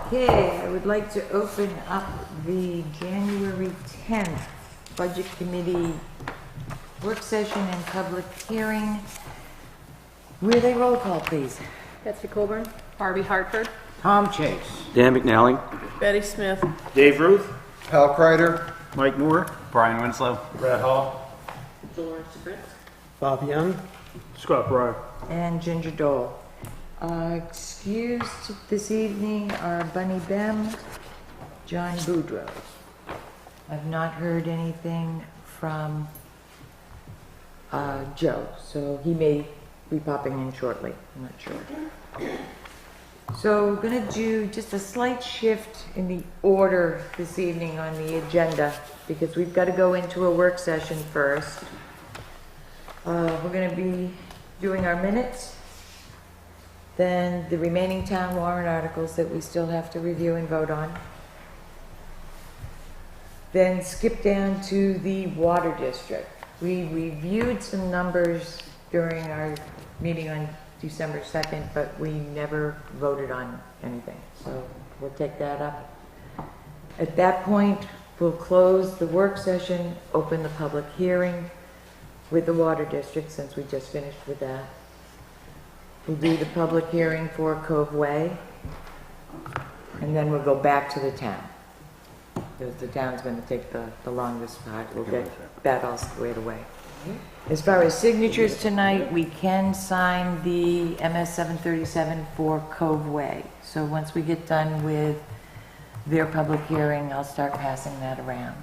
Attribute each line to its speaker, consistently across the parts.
Speaker 1: Okay, I would like to open up the January 10th Budget Committee work session and public hearing. Will they roll call, please?
Speaker 2: Betsy Colburn. Barbie Hartford.
Speaker 3: Tom Chase.
Speaker 4: Dan McNally.
Speaker 2: Betty Smith.
Speaker 4: Dave Ruth.
Speaker 5: Hal Kreider.
Speaker 4: Mike Moore. Brian Winslow.
Speaker 5: Brad Hall.
Speaker 2: Dolores Fritz.
Speaker 4: Bob Young. Scott Breyer.
Speaker 1: And Ginger Dole. Excused this evening are Bunny Bem, John Boudreaux. I've not heard anything from Joe, so he may be popping in shortly. I'm not sure. So we're going to do just a slight shift in the order this evening on the agenda because we've got to go into a work session first. We're going to be doing our minutes. Then the remaining town warrant articles that we still have to review and vote on. Then skip down to the water district. We reviewed some numbers during our meeting on December 2nd, but we never voted on anything. So we'll take that up. At that point, we'll close the work session, open the public hearing with the water district since we just finished with that. We'll do the public hearing for Cove Way, and then we'll go back to the town. Because the town's going to take the longest part. We'll get that all squared away. As far as signatures tonight, we can sign the MS 737 for Cove Way. So once we get done with their public hearing, I'll start passing that around.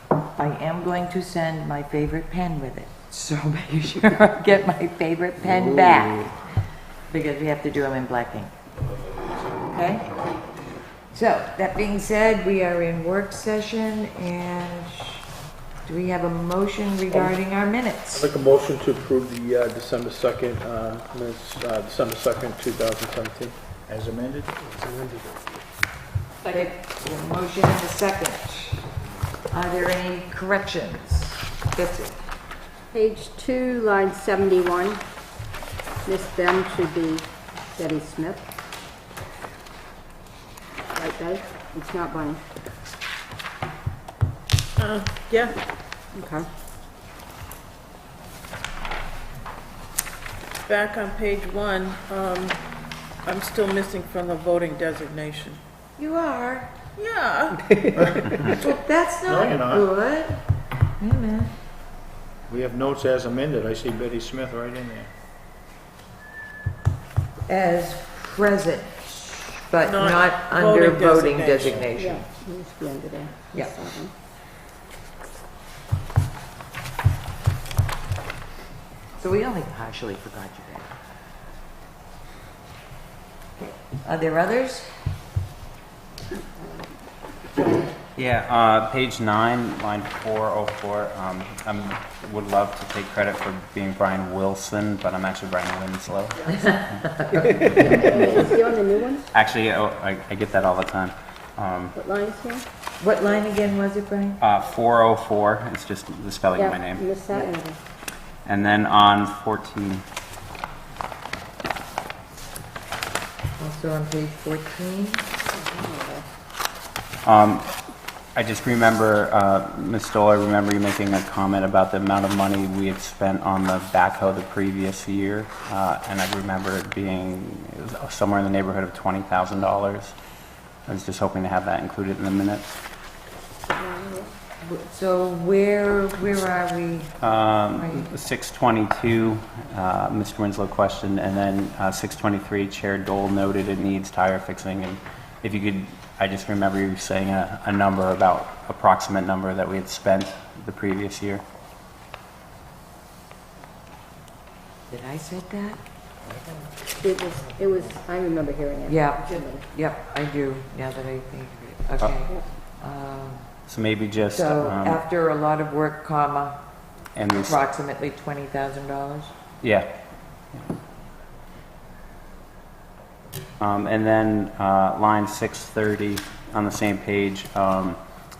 Speaker 1: I am going to send my favorite pen with it. So make sure I get my favorite pen back. Because we have to do them in black ink. Okay? So, that being said, we are in work session, and do we have a motion regarding our minutes?
Speaker 6: I'd like a motion to approve the December 2nd minutes, December 2nd, 2017.
Speaker 4: As amended?
Speaker 1: Okay, a motion and a second. Are there any corrections? That's it.
Speaker 2: Page 2, line 71. Miss Bem should be Betty Smith. Right, Betty? It's not Bunny.
Speaker 7: Yeah.
Speaker 2: Okay.
Speaker 7: Back on page 1, I'm still missing from the voting designation.
Speaker 1: You are?
Speaker 7: Yeah.
Speaker 1: Well, that's not
Speaker 4: you're not.
Speaker 1: good. Wait a minute.
Speaker 4: We have notes as amended. I see Betty Smith right in there.
Speaker 1: As present, but
Speaker 7: Not
Speaker 1: not under voting
Speaker 7: voting
Speaker 1: designation.
Speaker 2: Yeah, it needs to be under there.
Speaker 1: Yeah.
Speaker 2: Seven.
Speaker 1: So we only partially forgot you there. Are there others?
Speaker 8: Yeah, page 9, line 404. I would love to take credit for being Brian Wilson, but I'm actually Brian Winslow.
Speaker 2: Is he on the new one?
Speaker 8: Actually, I get that all the time.
Speaker 2: What line is he on?
Speaker 1: What line again was it, Brian?
Speaker 8: 404, it's just the spelling of my
Speaker 2: I
Speaker 8: name.
Speaker 2: missed that one.
Speaker 8: And then on 14,
Speaker 1: Also on page 14.
Speaker 8: I just remember, Ms. Stoll, I remember you making a comment about the amount of money we had spent on the backhoe the previous year, and I remember it was somewhere in the neighborhood of $20,000. I was just hoping to have that included in the minutes.
Speaker 1: So where are we?
Speaker 8: 622, Mr. Winslow questioned, and then 623, Chair Dole noted it needs tire fixing, and if you could, I just remember you saying a number, about approximate number that we had spent the previous year.
Speaker 1: Did I say that?
Speaker 2: It was, I remember hearing it.
Speaker 1: Yeah, yep, I do, now that I think of it. Okay.
Speaker 8: So maybe just,
Speaker 1: So after a lot of work, comma,
Speaker 8: and we,
Speaker 1: approximately $20,000?
Speaker 8: yeah. And then line 630 on the same page,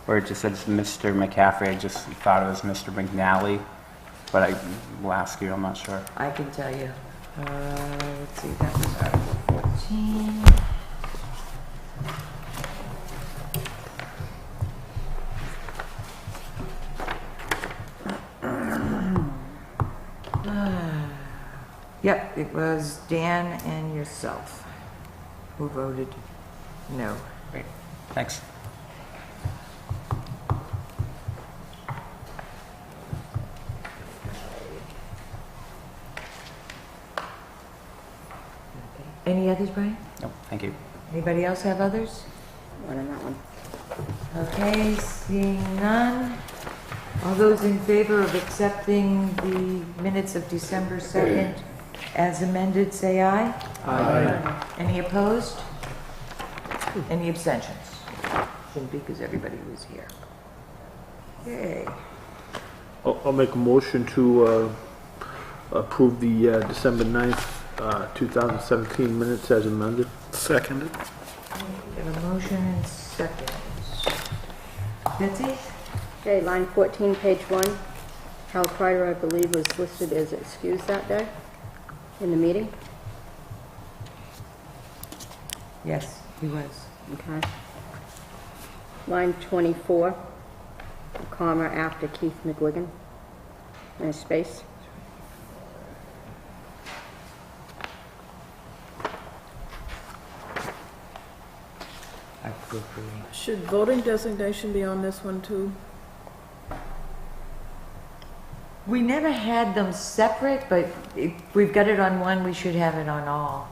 Speaker 8: where it just says Mr. McCaffrey, I just thought it was Mr. McNally, but I will ask you, I'm not sure.
Speaker 1: I can tell you. Let's see, that was Article 14. Yep, it was Dan and yourself who voted no.
Speaker 8: Great, thanks.
Speaker 1: Any others, Brian?
Speaker 8: No, thank you.
Speaker 1: Anybody else have others?
Speaker 2: One on that one.
Speaker 1: Okay, seeing none. All those in favor of accepting the minutes of December 2nd as amended, say aye.
Speaker 6: Aye.
Speaker 1: Any opposed? Any abstentions? Shouldn't be because everybody was here. Okay.
Speaker 6: I'll make a motion to approve the December 9th, 2017 minutes as amended.
Speaker 5: Seconded.
Speaker 1: We have a motion and second. Betsy?
Speaker 2: Okay, line 14, page 1. Hal Kreider, I believe, was listed as excused that day in the meeting.
Speaker 1: Yes, he was.
Speaker 2: Okay. Line 24, a comma after Keith McGuigan, and a space.
Speaker 1: I proofreading.
Speaker 7: Should voting designation be on this one too?
Speaker 1: We never had them separate, but if we've got it on one, we should have it on all.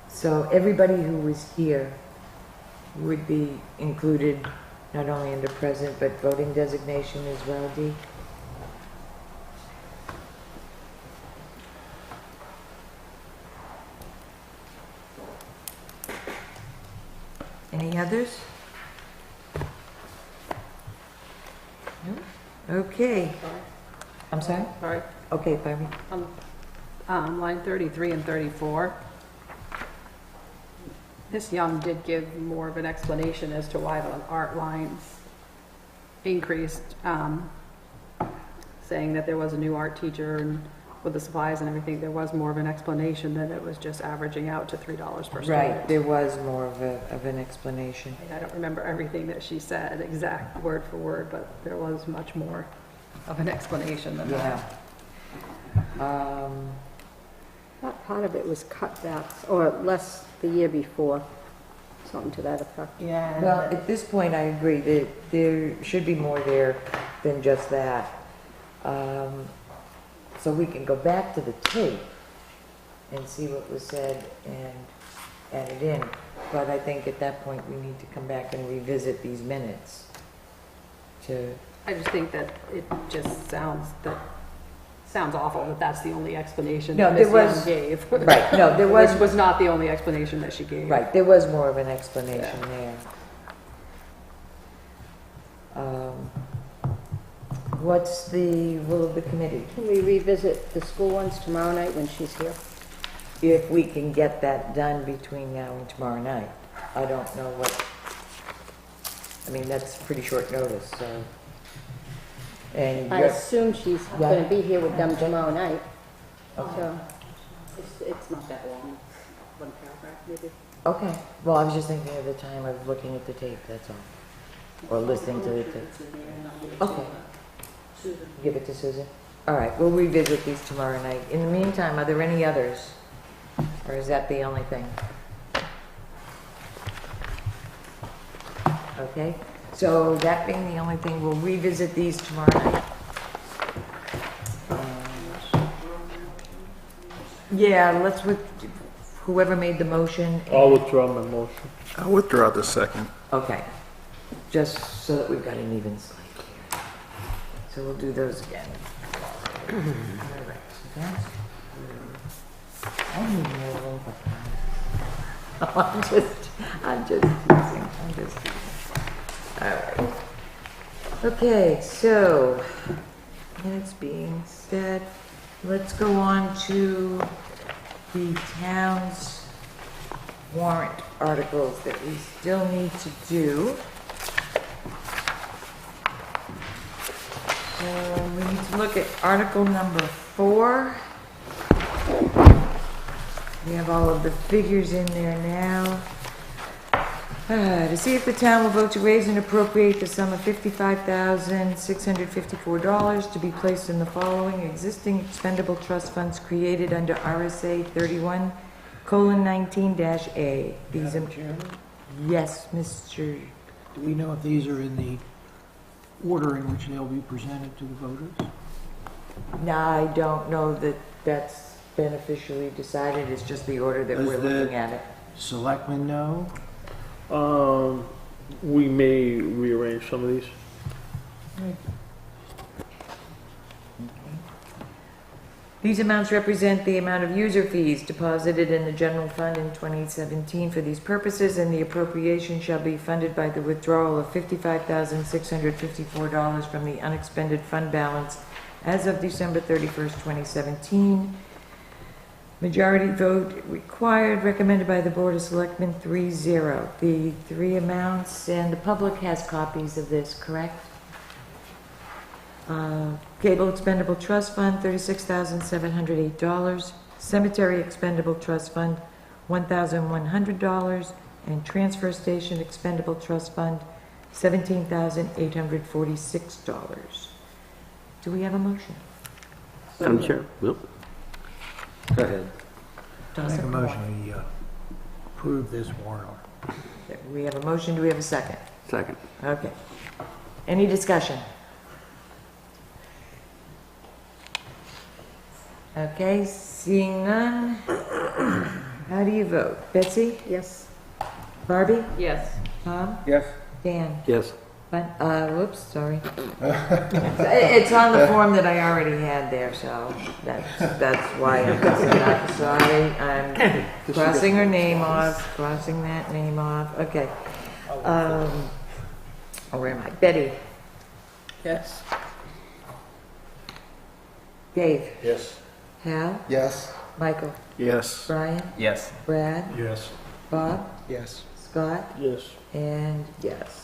Speaker 1: So everybody who was here would be included, not only under present, but voting designation as well, Dee? Any others? No? Okay. I'm sorry?
Speaker 3: Sorry,
Speaker 1: Okay, Barbie.
Speaker 3: line 33 and 34. Ms. Young did give more of an explanation as to why the art lines increased, saying that there was a new art teacher and with the supplies and everything, there was more of an explanation than it was just averaging out to $3 per student.
Speaker 1: Right, there was more of an explanation.
Speaker 3: And I don't remember everything that she said, exact word for word, but there was much more of an explanation than that.
Speaker 1: Yeah.
Speaker 2: That part of it was cut back, or less the year before, something to that effect.
Speaker 3: Yeah.
Speaker 1: Well, at this point, I agree that there should be more there than just that. So we can go back to the tape and see what was said and add it in. But I think at that point, we need to come back and revisit these minutes to,
Speaker 3: I just think that it just sounds awful that that's the only explanation
Speaker 1: No,
Speaker 3: that
Speaker 1: there
Speaker 3: Ms.
Speaker 1: was-
Speaker 3: Young gave.
Speaker 1: right, no, there
Speaker 3: Which
Speaker 1: was,
Speaker 3: was not the only explanation that she gave.
Speaker 1: right, there was more of an explanation there. What's the will of the committee?
Speaker 2: Can we revisit the school ones tomorrow night when she's here?
Speaker 1: If we can get that done between now and tomorrow night. I don't know what, I mean, that's pretty short notice, so. And
Speaker 2: I
Speaker 1: you're-
Speaker 2: assume she's
Speaker 1: Yeah.
Speaker 2: gonna be here with them tomorrow night,
Speaker 1: okay.
Speaker 2: so.
Speaker 3: It's not that long, one paragraph maybe.
Speaker 1: Okay, well, I was just thinking of the time of looking at the tape, that's all. Or listening to the tape. Okay. Give it to Susan? All right, we'll revisit these tomorrow night. In the meantime, are there any others? Or is that the only thing? Okay, so that being the only thing, we'll revisit these tomorrow night. Yeah, let's with, whoever made the motion.
Speaker 6: I'll withdraw my motion.
Speaker 5: I'll withdraw the second.
Speaker 1: Okay, just so that we've got an even slate here. So we'll do those again. All right, so that's I need more overtime. I'm just teasing. All right. Okay, so, minutes being said, let's go on to the town's warrant articles that we still need to do. So we need to look at article number 4. We have all of the figures in there now. To see if the town will vote to raise and appropriate the sum of $55,654 to be placed in the following existing expendable trust funds created under RSA 31:19-A. These
Speaker 9: Madam Chairman,
Speaker 1: yes, Mr.
Speaker 9: do we know if these are in the order in which they'll be presented to the voters?
Speaker 1: No, I don't know that that's been officially decided. It's just the order that
Speaker 9: Does
Speaker 1: we're
Speaker 9: the-
Speaker 1: looking at it.
Speaker 9: Selectmen know?
Speaker 6: We may rearrange some of these.
Speaker 1: These amounts represent the amount of user fees deposited in the general fund in 2017 for these purposes, and the appropriation shall be funded by the withdrawal of $55,654 from the unexpended fund balance as of December 31st, 2017. Majority vote required, recommended by the Board of Selectmen 3-0. The three amounts, and the public has copies of this, correct? Cable Expendable Trust Fund, $36,708. Cemetery Expendable Trust Fund, $1,100. And Transfer Station Expendable Trust Fund, $17,846. Do we have a motion?
Speaker 10: Madam Chair, go ahead.
Speaker 1: Toss
Speaker 9: Make
Speaker 1: a
Speaker 9: a
Speaker 1: coin.
Speaker 9: motion we approve this warrant.
Speaker 1: We have a motion, do we have a second?
Speaker 10: Second.
Speaker 1: Okay. Any discussion? Okay, seeing none. How do you vote? Betsy?
Speaker 2: Yes.
Speaker 1: Barbie?
Speaker 3: Yes.
Speaker 1: Tom?
Speaker 4: Yes.
Speaker 1: Dan?
Speaker 10: Yes.
Speaker 1: Whoops, sorry. It's on the form that I already had there, so that's why I'm messing it up. Sorry, I'm crossing her name off, crossing that name off. Okay. Where am I? Betty?
Speaker 7: Yes.
Speaker 1: Dave?
Speaker 4: Yes.
Speaker 1: Hal?
Speaker 5: Yes.
Speaker 1: Michael?
Speaker 5: Yes.
Speaker 1: Brian?
Speaker 8: Yes.
Speaker 1: Brad?
Speaker 9: Yes.
Speaker 1: Bob?
Speaker 5: Yes.
Speaker 1: Scott?
Speaker 6: Yes.
Speaker 1: And yes.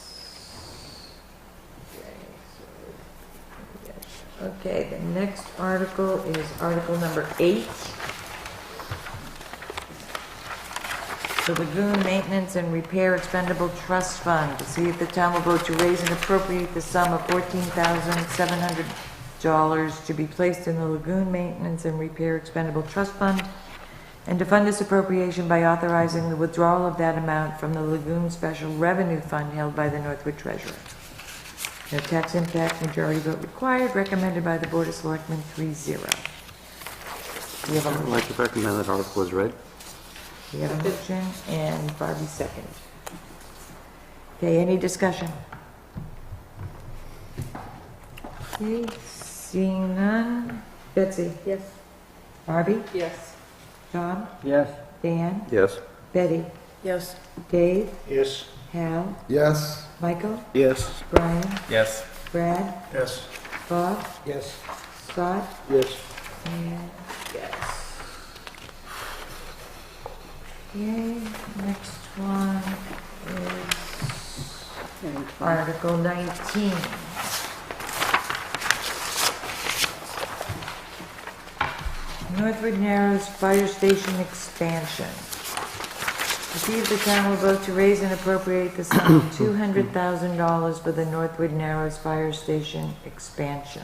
Speaker 1: Okay, the next article is article number 8. The Lagoon Maintenance and Repair Expendable Trust Fund, to see if the town will vote to raise and appropriate the sum of $14,700 to be placed in the Lagoon Maintenance and Repair Expendable Trust Fund, and to fund this appropriation by authorizing the withdrawal of that amount from the Lagoon Special Revenue Fund held by the Northwood Treasurer. No tax impact, majority vote required, recommended by the Board of Selectmen 3-0. We have a
Speaker 10: I'd
Speaker 1: motion.
Speaker 10: like to recommend that article is read.
Speaker 1: We have a motion and Barbie second. Okay, any discussion? Okay, seeing none. Betsy?
Speaker 2: Yes.
Speaker 1: Barbie?
Speaker 3: Yes.
Speaker 1: Tom?
Speaker 9: Yes.
Speaker 1: Dan?
Speaker 10: Yes.
Speaker 1: Betty?
Speaker 7: Yes.
Speaker 1: Dave?
Speaker 4: Yes.
Speaker 1: Hal?
Speaker 5: Yes.
Speaker 1: Michael?
Speaker 6: Yes.
Speaker 1: Brian?
Speaker 8: Yes.
Speaker 1: Brad?
Speaker 4: Yes.
Speaker 1: Bob?
Speaker 9: Yes.
Speaker 1: Scott?
Speaker 6: Yes.
Speaker 1: And yes. Okay, next one is Article 19. Northwood Narrows Fire Station Expansion. To see if the town will vote to raise and appropriate the sum of $200,000 for the Northwood Narrows Fire Station expansion.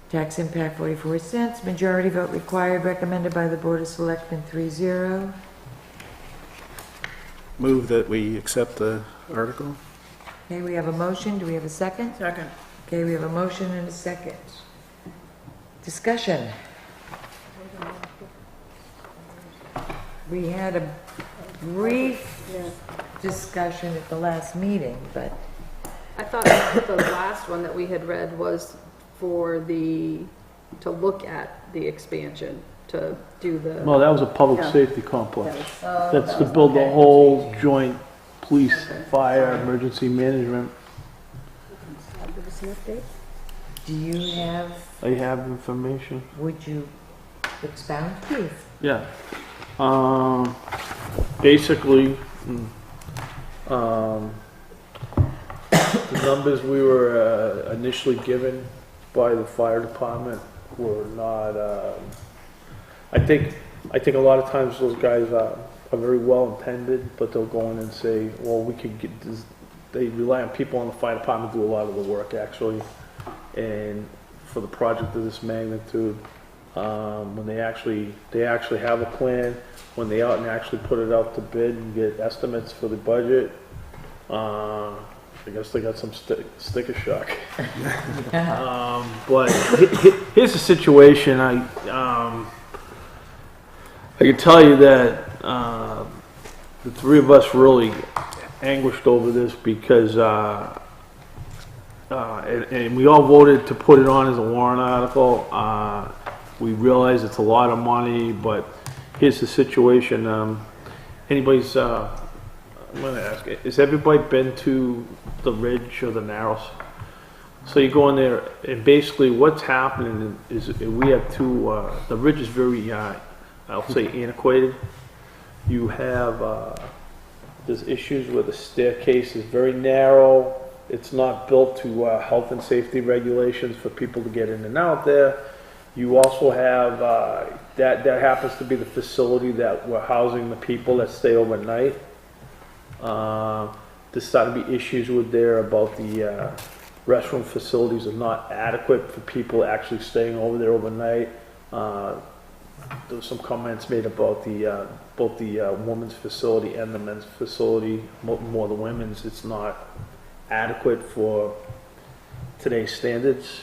Speaker 1: Tax impact 44 cents, majority vote required, recommended by the Board of Selectmen 3-0.
Speaker 5: Move that we accept the article.
Speaker 1: Okay, we have a motion, do we have a second?
Speaker 7: Second.
Speaker 1: Okay, we have a motion and a second. Discussion. We had a brief discussion at the last meeting, but
Speaker 3: I thought the last one that we had read was for to look at the expansion. to do the.
Speaker 6: No, that was a public
Speaker 2: Yeah.
Speaker 6: safety complex.
Speaker 3: Oh,
Speaker 6: That's
Speaker 3: that
Speaker 6: to
Speaker 3: was-
Speaker 6: build the
Speaker 3: okay.
Speaker 6: whole joint police,
Speaker 3: Okay.
Speaker 6: fire, emergency management.
Speaker 2: Give us an update.
Speaker 1: Do you have,
Speaker 6: I have information.
Speaker 1: would you expound, please?
Speaker 6: Yeah. Basically, the numbers we were initially given by the fire department were not, I think a lot of times those guys are very well intended, but they'll go in and say, well, we could get this, they rely on people in the fire department to do a lot of the work actually. And for the project of this magnitude, when they actually have a plan, when they out and actually put it out to bid and get estimates for the budget, I guess they got some sticker shock. But here's the situation. I can tell you that the three of us really anguished over this because, and we all voted to put it on as a warrant article. We realize it's a lot of money, but here's the situation. Anybody's, I'm gonna ask, has everybody been to the Ridge or the Narrows? So you go in there, and basically what's happening is we have two, the Ridge is very, I'll say antiquated. You have, there's issues where the staircase is very narrow. It's not built to health and safety regulations for people to get in and out there. You also have, that happens to be the facility that we're housing the people that stay overnight. There's starting to be issues with there about the restroom facilities are not adequate for people actually staying over there overnight. There was some comments made about the both the women's facility and the men's facility, more the women's. It's not adequate for today's standards.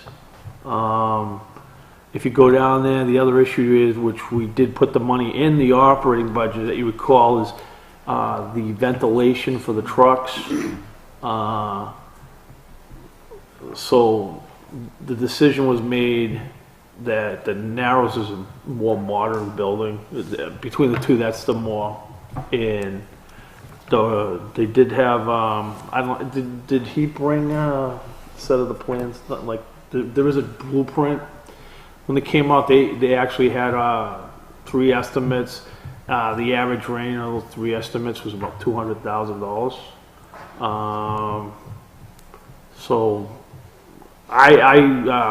Speaker 6: If you go down there, the other issue is, which we did put the money in the operating budget that you recall, is the ventilation for the trucks. So the decision was made that the Narrows is a more modern building. Between the two, that's the more. And they did have, I don't, did he bring a set of the plans? Not like, there is a blueprint. When they came out, they actually had 3 estimates. The average range of those 3 estimates was about $200,000. So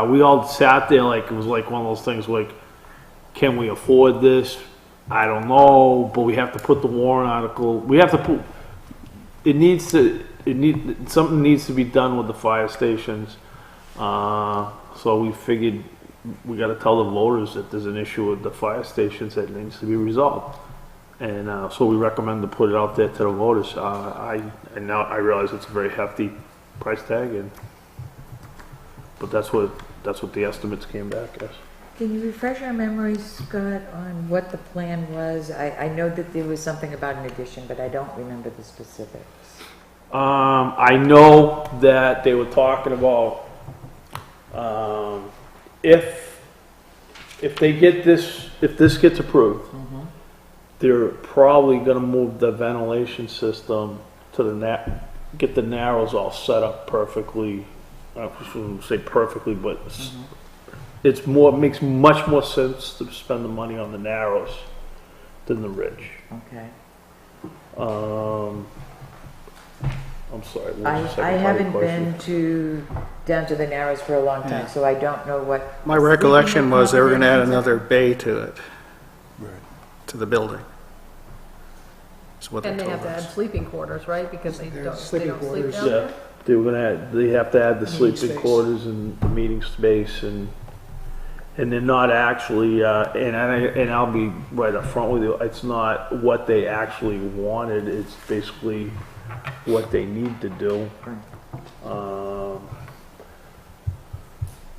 Speaker 6: we all sat there like it was like one of those things like, can we afford this? I don't know, but we have to put the warrant article. We have to put. Something needs to be done with the fire stations. So we figured we got to tell the voters that there's an issue with the fire stations that needs to be resolved. And so we recommend to put it out there to the voters. And now I realize it's a very hefty price tag, but that's what the estimates came back as.
Speaker 1: Can you refresh our memories, Scott, on what the plan was? I know that there was something about an addition, but I don't remember the specifics.
Speaker 6: I know that they were talking about if they get this, if this gets approved, they're probably going to move the ventilation system to get the Narrows all set up perfectly. I shouldn't say perfectly, but it's more, it makes much more sense to spend the money on the Narrows than the Ridge.
Speaker 1: Okay.
Speaker 6: I'm sorry. What was the
Speaker 1: I
Speaker 6: second part of the
Speaker 1: haven't
Speaker 6: question?
Speaker 1: been down to the Narrows for a long time, so I don't know what.
Speaker 4: My recollection was they were gonna add another bay to it. To the building. That's what they
Speaker 3: And they
Speaker 4: told
Speaker 3: have to add
Speaker 4: us.
Speaker 3: sleeping quarters, right? Because they
Speaker 9: There's
Speaker 3: don't
Speaker 9: sleeping
Speaker 3: sleep
Speaker 9: quarters.
Speaker 3: down
Speaker 6: Yeah,
Speaker 3: there?
Speaker 6: they have to add the
Speaker 9: Meeting
Speaker 6: sleeping
Speaker 9: space.
Speaker 6: quarters and the meeting space, and they're not actually, and I'll be right up front with you, it's not what they actually wanted, it's basically what they need to do.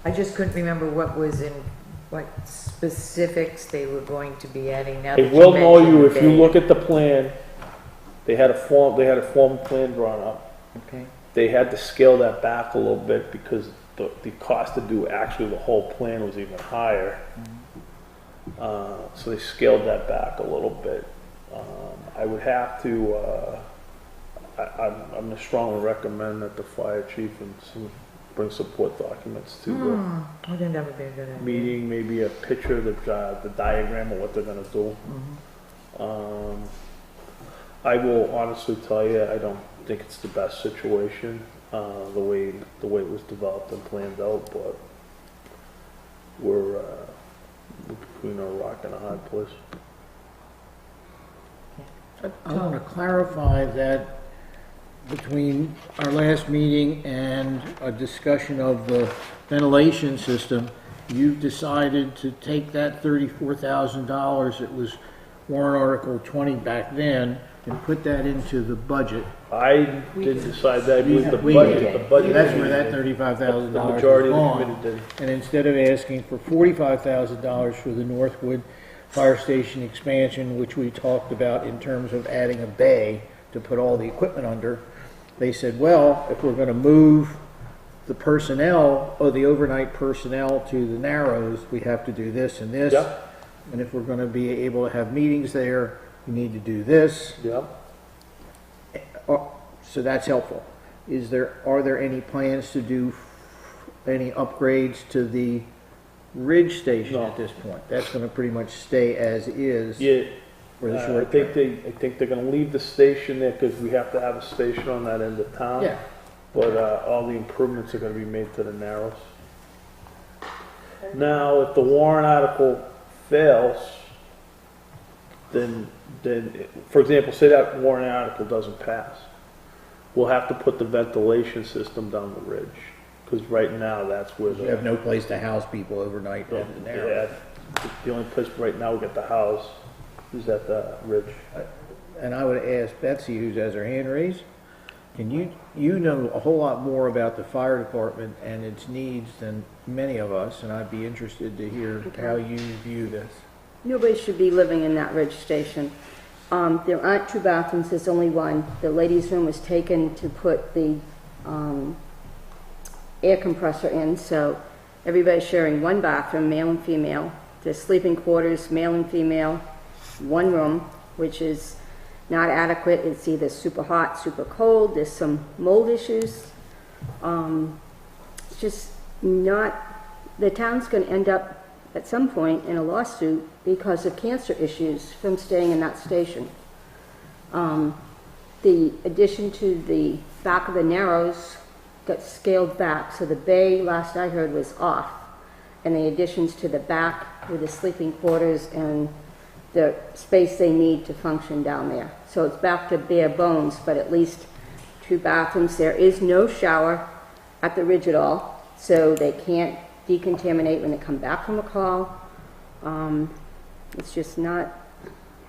Speaker 1: I just couldn't remember what specifics they were going to be adding now.
Speaker 6: They
Speaker 1: that
Speaker 6: will know
Speaker 1: mentioned
Speaker 6: you,
Speaker 1: the
Speaker 6: if you
Speaker 1: bay.
Speaker 6: look at the plan, they had a formal plan drawn up.
Speaker 1: Okay.
Speaker 6: They had to scale that back a little bit because the cost to do actually the whole plan was even higher. So they scaled that back a little bit. I would have to, I'm gonna strongly recommend that the fire chief bring support documents to
Speaker 1: I think that would be a good
Speaker 6: the
Speaker 1: idea.
Speaker 6: meeting, maybe a picture, the diagram of what they're gonna do. I will honestly tell you, I don't think it's the best situation, the way it was developed and planned out, but we're between a rock and a hard place.
Speaker 9: I want to clarify that between our last meeting and a discussion of the ventilation system, you've decided to take that $34,000, it was warrant article 20 back then, and put that into the budget.
Speaker 6: I didn't decide that, I believe the
Speaker 9: We
Speaker 6: budget,
Speaker 9: did.
Speaker 6: the budget.
Speaker 9: That's where that
Speaker 6: committee did.
Speaker 9: $35,000
Speaker 6: The
Speaker 9: was
Speaker 6: majority of the
Speaker 9: gone.
Speaker 6: committee did.
Speaker 9: And instead of asking for $45,000 for the Northwood Fire Station expansion, which we talked about in terms of adding a bay to put all the equipment under, they said, well, if we're going to move the personnel, or the overnight personnel to the Narrows, we have to do this and this.
Speaker 6: Yep.
Speaker 9: And if we're going to be able to have meetings there, we need to do this.
Speaker 6: Yep.
Speaker 9: So that's helpful. Are there any plans to do any upgrades to the Ridge Station
Speaker 6: No.
Speaker 9: at this point? That's going to pretty much stay as is
Speaker 6: Yeah,
Speaker 9: for the
Speaker 6: I
Speaker 9: short
Speaker 6: think
Speaker 9: term.
Speaker 6: I think they're gonna leave the station there, because we have to have a station on that end of town.
Speaker 9: Yeah.
Speaker 6: But, all the improvements are gonna be made to the Narrows. Now, if the warrant article fails, then, for example, say that warrant article doesn't pass, we'll have to put the ventilation system down the ridge, because right now, that's where
Speaker 9: We have no place to house people overnight at the Narrows.
Speaker 6: yeah, the only place right now we got the house is at the ridge.
Speaker 9: And I would ask Betsy, who has her hand raised, can you know a whole lot more about the fire department and its needs than many of us, and I'd be interested to hear how you view this.
Speaker 2: Nobody should be living in that Ridge Station. There aren't two bathrooms, there's only one. The ladies' room was taken to put the air compressor in, so everybody's sharing one bathroom, male and female. There's sleeping quarters, male and female, one room, which is not adequate. It's either super hot, super cold. There's some mold issues. It's just not, the town's going to end up at some point in a lawsuit because of cancer issues from staying in that station. The addition to the back of the Narrows got scaled back, so the bay, last I heard, was off. And the additions to the back were the sleeping quarters and the space they need to function down there. So it's back to bare bones, but at least two bathrooms. There is no shower at the Ridge at all, so they can't decontaminate when they come back from a call. It's just not,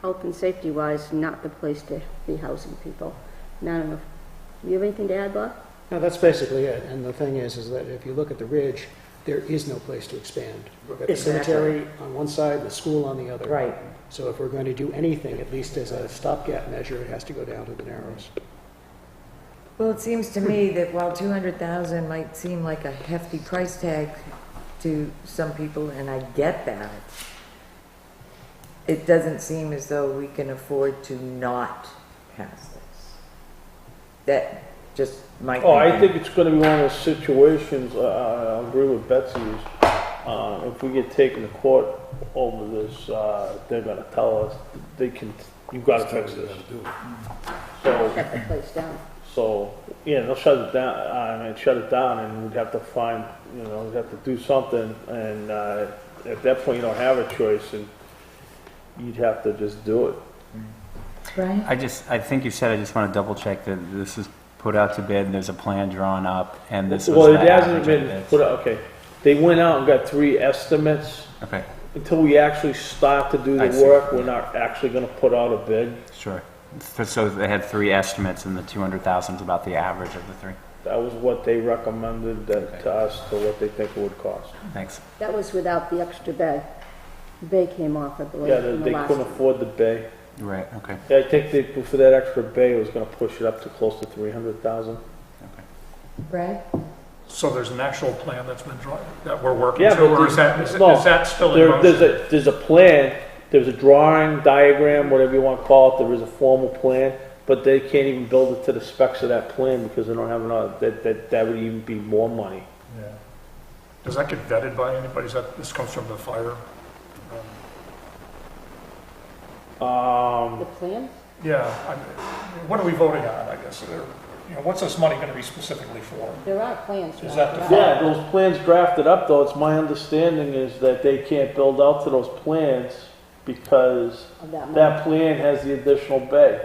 Speaker 2: health and safety wise, not the place to be housing people. And I don't know, do you have anything to add, Bob?
Speaker 11: No, that's basically it. And the thing is that if you look at the ridge, there is no place to expand. We've got the
Speaker 1: Exactly.
Speaker 11: cemetery on one side, the school on the other.
Speaker 1: Right.
Speaker 11: So if we're going to do anything, at least as a stopgap measure, it has to go down to the Narrows.
Speaker 1: Well, it seems to me that while 200,000 might seem like a hefty price tag to some people, and I get that, it doesn't seem as though we can afford to not pass this. That just might be.
Speaker 6: Oh, I think it's gonna be one of those situations, I agree with Betsy, if we get taken to court over this, they're gonna tell us, you've gotta fix this. So,
Speaker 2: Shut the place down.
Speaker 6: so, yeah, they'll shut it down, shut it down, and we'd have to find, we'd have to do something, and, at that point, you don't have a choice, and you'd have to just do it.
Speaker 1: Brian?
Speaker 8: I think you said, I just want to double check that this is put out to bid, and there's a plan drawn up, and this was
Speaker 6: Well,
Speaker 8: the
Speaker 6: it hasn't
Speaker 8: average of
Speaker 6: been
Speaker 8: bids.
Speaker 6: put out, okay. They went out and got 3 estimates.
Speaker 8: Okay,
Speaker 6: Until we actually start to do
Speaker 8: I
Speaker 6: the
Speaker 8: see.
Speaker 6: work, we're not actually gonna put out a bid.
Speaker 8: sure. So they had 3 estimates, and the 200,000 is about the average of the 3.
Speaker 6: That was what they recommended to us, to what they think it would cost.
Speaker 8: Thanks.
Speaker 2: That was without the extra bay. The bay came off, I believe,
Speaker 6: Yeah,
Speaker 2: in the
Speaker 6: they
Speaker 2: last
Speaker 6: couldn't
Speaker 2: one.
Speaker 6: afford the bay.
Speaker 8: Right, okay.
Speaker 6: Yeah, I think for that extra bay, it was gonna push it up to close to 300,000.
Speaker 1: Brad?
Speaker 12: So there's an actual plan that's been drawn, that we're working
Speaker 6: Yeah,
Speaker 12: to,
Speaker 6: but
Speaker 12: or is
Speaker 6: there's-
Speaker 12: that still in motion?
Speaker 6: There's a plan, there's a drawing, diagram, whatever you want to call it, there is a formal plan, but they can't even build it to the specs of that plan because they don't have enough, that would even be more money.
Speaker 12: Yeah. Does that get vetted by anybody? This comes from the fire?
Speaker 2: The plan?
Speaker 12: Yeah, what are we voting on, I guess? What's this money going to be specifically for?
Speaker 2: There are plans.
Speaker 12: Is that
Speaker 2: right?
Speaker 12: the-
Speaker 6: Yeah, those plans drafted up though, it's my understanding is that they can't build out to those plans because
Speaker 2: Of that money.
Speaker 6: that plan has the additional bay,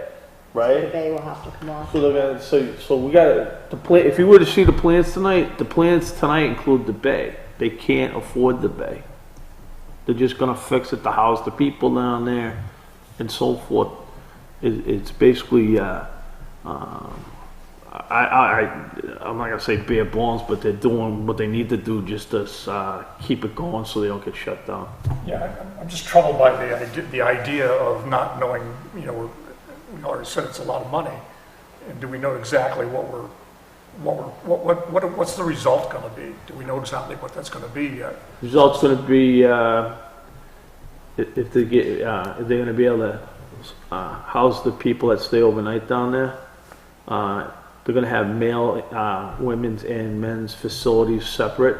Speaker 2: The
Speaker 6: right?
Speaker 2: bay will have to come off.
Speaker 6: So they're gonna, so we gotta, the plan, if you were to see the plans tonight, the plans tonight include the bay. They can't afford the bay. They're just gonna fix it to house the people down there and so forth. It's basically, I'm not gonna say bare bones, but they're doing what they need to do just to keep it going so they don't get shut down.
Speaker 12: Yeah, I'm just troubled by the idea of not knowing, we already said it's a lot of money. And do we know exactly what's the result gonna be? Do we know exactly what that's gonna be yet?
Speaker 6: Result's gonna be, if they get, if they're gonna be able to house the people that stay overnight down there. They're gonna have male, women's and men's facilities separate.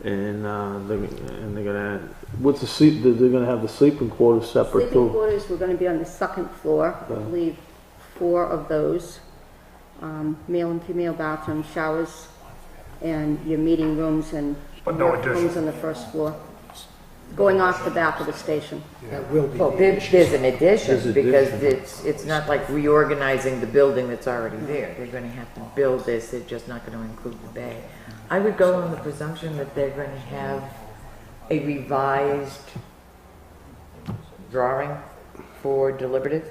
Speaker 6: And they're gonna, what's the sleep, they're gonna have the sleeping quarters separate
Speaker 2: Sleeping
Speaker 6: too.
Speaker 2: quarters, we're gonna be on the second floor, I believe 4 of those. Male and female bathrooms, showers, and your meeting rooms and
Speaker 12: But no
Speaker 2: rooms
Speaker 12: addition.
Speaker 2: on the first floor. Going off the back of the station.
Speaker 11: That will be.
Speaker 1: Well, there's an addition,
Speaker 6: There's
Speaker 1: because
Speaker 6: addition.
Speaker 1: it's not like reorganizing the building that's already there. They're gonna have to build this, they're just not gonna include the bay. I would go on the presumption that they're gonna have a revised drawing for deliberative.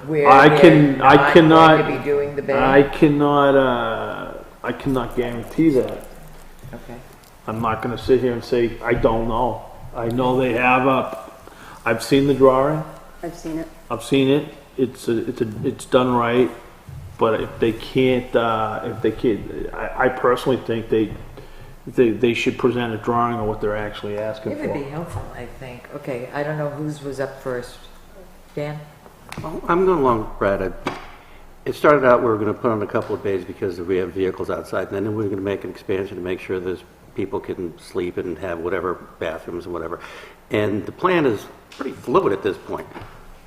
Speaker 1: Where
Speaker 6: I
Speaker 1: they're not
Speaker 6: cannot,
Speaker 1: going to be doing the bay.
Speaker 6: I cannot guarantee that.
Speaker 1: Okay.
Speaker 6: I'm not gonna sit here and say, I don't know. I know they have I've seen the drawing,
Speaker 2: I've seen it.
Speaker 6: it's done right, but if they can't, I personally think they should present a drawing of what they're actually asking
Speaker 1: It would be
Speaker 6: for.
Speaker 1: helpful, I think. Okay, I don't know whose was up first. Dan?
Speaker 10: Well, I'm going along, Brad. It started out we were going to put on a couple of bays because we have vehicles outside, and then we were going to make an expansion to make sure there's people can sleep and have whatever bathrooms and whatever. And the plan is pretty fluid at this point,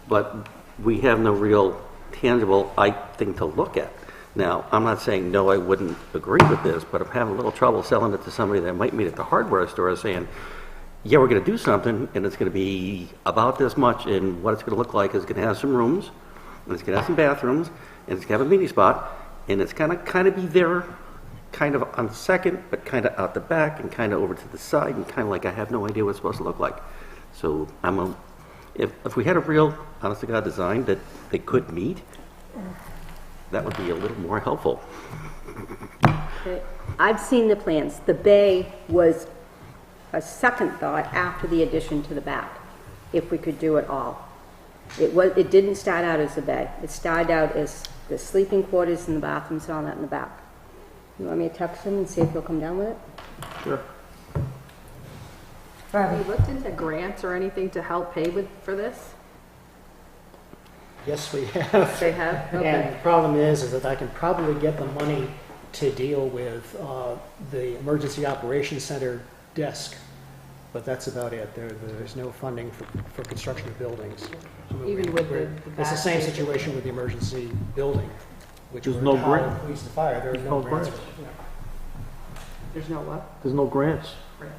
Speaker 10: but we have no real tangible thing to look at. Now, I'm not saying no, I wouldn't agree with this, but I'm having a little trouble selling it to somebody that might meet at the hardware store saying, yeah, we're going to do something, and it's going to be about this much, and what it's going to look like is going to have some rooms, and it's going to have some bathrooms, and it's going to have a meeting spot, and it's going to kind of be there, kind of on second, but kind of out the back, and kind of over to the side, and kind of like I have no idea what it's supposed to look like. So if we had a real, honest to God design that they could meet, that would be a little more helpful.
Speaker 2: Okay. I've seen the plans. The bay was a second thought after the addition to the back, if we could do it all. It didn't start out as a bay. It started out as the sleeping quarters and the bathrooms and all that in the back. You want me to text him and see if he'll come down with it?
Speaker 6: Sure.
Speaker 3: Have you looked into grants or anything to help pay for this?
Speaker 11: Yes, we have.
Speaker 3: They have?
Speaker 11: And
Speaker 3: Okay.
Speaker 11: the problem is that I can probably get the money to deal with the Emergency Operations Center desk, but that's about it. There's no funding for construction of buildings.
Speaker 3: Even with the
Speaker 11: It's the
Speaker 3: back
Speaker 11: same
Speaker 3: station?
Speaker 11: situation with the emergency building, which
Speaker 6: There's
Speaker 11: were
Speaker 6: no
Speaker 11: Howard
Speaker 6: grant.
Speaker 11: Police and Fire. There are
Speaker 6: There's
Speaker 11: no
Speaker 6: no
Speaker 11: grants.
Speaker 6: grants.
Speaker 3: There's no what?
Speaker 6: There's no grants.
Speaker 3: Grants.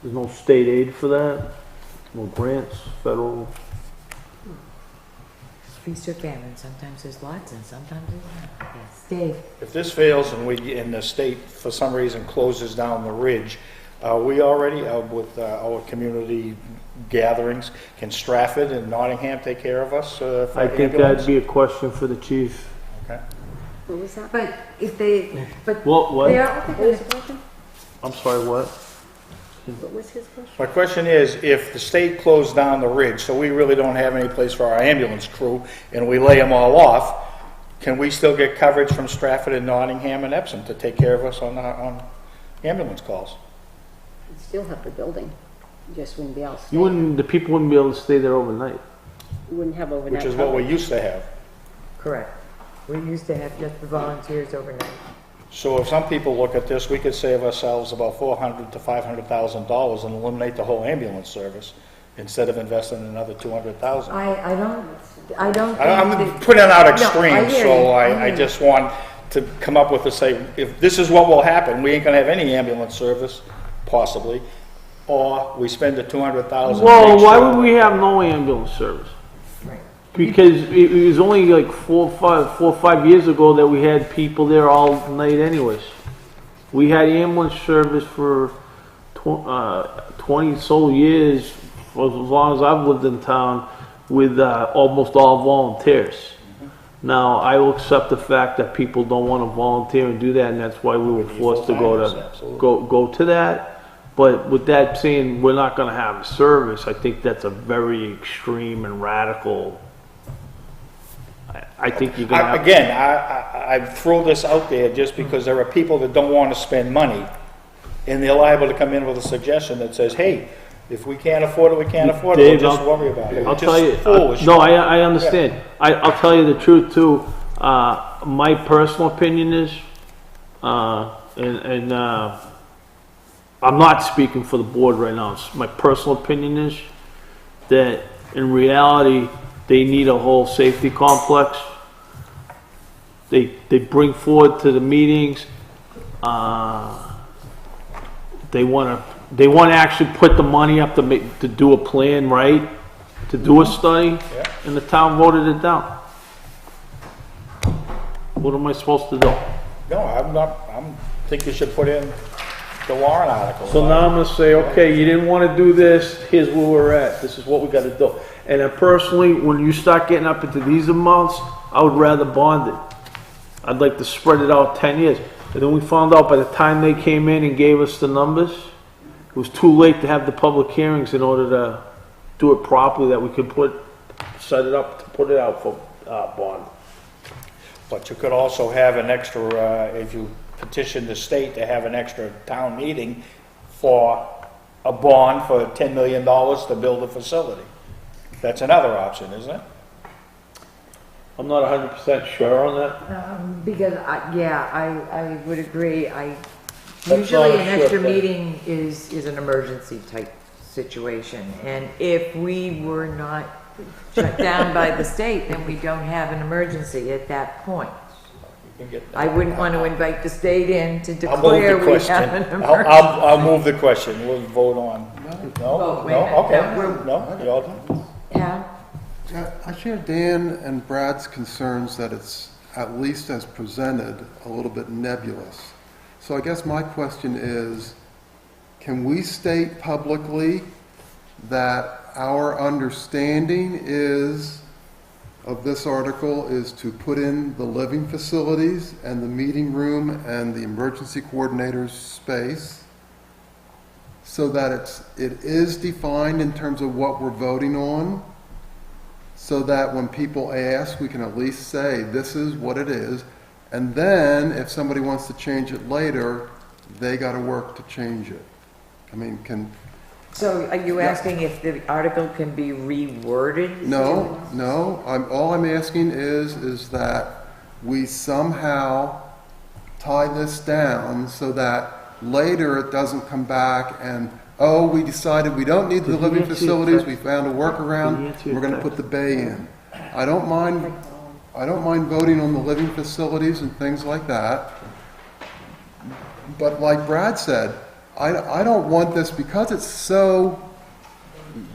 Speaker 6: There's no state aid for that, no grants, federal.
Speaker 1: Feast or famine, sometimes there's lots and sometimes there's not. Yes, Dave?
Speaker 9: If this fails and the state for some reason closes down the ridge, we already, with our community gatherings, can Stratford and Nottingham take care of us? For
Speaker 6: I think
Speaker 9: ambulance?
Speaker 6: that'd be a question for the chief.
Speaker 9: Okay.
Speaker 2: What was that?
Speaker 1: But if they, but
Speaker 6: What?
Speaker 1: they
Speaker 2: What
Speaker 1: are,
Speaker 2: was the question?
Speaker 6: I'm sorry, what?
Speaker 2: What was his question?
Speaker 9: My question is, if the state closed down the ridge, so we really don't have any place for our ambulance crew, and we lay them all off, can we still get coverage from Stratford and Nottingham and Epsom to take care of us on ambulance calls?
Speaker 2: You'd still have the building, you just wouldn't be able to stay.
Speaker 6: The people wouldn't be able to stay there overnight.
Speaker 2: You wouldn't have overnight
Speaker 9: Which is what we
Speaker 2: coverage.
Speaker 9: used to have.
Speaker 1: Correct. We used to have just the volunteers overnight.
Speaker 9: So if some people look at this, we could save ourselves about $400,000 to $500,000 and eliminate the whole ambulance service instead of investing another $200,000.
Speaker 1: I don't think
Speaker 9: I'm
Speaker 1: that-
Speaker 9: putting out
Speaker 1: No,
Speaker 9: extremes,
Speaker 1: I hear
Speaker 9: so
Speaker 1: you.
Speaker 9: I
Speaker 1: hear
Speaker 9: just want to come up with say, if this is what will happen, we ain't gonna have any ambulance service, possibly, or we spend the $200,000.
Speaker 6: Well,
Speaker 9: make
Speaker 6: why
Speaker 9: sure-
Speaker 6: would we have no ambulance service?
Speaker 1: Right.
Speaker 6: Because it was only like 4 or 5 years ago that we had people there all night anyways. We had ambulance service for 20 so years, for as long as I've lived in town, with almost all volunteers. Now, I will accept the fact that people don't want to volunteer and do that, and that's why we were forced to go to that. But with that saying, we're not going to have a service, I think that's a very extreme and radical. I think you're going to have...
Speaker 9: Again, I throw this out there just because there are people that don't want to spend money, and they're liable to come in with a suggestion that says, hey, if we can't afford it, we can't afford it,
Speaker 6: Dave,
Speaker 9: we'll just worry about it.
Speaker 6: I'll
Speaker 9: It's
Speaker 6: tell
Speaker 9: just
Speaker 6: you,
Speaker 9: foolish.
Speaker 6: no, I understand. I'll tell you the truth too. My personal opinion is, and I'm not speaking for the board right now. My personal opinion is that in reality, they need a whole safety complex. They bring forward to the meetings. They want to actually put the money up to do a plan, right? To do a study, and the town voted it down. What am I supposed to do?
Speaker 9: No, I think you should put in the warrant article.
Speaker 6: So now I'm gonna say, okay, you didn't want to do this, here's where we're at, this is what we gotta do. And then personally, when you start getting up into these amounts, I would rather bond it. I'd like to spread it out 10 years. And then we found out by the time they came in and gave us the numbers, it was too late to have the public hearings in order to do it properly, that we could set it up to put it out for bond.
Speaker 9: But you could also have an extra, if you petition the state to have an extra town meeting for a bond for $10 million to build a facility. That's another option, isn't it?
Speaker 6: I'm not 100% sure on that.
Speaker 1: Because, I would agree.
Speaker 6: That's
Speaker 1: Usually
Speaker 6: not a
Speaker 1: an
Speaker 6: sure
Speaker 1: extra
Speaker 6: thing.
Speaker 1: meeting is an emergency type situation. And if we were not shut down by the state, then we don't have an emergency at that point. I wouldn't want to invite the state in to declare we have an emergency.
Speaker 9: I'll move the question. We'll vote on. No?
Speaker 1: Oh, wait
Speaker 9: No?
Speaker 1: a minute.
Speaker 9: Okay.
Speaker 1: No,
Speaker 9: No? You all done?
Speaker 1: Yeah,
Speaker 5: I share Dan and Brad's concerns that it's, at least as presented, a little bit nebulous. So I guess my question is, can we state publicly that our understanding of this article is to put in the living facilities and the meeting room and the emergency coordinator's space so that it is defined in terms of what we're voting on, so that when people ask, we can at least say, this is what it is, and then if somebody wants to change it later, they got to work to change it. I mean,
Speaker 1: so are you asking if the article can be reworded?
Speaker 5: No, all I'm asking is that we somehow tie this down so that later it doesn't come back and, oh, we decided we don't need the living facilities, we found a workaround, we're gonna put the bay in. I don't mind voting on the living facilities and things like that. But like Brad said, I don't want this, because it's so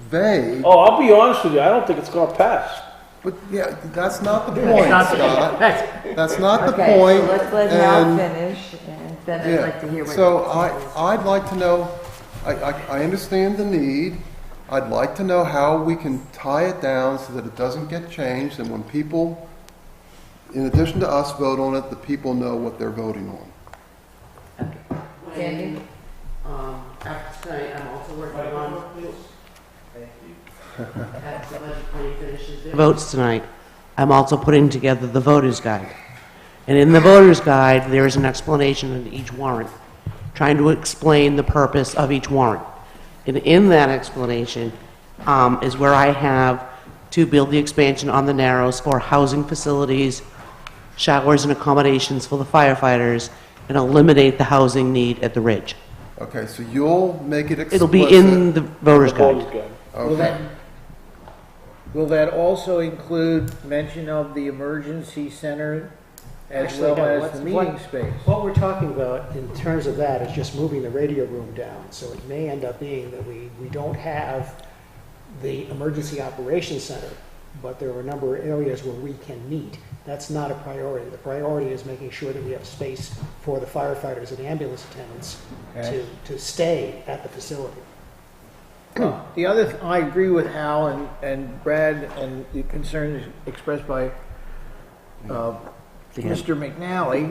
Speaker 5: vague.
Speaker 6: Oh, I'll be honest with you, I don't think it's gonna pass.
Speaker 5: But yeah, that's not the point, Scott. That's not the
Speaker 1: Okay,
Speaker 5: point.
Speaker 1: so let's let Hal
Speaker 5: and-
Speaker 1: finish, and then I'd
Speaker 5: Yeah.
Speaker 1: like to hear what.
Speaker 5: So I'd like to know, I understand the need. I'd like to know how we can tie it down so that it doesn't get changed, and when people, in addition to us, vote on it, the people know what they're voting on.
Speaker 1: Sandy?
Speaker 13: After tonight, I'm also working on. After the budget committee finishes their votes tonight, I'm also putting together the voter's guide. And in the voter's guide, there is an explanation of each warrant, trying to explain the purpose of each warrant. And in that explanation is where I have to build the expansion on the Narrows for housing facilities, showers and accommodations for the firefighters, and eliminate the housing need at the Ridge.
Speaker 5: Okay, so you'll make it explicit.
Speaker 13: It'll be in the voter's guide.
Speaker 5: Okay.
Speaker 9: Will that also include mention of the emergency center as
Speaker 11: Actually,
Speaker 9: well
Speaker 11: no,
Speaker 9: as the meeting space?
Speaker 11: What we're talking about in terms of that is just moving the radio room down. So it may end up being that we don't have the emergency operations center, but there are a number of areas where we can meet. That's not a priority. The priority is making sure that we have space for the firefighters and ambulance attendants
Speaker 9: Okay.
Speaker 11: to stay at the facility.
Speaker 9: The other, I agree with Al and Brad and the concerns expressed by Mr. McNally.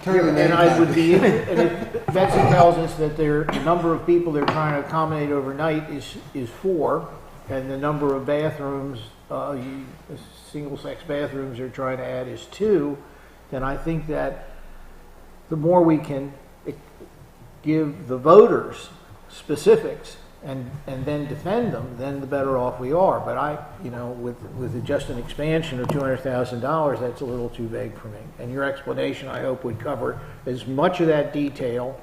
Speaker 9: And I would be, and if Betsy tells us that the number of people they're trying to accommodate overnight is 4, and the number of bathrooms, single-sex bathrooms they're trying to add is 2, then I think that the more we can give the voters specifics and then defend them, then the better off we are. But with just an expansion of $200,000, that's a little too vague for me. And your explanation, I hope, would cover as much of that detail.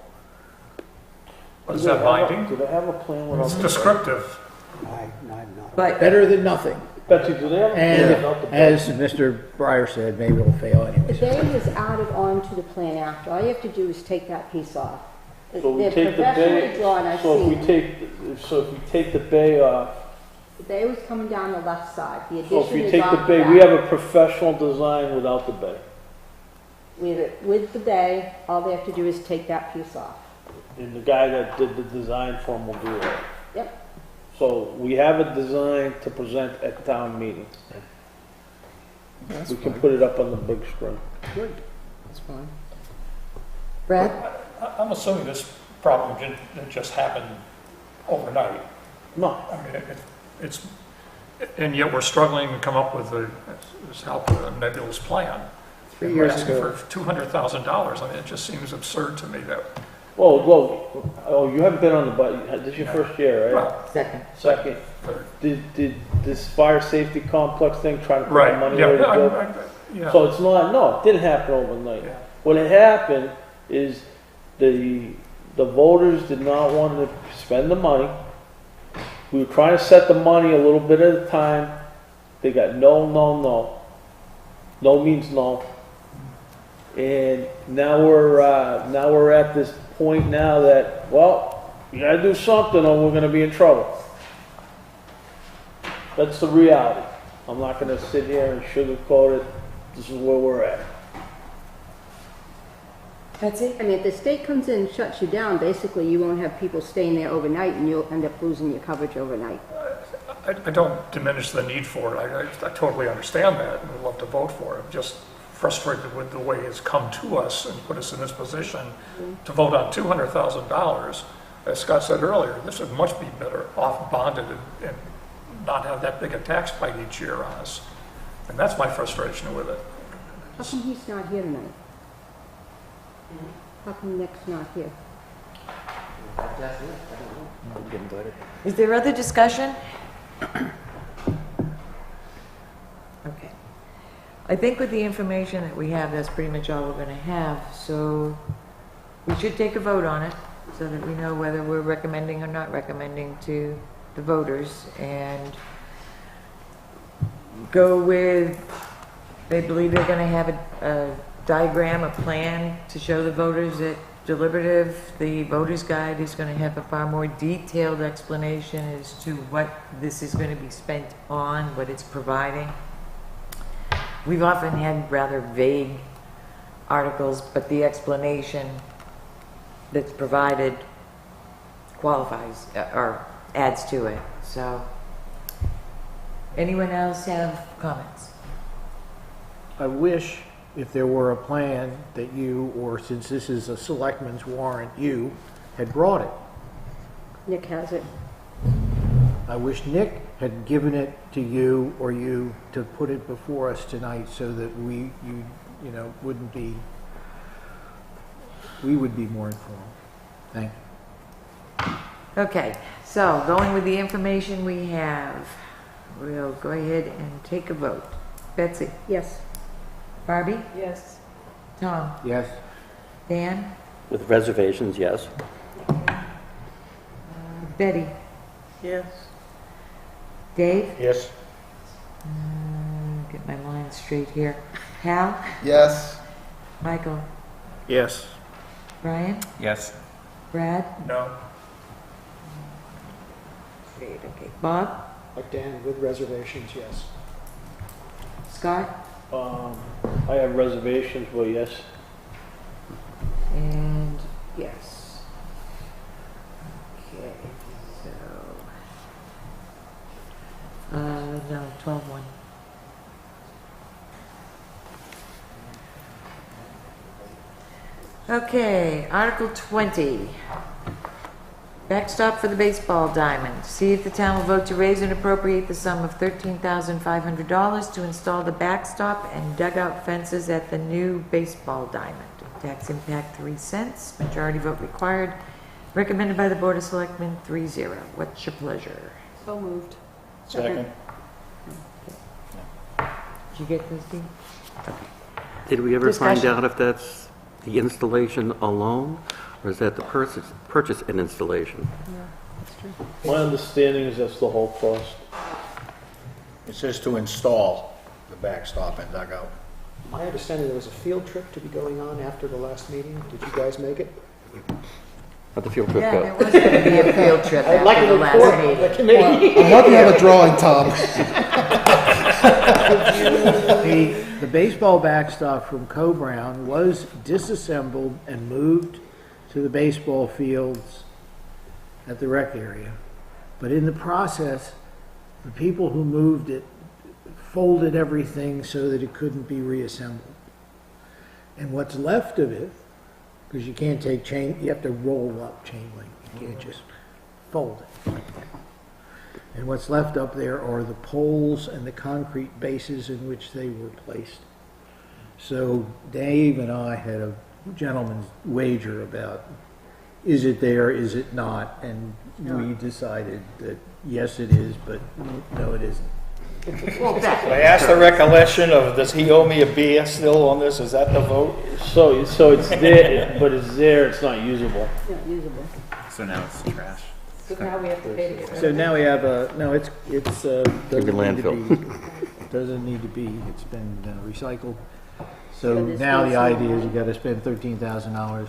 Speaker 12: Is that binding?
Speaker 6: Do they have a plan without?
Speaker 12: It's descriptive.
Speaker 11: I'm not.
Speaker 1: But
Speaker 9: Better than nothing.
Speaker 6: Betsy, do they have a plan
Speaker 9: And
Speaker 6: without the?
Speaker 9: as Mr. Breyer said, maybe it'll fail
Speaker 2: The
Speaker 9: anyways.
Speaker 2: bay is added on to the plan after. All you have to do is take that piece off.
Speaker 6: So we
Speaker 2: They're
Speaker 6: take the
Speaker 2: professionally
Speaker 6: bay,
Speaker 2: drawn, I've
Speaker 6: so if
Speaker 2: seen
Speaker 6: we
Speaker 2: them.
Speaker 6: take the bay off,
Speaker 2: The bay was coming down the left side. The
Speaker 6: so if
Speaker 2: addition
Speaker 6: we
Speaker 2: is
Speaker 6: take the
Speaker 2: off
Speaker 6: bay,
Speaker 2: back.
Speaker 6: we have a professional design without the bay.
Speaker 2: With the bay, all they have to do is take that piece off.
Speaker 6: And the guy that did the design for him will do that.
Speaker 2: Yep.
Speaker 6: So we have a design to present at town meeting. We can put it up on the big screen.
Speaker 13: Good. That's fine.
Speaker 1: Brad?
Speaker 12: I'm assuming this problem didn't just happen overnight.
Speaker 6: No.
Speaker 12: I mean, it's, and yet we're struggling to come up with a nebulous plan.
Speaker 11: 3
Speaker 12: We're
Speaker 11: years
Speaker 12: asking
Speaker 11: ago.
Speaker 12: for $200,000. I mean, it just seems absurd to me that,
Speaker 6: Oh, you haven't been on the budget. This is your first year, right?
Speaker 12: well,
Speaker 1: Second.
Speaker 6: Did this fire safety complex thing try to put the
Speaker 12: right,
Speaker 6: money
Speaker 12: yeah,
Speaker 6: where to go?
Speaker 12: yeah.
Speaker 6: So it's not, no, it didn't happen overnight.
Speaker 12: Yeah.
Speaker 6: What had happened is the voters did not want to spend the money. We were trying to set the money a little bit at a time. They got no, no, no. No means no. And now we're at this point now that, well, you gotta do something or we're gonna be in trouble. That's the reality. I'm not gonna sit here and sugarcoat it. This is where we're at.
Speaker 1: Betsy?
Speaker 2: I mean, if the state comes in and shuts you down, basically you won't have people staying there overnight and you'll end up losing your coverage overnight.
Speaker 12: I don't diminish the need for it. I totally understand that and would love to vote for it. I'm just frustrated with the way it's come to us and put us in this position to vote on $200,000. As Scott said earlier, this would much be better off bonded and not have that big a tax bite each year on us. And that's my frustration with it.
Speaker 2: How come he's not here tonight? How come Nick's not here?
Speaker 1: Is there other discussion? Okay. I think with the information that we have, that's pretty much all we're going to have. So we should take a vote on it so that we know whether we're recommending or not recommending to the voters, and go with, they believe they're going to have a diagram, a plan to show the voters that deliberative, the voter's guide is going to have a far more detailed explanation as to what this is going to be spent on, what it's providing. We've often had rather vague articles, but the explanation that's provided qualifies or adds to it. So, anyone else have comments?
Speaker 9: I wish if there were a plan that you, or since this is a selectman's warrant, you had brought it.
Speaker 2: Nick has it.
Speaker 9: I wish Nick had given it to you or you to put it before us tonight so that we would be more informed. Thank you.
Speaker 1: Okay, so going with the information we have, we'll go ahead and take a vote. Betsy?
Speaker 2: Yes.
Speaker 1: Barbie?
Speaker 3: Yes.
Speaker 1: Tom?
Speaker 9: Yes?
Speaker 1: Dan?
Speaker 10: With reservations, yes.
Speaker 1: Betty?
Speaker 7: Yes.
Speaker 1: Dave?
Speaker 6: Yes.
Speaker 1: Get my lines straight here. Hal?
Speaker 5: Yes.
Speaker 1: Michael?
Speaker 4: Yes.
Speaker 1: Brian?
Speaker 8: Yes.
Speaker 1: Brad?
Speaker 12: No.
Speaker 1: Great, okay. Bob?
Speaker 11: Like Dan, with reservations, yes.
Speaker 1: Scott?
Speaker 6: I have reservations, but yes.
Speaker 1: And yes. Okay, so. No, 12-1. Okay, Article 20. Backstop for the baseball diamond. See if the town will vote to raise and appropriate the sum of $13,500 to install the backstop and dugout fences at the new baseball diamond. Tax impact 3 cents. Majority vote required. Recommended by the Board of Selectmen 3-0. What's your pleasure?
Speaker 3: So moved.
Speaker 6: Second.
Speaker 1: Did you get those, Dean?
Speaker 10: Did we ever find
Speaker 1: Discussion.
Speaker 10: out if that's the installation alone, or is that the purchase and installation?
Speaker 6: My understanding is that's the whole cost.
Speaker 9: It says to install the backstop and dugout.
Speaker 11: My understanding, there was a field trip to be going on after the last meeting. Did you guys make it?
Speaker 10: How'd the field trip
Speaker 1: Yeah,
Speaker 10: go?
Speaker 1: there was going to be a field trip
Speaker 11: I'd like
Speaker 1: after
Speaker 11: a
Speaker 1: the last
Speaker 11: report from
Speaker 1: meeting.
Speaker 11: the committee.
Speaker 5: I hope you have a drawing, Tom.
Speaker 9: The baseball backstop from Co-Brown was disassembled and moved to the baseball fields at the rec area. But in the process, the people who moved it folded everything so that it couldn't be reassembled. And what's left of it, because you can't take chain, you have to roll up chain link. You can't just fold it like that. And what's left up there are the poles and the concrete bases in which they were placed. So Dave and I had a gentleman's wager about, is it there, is it not? And we decided that yes it is, but no it isn't.
Speaker 14: I asked the recollection of, does he owe me a beer still on this? Is that the vote?
Speaker 6: So it's there, but it's there, it's not usable.
Speaker 2: Not usable.
Speaker 8: So now it's trash.
Speaker 3: So now we have to pay to get rid
Speaker 9: So
Speaker 3: of it.
Speaker 9: now we have doesn't need to
Speaker 10: landfill.
Speaker 9: be, doesn't need to be, it's been recycled. So
Speaker 2: So this
Speaker 9: now
Speaker 2: goes
Speaker 9: the idea
Speaker 2: somewhere.
Speaker 9: is you gotta spend $13,000,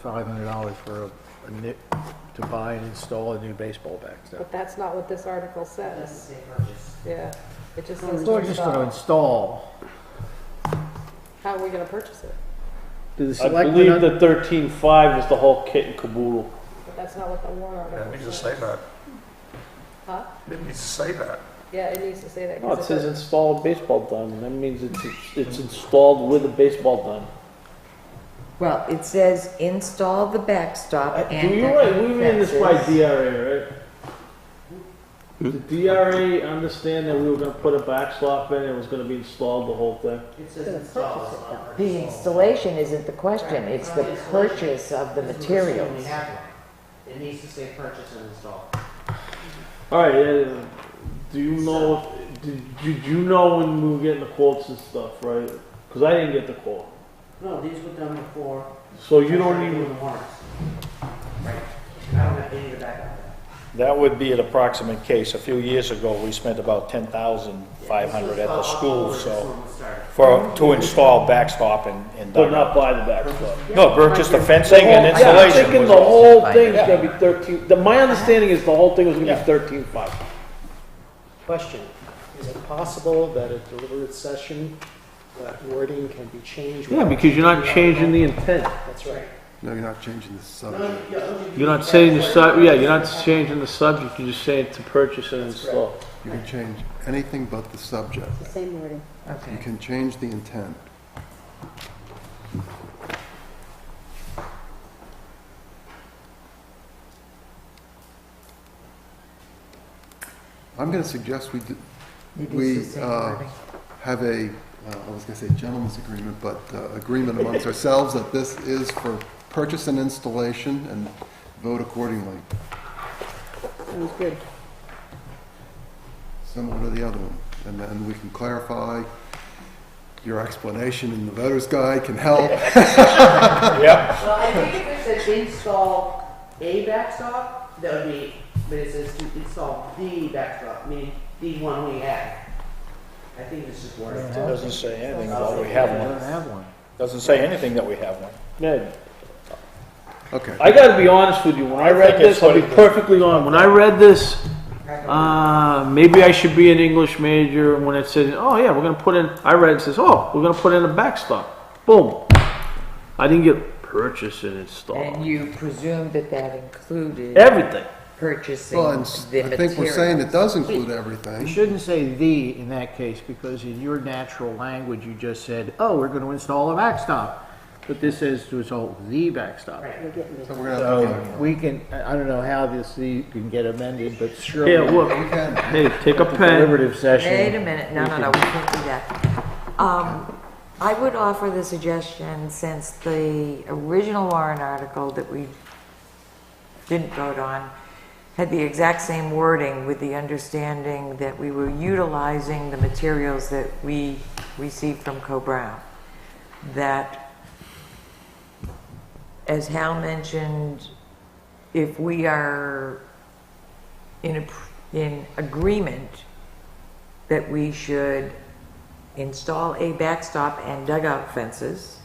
Speaker 9: $500 for a nip to buy and install a new baseball backstop.
Speaker 3: But that's not what this article says. Yeah, it just says
Speaker 9: We're just gonna
Speaker 3: install.
Speaker 9: install.
Speaker 3: How are we gonna purchase it?
Speaker 9: Do the
Speaker 6: I
Speaker 9: selectmen
Speaker 6: believe the 13.5 is the whole kit and caboodle.
Speaker 3: But that's not what the warrant
Speaker 12: Yeah, it
Speaker 3: article
Speaker 12: needs to
Speaker 3: says.
Speaker 12: say that.
Speaker 3: Huh?
Speaker 12: It needs to say that.
Speaker 3: Yeah, it needs to say that.
Speaker 6: No,
Speaker 3: 'cause
Speaker 6: it
Speaker 3: it
Speaker 6: says
Speaker 3: says-
Speaker 6: installed baseball diamond. That means it's installed with a baseball diamond.
Speaker 1: Well, it says install the backstop and
Speaker 6: Do you
Speaker 1: the
Speaker 6: right? We were in this by
Speaker 1: fences.
Speaker 6: DRA, right? Did DRA understand that we were gonna put a backstop in and it was gonna be installed, the whole thing?
Speaker 2: It says install, it's not
Speaker 1: The installation isn't the question, it's the purchase of the materials.
Speaker 13: It needs to say purchase and install.
Speaker 6: All right, do you know, did you know when we were getting the quotes and stuff, right? Because I didn't get the quote.
Speaker 13: No, these were done before.
Speaker 6: So you don't
Speaker 13: doing
Speaker 6: even,
Speaker 13: the warrants. Right. I don't have any of that.
Speaker 14: That would be an approximate case. A few years ago, we spent about $10,500 at the school, so, to install backstop and
Speaker 6: but not
Speaker 14: dugout.
Speaker 6: buy the backstop.
Speaker 14: No, purchase the fencing and
Speaker 6: Yeah, I'm
Speaker 14: installation.
Speaker 6: thinking
Speaker 14: was
Speaker 6: the
Speaker 14: all.
Speaker 6: whole thing's gonna be 13, my understanding is the whole thing was gonna be 13.5.
Speaker 11: Question, is it possible that a deliberative session, that wording can be changed?
Speaker 6: Yeah,
Speaker 11: without
Speaker 6: because you're not changing the
Speaker 11: article?
Speaker 6: intent.
Speaker 11: That's right.
Speaker 5: No, you're not changing the subject.
Speaker 6: You're not saying you're not changing the subject, you're just saying to purchase and install.
Speaker 5: You can change anything but the subject.
Speaker 2: the same wording.
Speaker 5: You
Speaker 1: Okay.
Speaker 5: can change the intent. I'm going to suggest
Speaker 1: It is
Speaker 5: we
Speaker 1: the same wording.
Speaker 5: have a, I was going to say gentleman's agreement, but agreement amongst ourselves that this is for purchase and installation and vote accordingly,
Speaker 2: Sounds good.
Speaker 5: similar to the other one. And then we can clarify, your explanation in the voter's guide can help.
Speaker 14: Yeah.
Speaker 13: Well, I think if it said install a backstop, that would be, but it says to install the backstop, meaning the one we have. I think this is where
Speaker 14: It doesn't say anything about we have
Speaker 9: I don't
Speaker 14: one.
Speaker 9: have one.
Speaker 14: Doesn't say anything that we have one.
Speaker 6: Ned,
Speaker 5: Okay.
Speaker 6: I gotta be honest with you, when I read
Speaker 14: think it's
Speaker 6: this, I'll be
Speaker 14: what it-
Speaker 6: perfectly honest, when I read this, maybe I should be an English major, and when it says, oh yeah, we're gonna put in, I read it says, oh, we're gonna put in a backstop, boom. I didn't get purchase and install,
Speaker 1: And you presumed that that included
Speaker 6: everything.
Speaker 1: purchasing
Speaker 5: Well, and
Speaker 1: the
Speaker 5: I think we're saying it
Speaker 1: materials.
Speaker 5: does include
Speaker 9: You
Speaker 5: everything.
Speaker 9: shouldn't say "the" in that case, because in your natural language, you just said, oh, we're going to install a backstop. But this says to install the backstop.
Speaker 2: We're getting
Speaker 5: So
Speaker 2: this.
Speaker 5: we're going to have
Speaker 9: So
Speaker 5: to
Speaker 9: we can, I don't know how this can get amended, but surely.
Speaker 6: Yeah, look,
Speaker 5: we can.
Speaker 6: hey, take a
Speaker 9: at the
Speaker 6: pen,
Speaker 9: deliberative session.
Speaker 1: Wait a minute, no, we can't do that. I would offer the suggestion, since the original warrant article that we didn't vote on had the exact same wording with the understanding that we were utilizing the materials that we received from Co-Brown, that, as Hal mentioned, if we are in agreement that we should install a backstop and dugout fences,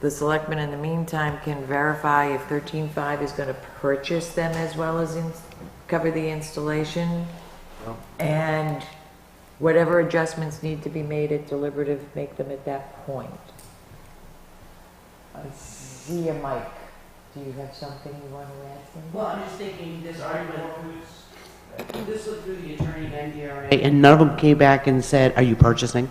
Speaker 1: the selectmen in the meantime can verify if 13.5 is going to purchase them as well as cover the installation, and whatever adjustments need to be made at deliberative, make them at that point. I see a mic. Do you have something you want to add? Cindy?
Speaker 13: Well, I'm just thinking, this argument, this went through the attorney and DRA, and none of them came back and said, are you purchasing?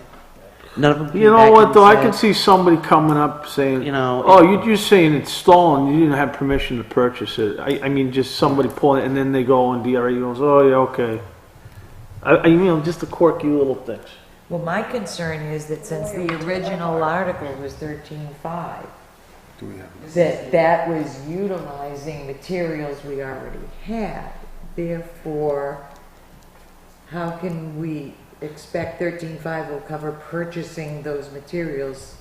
Speaker 13: None of them came
Speaker 6: you know
Speaker 13: back
Speaker 6: what
Speaker 13: and
Speaker 6: though, I
Speaker 13: said,
Speaker 6: could see somebody coming up saying,
Speaker 13: You know,
Speaker 6: oh, you're just saying it's stolen, you didn't have permission to purchase it. I mean, just somebody pulling it, and then they go and DRA goes, oh yeah, okay. You know, just the quirky little things.
Speaker 1: Well, my concern is that since the original article was 13.5,
Speaker 5: Do we have?
Speaker 1: that was utilizing materials we already had. Therefore, how can we expect 13.5 will cover purchasing those materials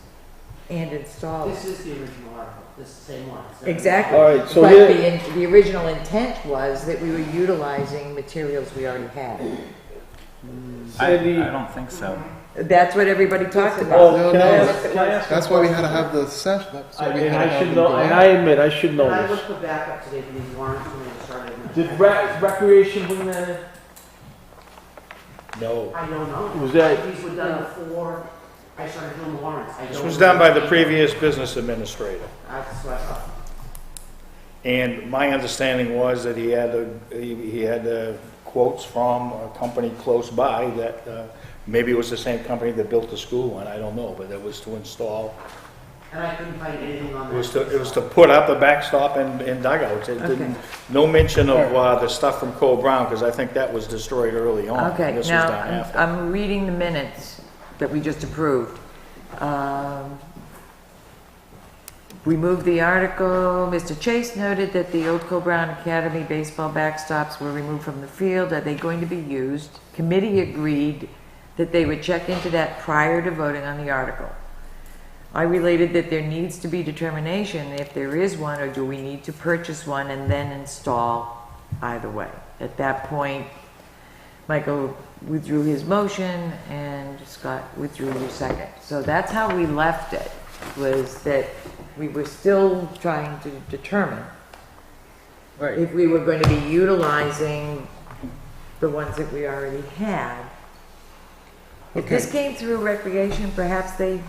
Speaker 1: and installing?
Speaker 13: This is the original article, this is the same one. It's not-
Speaker 1: Exactly.
Speaker 6: All right, so
Speaker 1: But
Speaker 6: here-
Speaker 1: the original intent was that we were utilizing materials we already had.
Speaker 8: I don't think so.
Speaker 1: That's what everybody talked
Speaker 6: Oh,
Speaker 1: about.
Speaker 6: can I
Speaker 5: no,
Speaker 6: ask, can I ask?
Speaker 5: That's why we had to have the session. That's why we
Speaker 6: And
Speaker 5: had to
Speaker 6: I
Speaker 5: have
Speaker 6: should
Speaker 5: them
Speaker 6: know,
Speaker 5: go
Speaker 6: and
Speaker 5: out.
Speaker 6: I admit, I should know
Speaker 13: And I
Speaker 6: this.
Speaker 13: looked the backup today for these warrants when they started.
Speaker 6: Did Recreation bring that in?
Speaker 14: No.
Speaker 13: I don't know.
Speaker 6: Was that-
Speaker 13: These were done before I started doing the warrants. I
Speaker 14: This
Speaker 13: don't
Speaker 14: was
Speaker 13: know.
Speaker 14: done by the previous business administrator.
Speaker 13: That's what I thought.
Speaker 14: And my understanding was that he had quotes from a company close by that, maybe it was the same company that built the school one, I don't know, but it was to install,
Speaker 13: And I couldn't find anything on
Speaker 14: it
Speaker 13: that.
Speaker 14: was to put up a backstop and dugouts. It didn't, no mention of, the stuff from Cole Brown, because I think that was destroyed early on.
Speaker 1: Okay,
Speaker 14: This was
Speaker 1: now,
Speaker 14: done after.
Speaker 1: I'm reading the minutes that we just approved. We moved the article. Mr. Chase noted that the old Co-Brown Academy baseball backstops were removed from the field. Are they going to be used? Committee agreed that they would check into that prior to voting on the article. I related that there needs to be determination if there is one, or do we need to purchase one and then install either way. At that point, Michael withdrew his motion and Scott withdrew his second. So that's how we left it, was that we were still trying to determine if we were going to be utilizing the ones that we already had. If this came through recreation, perhaps they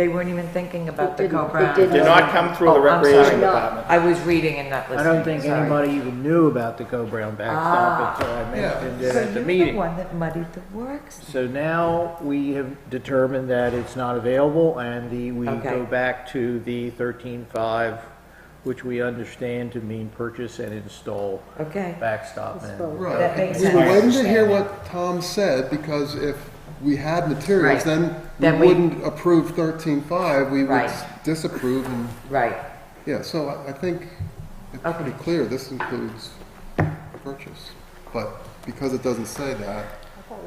Speaker 1: weren't even thinking about the
Speaker 2: It didn't.
Speaker 1: Co-Brown.
Speaker 2: It didn't.
Speaker 14: Did not come through the
Speaker 1: Oh, I'm
Speaker 14: recreation
Speaker 1: sorry.
Speaker 14: department.
Speaker 1: I was reading and not
Speaker 9: I
Speaker 1: listening.
Speaker 9: don't think
Speaker 1: sorry.
Speaker 9: anybody even knew about the Co-Brown backstop until I mentioned it
Speaker 1: So
Speaker 9: at the
Speaker 1: you're
Speaker 9: meeting.
Speaker 1: the one that muddied the works.
Speaker 9: So now we have determined that it's not available, and we
Speaker 1: Okay.
Speaker 9: go back to the 13.5 which we understand to mean purchase and install
Speaker 1: Okay.
Speaker 9: backstop. And
Speaker 5: Right.
Speaker 1: That makes
Speaker 5: We were
Speaker 1: sense.
Speaker 5: waiting to hear what Tom said, because if we had materials,
Speaker 1: Right.
Speaker 5: then
Speaker 1: Then
Speaker 5: we
Speaker 1: we-
Speaker 5: wouldn't approve 13.5, we would
Speaker 1: Right.
Speaker 5: disapprove, and,
Speaker 1: Right.
Speaker 5: yeah, so I think it's
Speaker 1: Okay.
Speaker 5: pretty clear this includes purchase. But because it doesn't say that,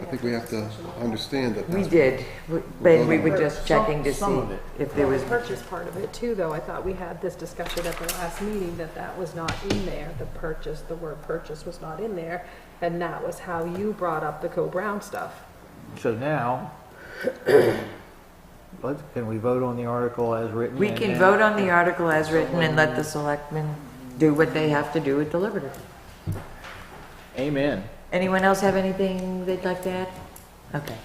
Speaker 5: I think we have to understand that
Speaker 1: We
Speaker 5: that's.
Speaker 1: did, but we were just checking to
Speaker 9: Some
Speaker 1: see
Speaker 9: of it.
Speaker 1: if there was,
Speaker 3: The purchase part of it too, though, I thought we had this discussion at the last meeting, that was not in there. The word purchase was not in there, and that was how you brought up the Co-Brown stuff.
Speaker 9: So now, can we vote on the article as written?
Speaker 1: we
Speaker 9: and
Speaker 1: can
Speaker 9: then-
Speaker 1: vote on the article as written and let the selectmen do what they have to do with deliberative.
Speaker 9: Amen.
Speaker 1: Anyone else have anything they'd like to add? Okay,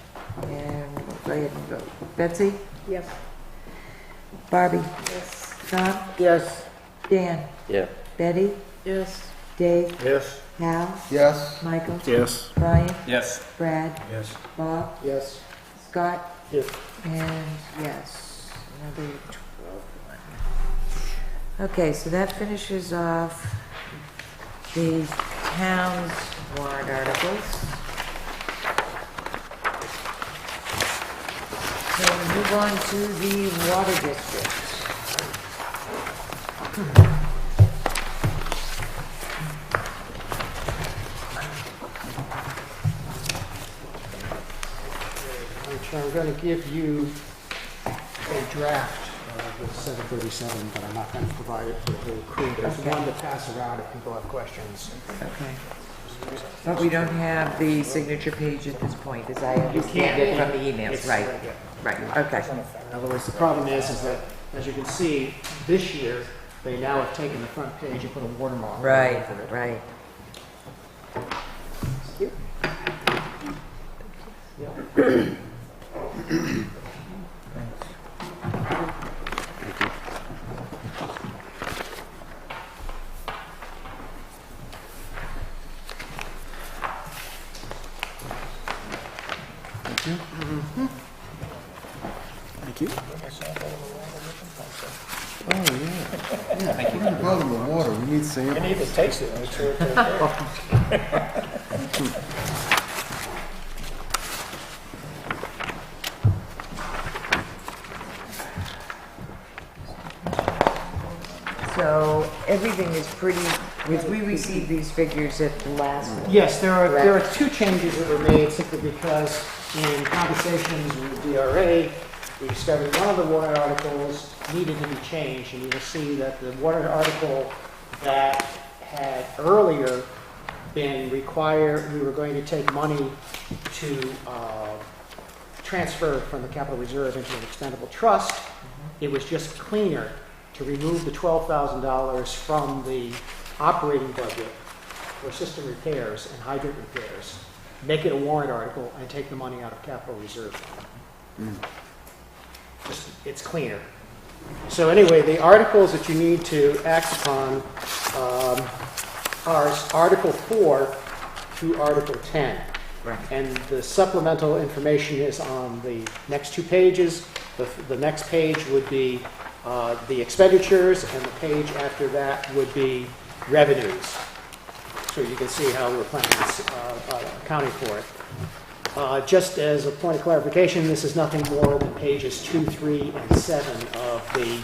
Speaker 1: and we'll go ahead and vote. Betsy?
Speaker 3: Yes.
Speaker 1: Barbie? Yes. Tom?
Speaker 2: Yes.
Speaker 1: Dan?
Speaker 10: Yeah.
Speaker 1: Betty?
Speaker 7: Yes.
Speaker 1: Dave?
Speaker 14: Yes.
Speaker 1: Hal?
Speaker 5: Yes,
Speaker 1: Michael?
Speaker 4: Yes.
Speaker 1: Brian?
Speaker 8: Yes.
Speaker 1: Brad?
Speaker 14: Yes.
Speaker 1: Bob?
Speaker 14: Yes.
Speaker 1: Scott?
Speaker 14: Yes.
Speaker 1: And yes, another 12 one. Okay, so that finishes off the town's warrant articles. So we move on to the water district.
Speaker 11: I'm going to give you a draft with 737, but I'm not going to provide it for the whole crew. There's one to pass around if people have questions.
Speaker 1: Okay. But we don't have the signature page at this point, as I understand it from the emails,
Speaker 11: It's
Speaker 1: right?
Speaker 11: right here.
Speaker 1: Right, okay.
Speaker 11: In other words, the problem is that, as you can see, this year, they now have taken the front page and put a watermark
Speaker 1: Right,
Speaker 11: over it.
Speaker 1: right.
Speaker 4: Thank you.
Speaker 5: oh, yeah. Yeah, we're gonna go in the water, we need samples.
Speaker 14: You need to taste it, make sure it's okay.
Speaker 1: So everything is pretty, we received these figures at the last.
Speaker 11: Yes, there are two changes that were made simply because in conversations with DRA, we discovered one of the warrant articles needed to be changed, and you will see that the warrant article that had earlier been required, we were going to take money to transfer from the capital reserve into an expendable trust. It was just cleaner to remove the $12,000 from the operating budget for system repairs and hydrant repairs, make it a warrant article, and take the money out of capital reserve. It's cleaner. So anyway, the articles that you need to act upon are Article 4 through Article 10.
Speaker 1: Right.
Speaker 11: And the supplemental information is on the next two pages. The next page would be the expenditures, and the page after that would be revenues. So you can see how we're planning this, accounting for it. Just as a point of clarification, this is nothing more than pages 2, 3, and 7 of the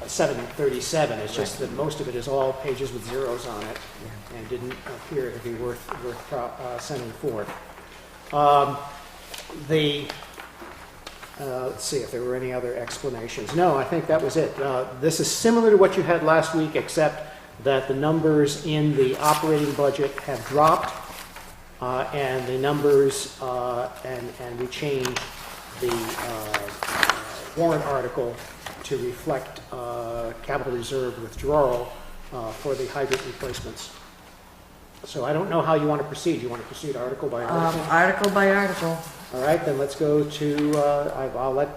Speaker 11: 737. It's just that most of it is all pages with zeros on it, and didn't appear to be worth sending forth. Let's see if there were any other explanations. No, I think that was it. This is similar to what you had last week, except that the numbers in the operating budget have dropped, and the numbers, and we changed the warrant article to reflect capital reserve withdrawal for the hydrant replacements. So I don't know how you want to proceed. You want to proceed article by article?
Speaker 1: Article by article.
Speaker 11: All right, then let's go to, I'll let,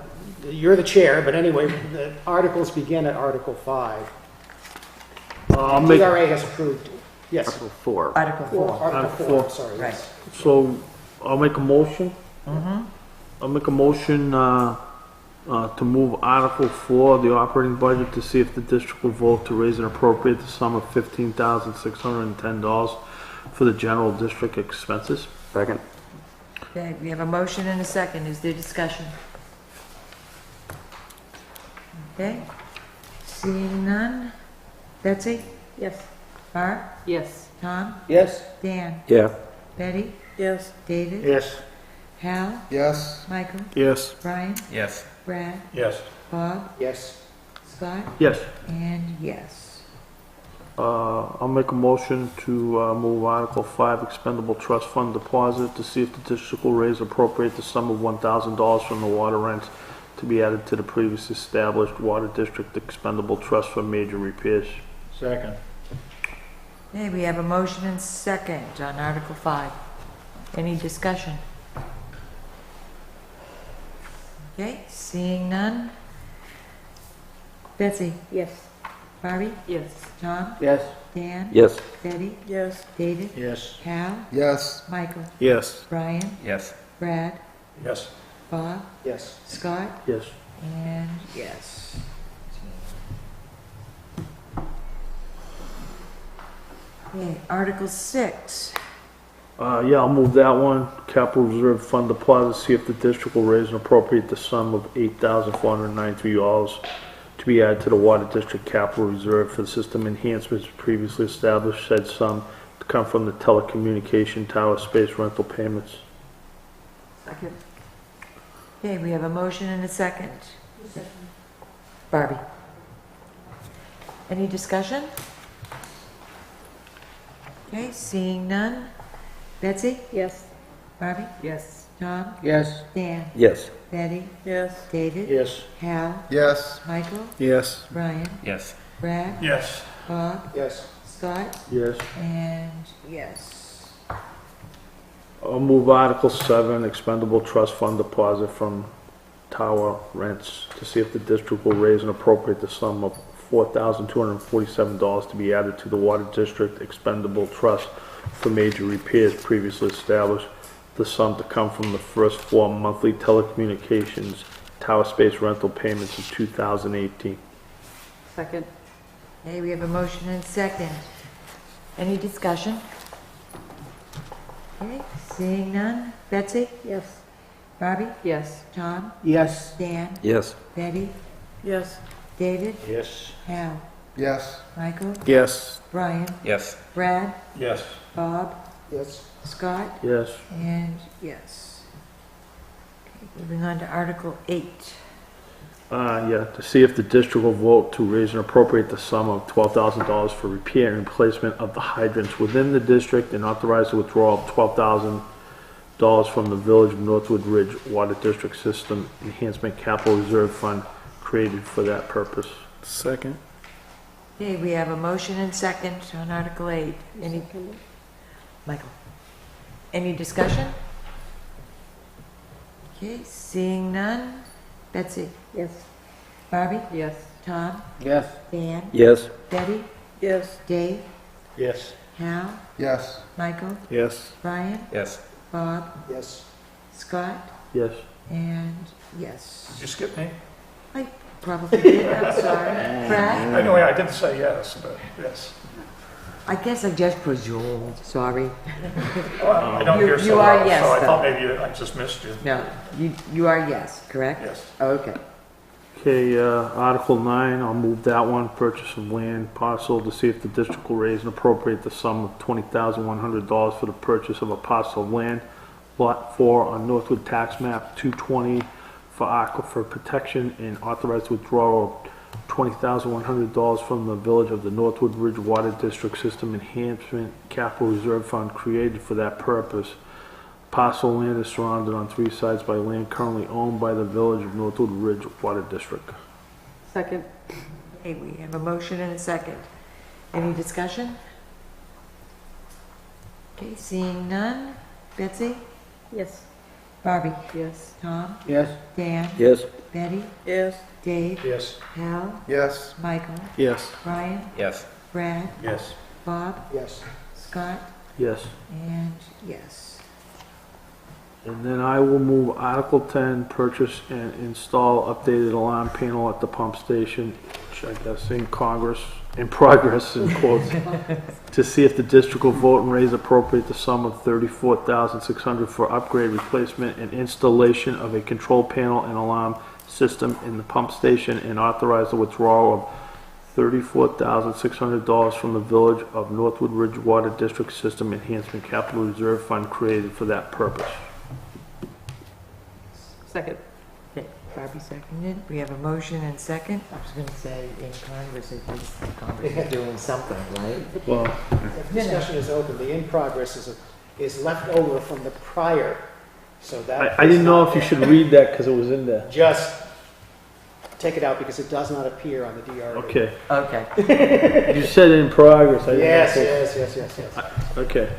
Speaker 11: you're the chair, but anyway, the articles begin at Article 5. DRA has approved, yes.
Speaker 10: Article 4.
Speaker 1: Article 4.
Speaker 11: Article 4, sorry,
Speaker 1: Right.
Speaker 11: yes.
Speaker 6: So I'll make a motion. I'll make a motion To move Article 4, the operating budget, to see if the district will vote to raise and appropriate the sum of $15,610 for the general district expenses.
Speaker 10: Second.
Speaker 1: Okay, we have a motion and a second. Is there discussion? Okay, seeing none. Betsy?
Speaker 2: Yes.
Speaker 1: Barb?
Speaker 3: Yes.
Speaker 1: Tom?
Speaker 9: Yes?
Speaker 1: Dan?
Speaker 10: Yeah.
Speaker 1: Betty?
Speaker 7: Yes.
Speaker 1: David?
Speaker 14: Yes.
Speaker 1: Hal?
Speaker 5: Yes,
Speaker 1: Michael?
Speaker 4: Yes.
Speaker 1: Brian?
Speaker 8: Yes.
Speaker 1: Brad?
Speaker 12: Yes.
Speaker 1: Bob?
Speaker 9: Yes.
Speaker 1: Scott?
Speaker 6: Yes.
Speaker 1: And yes.
Speaker 6: I'll make a motion to move Article 5, expendable trust fund deposit, to see if the district will raise and appropriate the sum of $1,000 from the water rents to be added to the previously established water district expendable trust for major repairs.
Speaker 14: Second.
Speaker 1: Okay, we have a motion and second on Article 5. Any discussion? Okay, seeing none. Betsy?
Speaker 2: Yes.
Speaker 1: Barbie?
Speaker 3: Yes.
Speaker 1: Tom?
Speaker 9: Yes.
Speaker 1: Dan?
Speaker 10: Yes.
Speaker 1: Betty?
Speaker 7: Yes.
Speaker 1: David?
Speaker 14: Yes.
Speaker 1: Hal?
Speaker 5: yes,
Speaker 1: Michael?
Speaker 4: Yes.
Speaker 1: Brian?
Speaker 8: Yes.
Speaker 1: Brad?
Speaker 12: Yes.
Speaker 1: Bob?
Speaker 9: Yes.
Speaker 1: Scott?
Speaker 6: Yes.
Speaker 1: And yes. Okay, Article 6.
Speaker 6: Yeah, I'll move that one. Capital Reserve Fund deposit, see if the district will raise and appropriate the sum of $8,493 to be added to the Water District Capital Reserve for the system enhancements previously established. Said sum to come from the telecommunication tower space rental payments.
Speaker 3: Second.
Speaker 1: Okay, we have a motion and a second. Barbie? Any discussion? Okay, seeing none. Betsy?
Speaker 2: Yes.
Speaker 1: Barbie?
Speaker 3: Yes.
Speaker 1: Tom?
Speaker 9: Yes.
Speaker 1: Dan?
Speaker 10: Yes.
Speaker 1: Betty?
Speaker 7: Yes.
Speaker 1: David?
Speaker 14: Yes.
Speaker 1: Hal?
Speaker 5: yes,
Speaker 1: Michael?
Speaker 4: Yes.
Speaker 1: Brian?
Speaker 8: Yes.
Speaker 1: Brad?
Speaker 12: Yes.
Speaker 1: Bob?
Speaker 9: Yes.
Speaker 1: Scott?
Speaker 6: Yes.
Speaker 1: And yes.
Speaker 6: I'll move Article 7, expendable trust fund deposit from tower rents, to see if the district will raise and appropriate the sum of $4,247 to be added to the Water District expendable trust for major repairs previously established. The sum to come from the first 4 monthly telecommunications tower space rental payments in 2018.
Speaker 3: Second.
Speaker 1: Okay, we have a motion and a second. Any discussion? Okay, seeing none. Betsy?
Speaker 2: Yes.
Speaker 1: Barbie?
Speaker 3: Yes.
Speaker 1: Tom?
Speaker 9: Yes.
Speaker 1: Dan?
Speaker 10: Yes.
Speaker 1: Betty?
Speaker 7: Yes.
Speaker 1: David?
Speaker 14: Yes.
Speaker 1: Hal?
Speaker 5: yes,
Speaker 1: Michael?
Speaker 4: Yes.
Speaker 1: Brian?
Speaker 8: Yes.
Speaker 1: Brad?
Speaker 12: Yes.
Speaker 1: Bob?
Speaker 9: Yes.
Speaker 1: Scott?
Speaker 6: Yes.
Speaker 1: And yes. Okay, moving on to Article 8.
Speaker 6: Yeah, to see if the district will vote to raise and appropriate the sum of $12,000 for repair and replacement of the hydrants within the district, and authorize the withdrawal of $12,000 from the Village of Northwood Ridge Water District System Enhancement Capital Reserve Fund created for that purpose.
Speaker 4: Second.
Speaker 1: Okay, we have a motion and second on Article 8. Any, Michael? Any discussion? Okay, seeing none. Betsy?
Speaker 2: Yes.
Speaker 1: Barbie?
Speaker 3: Yes.
Speaker 1: Tom?
Speaker 9: Yes.
Speaker 1: Dan?
Speaker 10: Yes.
Speaker 1: Betty?
Speaker 7: Yes.
Speaker 1: Dave?
Speaker 14: Yes.
Speaker 1: Hal?
Speaker 5: yes,
Speaker 1: Michael?
Speaker 4: Yes.
Speaker 1: Brian?
Speaker 8: Yes.
Speaker 1: Bob?
Speaker 9: Yes.
Speaker 1: Scott?
Speaker 6: Yes.
Speaker 1: And yes.
Speaker 12: Did you skip me?
Speaker 1: I probably did, I'm sorry. Brad?
Speaker 12: Anyway, I didn't say yes, but yes.
Speaker 1: I guess I just presumed, sorry.
Speaker 12: Well, I don't
Speaker 1: You-
Speaker 12: hear
Speaker 1: you
Speaker 12: so
Speaker 1: are
Speaker 12: well,
Speaker 1: yes,
Speaker 12: so I
Speaker 1: though.
Speaker 12: thought maybe I just missed you.
Speaker 1: No, you are yes, correct?
Speaker 12: Yes.
Speaker 1: Okay.
Speaker 6: Okay, Article 9, I'll move that one, purchase of land parcel, to see if the district will raise and appropriate the sum of $20,100 for the purchase of a parcel of land, Lot 4 on Northwood Tax Map 220 for aquifer protection, and authorize withdrawal of $20,100 from the Village of the Northwood Ridge Water District System Enhancement Capital Reserve Fund created for that purpose. Parcel land is surrounded on 3 sides by land currently owned by the Village of Northwood Ridge Water District.
Speaker 3: Second.
Speaker 1: Okay, we have a motion and a second. Any discussion? Okay, seeing none. Betsy?
Speaker 2: Yes.
Speaker 1: Barbie?
Speaker 3: Yes.
Speaker 1: Tom?
Speaker 9: Yes.
Speaker 1: Dan?
Speaker 10: Yes.
Speaker 1: Betty?
Speaker 7: Yes.
Speaker 1: Dave?
Speaker 14: Yes.
Speaker 1: Hal?
Speaker 5: yes,
Speaker 1: Michael?
Speaker 4: Yes.
Speaker 1: Brian?
Speaker 8: Yes.
Speaker 1: Brad?
Speaker 14: Yes.
Speaker 1: Bob?
Speaker 9: Yes.
Speaker 1: Scott?
Speaker 6: Yes.
Speaker 1: And yes.
Speaker 6: And then I will move Article 10, purchase and install updated alarm panel at the pump station, which I guess in progress, in quotes, to see if the district will vote and raise appropriate the sum of $34,600 for upgrade, replacement, and installation of a control panel and alarm system in the pump station, and authorize the withdrawal of $34,600 from the Village of Northwood Ridge Water District System Enhancement Capital Reserve Fund created for that purpose.
Speaker 3: Second.
Speaker 1: Okay, Barbie seconded. We have a motion and second. I was going to say in Congress, at least Congress is doing something, right?
Speaker 6: Well,
Speaker 11: The discussion is open, the in progress is left over from the prior, so that.
Speaker 6: I didn't
Speaker 11: is
Speaker 6: know
Speaker 11: not
Speaker 6: if you
Speaker 11: there.
Speaker 6: should read that because it was in there.
Speaker 11: Just take it out because it does not appear on the DRA.
Speaker 6: Okay.
Speaker 1: Okay.
Speaker 6: You said in progress. I didn't know
Speaker 11: Yes,
Speaker 6: if it-
Speaker 11: yes.
Speaker 6: Okay.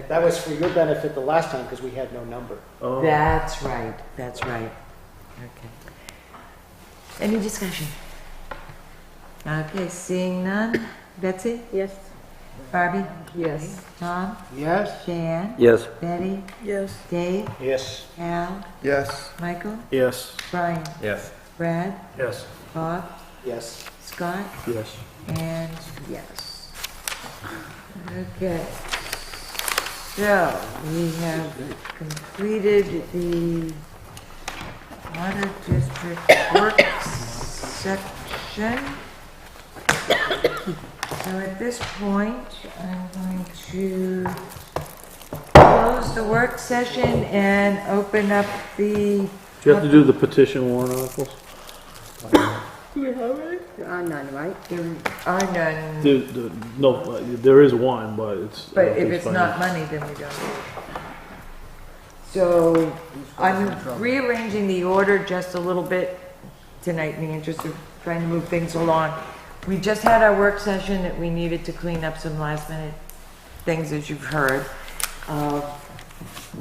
Speaker 11: That was for your benefit the last time because we had no number.
Speaker 6: Oh.
Speaker 1: That's right, that's right. Okay. Any discussion? Okay, seeing none. Betsy?
Speaker 2: Yes?
Speaker 1: Barbie?
Speaker 3: Yes.
Speaker 1: Tom?
Speaker 9: Yes?
Speaker 1: Jan?
Speaker 10: Yes.
Speaker 1: Betty?
Speaker 7: Yes.
Speaker 1: Dave?
Speaker 9: Yes.
Speaker 1: Al?
Speaker 5: Yes.
Speaker 1: Michael?
Speaker 4: Yes.
Speaker 1: Brian?
Speaker 14: Yes.
Speaker 1: Brad?
Speaker 12: Yes.
Speaker 1: Bob?
Speaker 11: Yes.
Speaker 1: Scott?
Speaker 6: Yes.
Speaker 1: And yes. Okay. So, we have completed the Water District work section. So at this point, I'm going to close the work session and open up the...
Speaker 6: Do you have to do the petition warrant articles?
Speaker 2: There are none, right?
Speaker 1: There are none,
Speaker 6: No, there is one, but it's.
Speaker 1: but if it's not money, then we don't. So I'm rearranging the order just a little bit tonight in the interest of trying to move things along. We just had our work session that we needed to clean up some last minute things, as you've heard.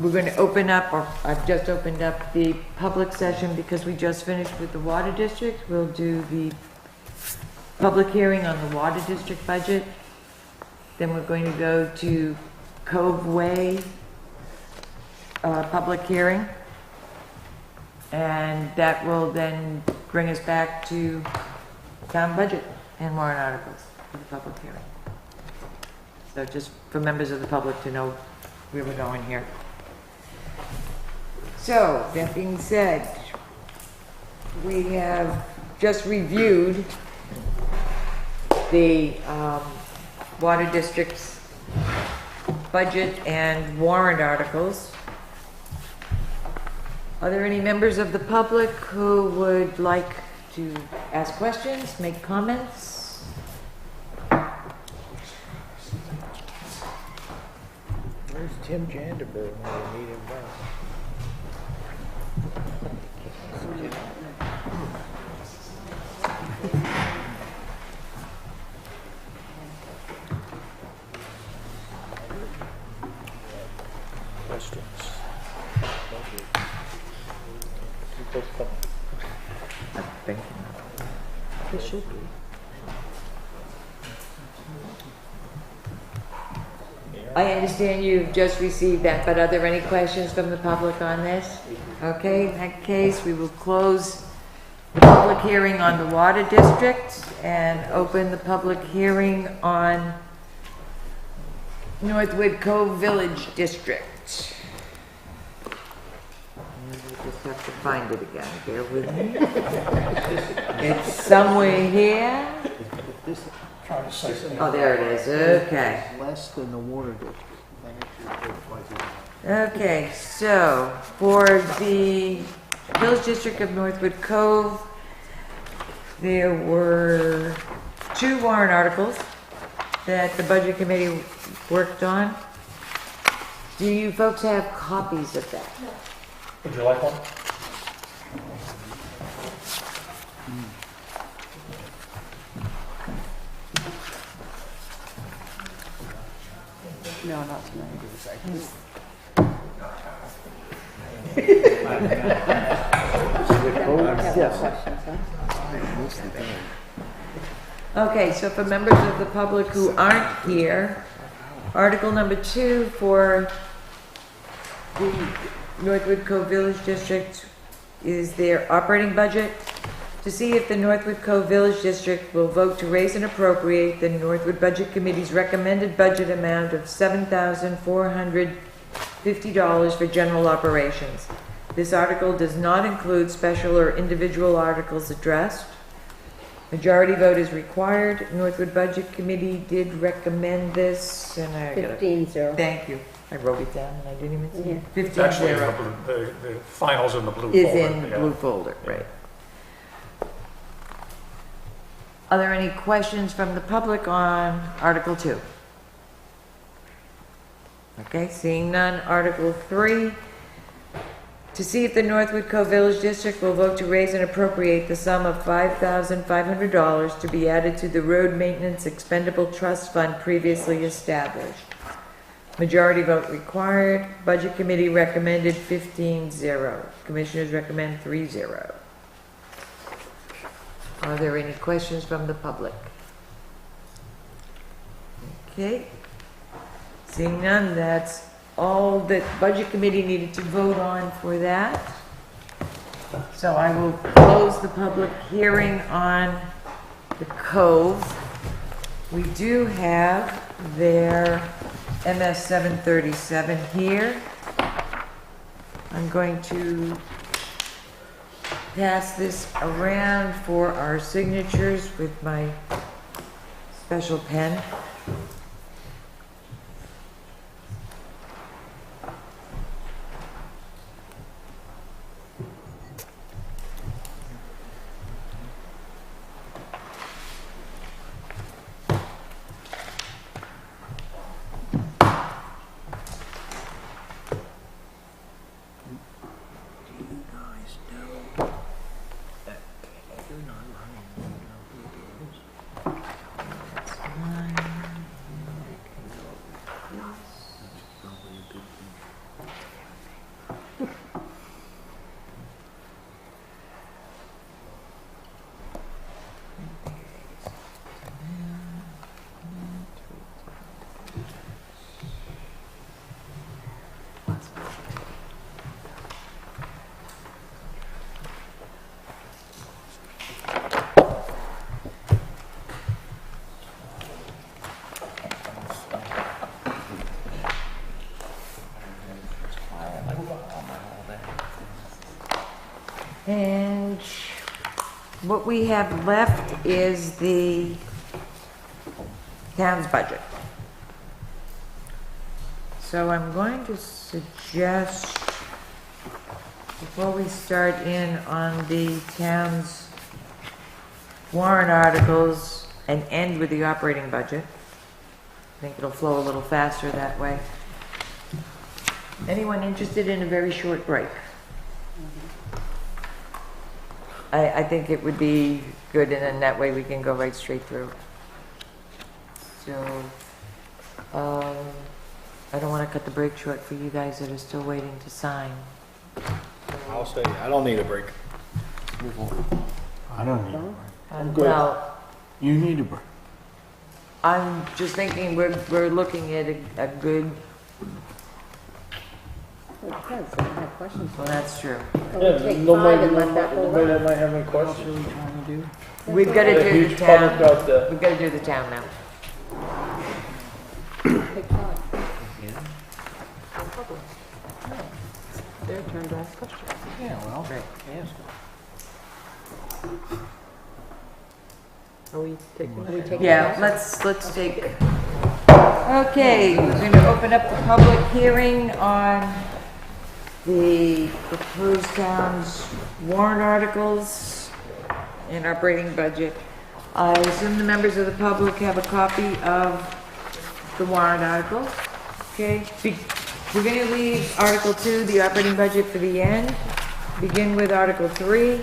Speaker 1: We're going to open up, or I've just opened up the public session because we just finished with the water district. We'll do the public hearing on the water district budget. Then we're going to go to Cove Way, public hearing. And that will then bring us back to town budget and warrant articles for the public hearing. So just for members of the public to know where we're going here. So, that being said, we have just reviewed the Water District's budget and warrant articles. Are there any members of the public who would like to ask questions, make comments?
Speaker 9: Where's Tim Janderberg when we need him back? Questions?
Speaker 1: Thank you.
Speaker 3: It should be.
Speaker 1: I understand you've just received that, but are there any questions from the public on this? Okay, in that case, we will close the public hearing on the Water District and open the public hearing on Northwood Cove Village District. And I just have to find it again, bear with me. It's somewhere here.
Speaker 12: Trying to say.
Speaker 1: Oh, there it is, okay.
Speaker 9: Less than the water district.
Speaker 1: Okay, so for the Village District of Northwood Cove, there were 2 warrant articles that the Budget Committee worked on. Do you folks have copies of that?
Speaker 12: Would you like one?
Speaker 2: No, not tonight.
Speaker 1: Okay, so for members of the public who aren't here, Article number 2 for the Northwood Cove Village District is their operating budget. To see if the Northwood Cove Village District will vote to raise and appropriate the Northwood Budget Committee's recommended budget amount of $7,450 for general operations. This article does not include special or individual articles addressed. Majority vote is required. Northwood Budget Committee did recommend this, and I got
Speaker 2: 15-0.
Speaker 1: Thank you. I wrote it down and I didn't even see it.
Speaker 12: It's actually in
Speaker 1: 15-0
Speaker 12: the finals in the blue
Speaker 1: is
Speaker 12: folder.
Speaker 1: in the
Speaker 12: yeah.
Speaker 1: blue folder, right. Are there any questions from the public on Article 2? Okay, seeing none. Article 3, to see if the Northwood Cove Village District will vote to raise and appropriate the sum of $5,500 to be added to the Road Maintenance Expendable Trust Fund previously established. Majority vote required. Budget Committee recommended 15-0. Commissioners recommend 3-0. Are there any questions from the public? Okay. Seeing none, that's all that Budget Committee needed to vote on for that. So I will close the public hearing on the Cove. We do have their MS 737 here. I'm going to pass this around for our signatures with my special pen. And what we have left is the town's budget. So I'm going to suggest, before we start in on the town's warrant articles and end with the operating budget, I think it'll flow a little faster that way. Anyone interested in a very short break? I think it would be good, and then that way we can go right straight through. So, I don't want to cut the break short for you guys that are still waiting to sign.
Speaker 14: I'll say, I don't need a break.
Speaker 9: I don't need a break.
Speaker 1: And
Speaker 14: good.
Speaker 1: well,
Speaker 9: You need a break.
Speaker 1: I'm just thinking we're looking at a good,
Speaker 2: It depends, I have questions.
Speaker 1: well, that's true.
Speaker 2: We'll take 5 and let that hold
Speaker 9: Nobody
Speaker 2: up.
Speaker 9: that might have any questions.
Speaker 1: We've got to
Speaker 9: A
Speaker 1: do
Speaker 9: huge
Speaker 1: the town.
Speaker 9: public out there.
Speaker 1: We've got to do the town now.
Speaker 2: Take 5.
Speaker 3: Their turn to ask questions.
Speaker 9: Yeah, well,
Speaker 1: Right.
Speaker 9: yes.
Speaker 3: Are we taking?
Speaker 2: We take
Speaker 1: Yeah,
Speaker 2: it
Speaker 1: let's take. Okay, we're going to open up the public hearing on the proposed town's warrant articles and operating budget. I assume the members of the public have a copy of the warrant articles. Okay, we're going to leave Article 2, the operating budget, for the end. Begin with Article 3.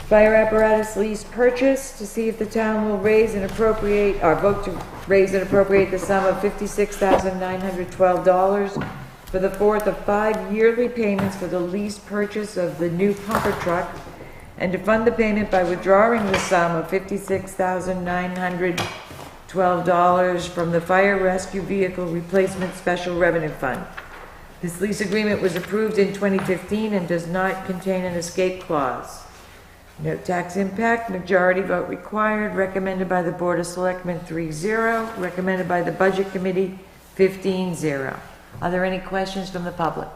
Speaker 1: Fire apparatus lease purchase, to see if the town will raise and appropriate, or vote to raise and appropriate the sum of $56,912 for the fourth of 5 yearly payments for the lease purchase of the new pumper truck, and to fund the payment by withdrawing the sum of $56,912 from the Fire Rescue Vehicle Replacement Special Revenue Fund. This lease agreement was approved in 2015 and does not contain an escape clause. No tax impact, majority vote required, recommended by the Board of Selectmen 3-0, recommended by the Budget Committee 15-0. Are there any questions from the public?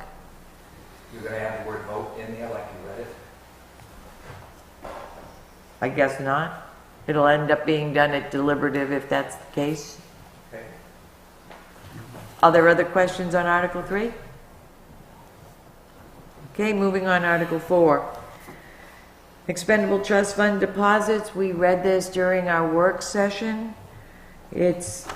Speaker 15: You're gonna have the word vote in there like you read it?
Speaker 1: I guess not. It'll end up being done at deliberative if that's the case.
Speaker 15: Okay.
Speaker 1: Are there other questions on Article 3? Okay, moving on, Article 4. Expendable trust fund deposits, we read this during our work session. It's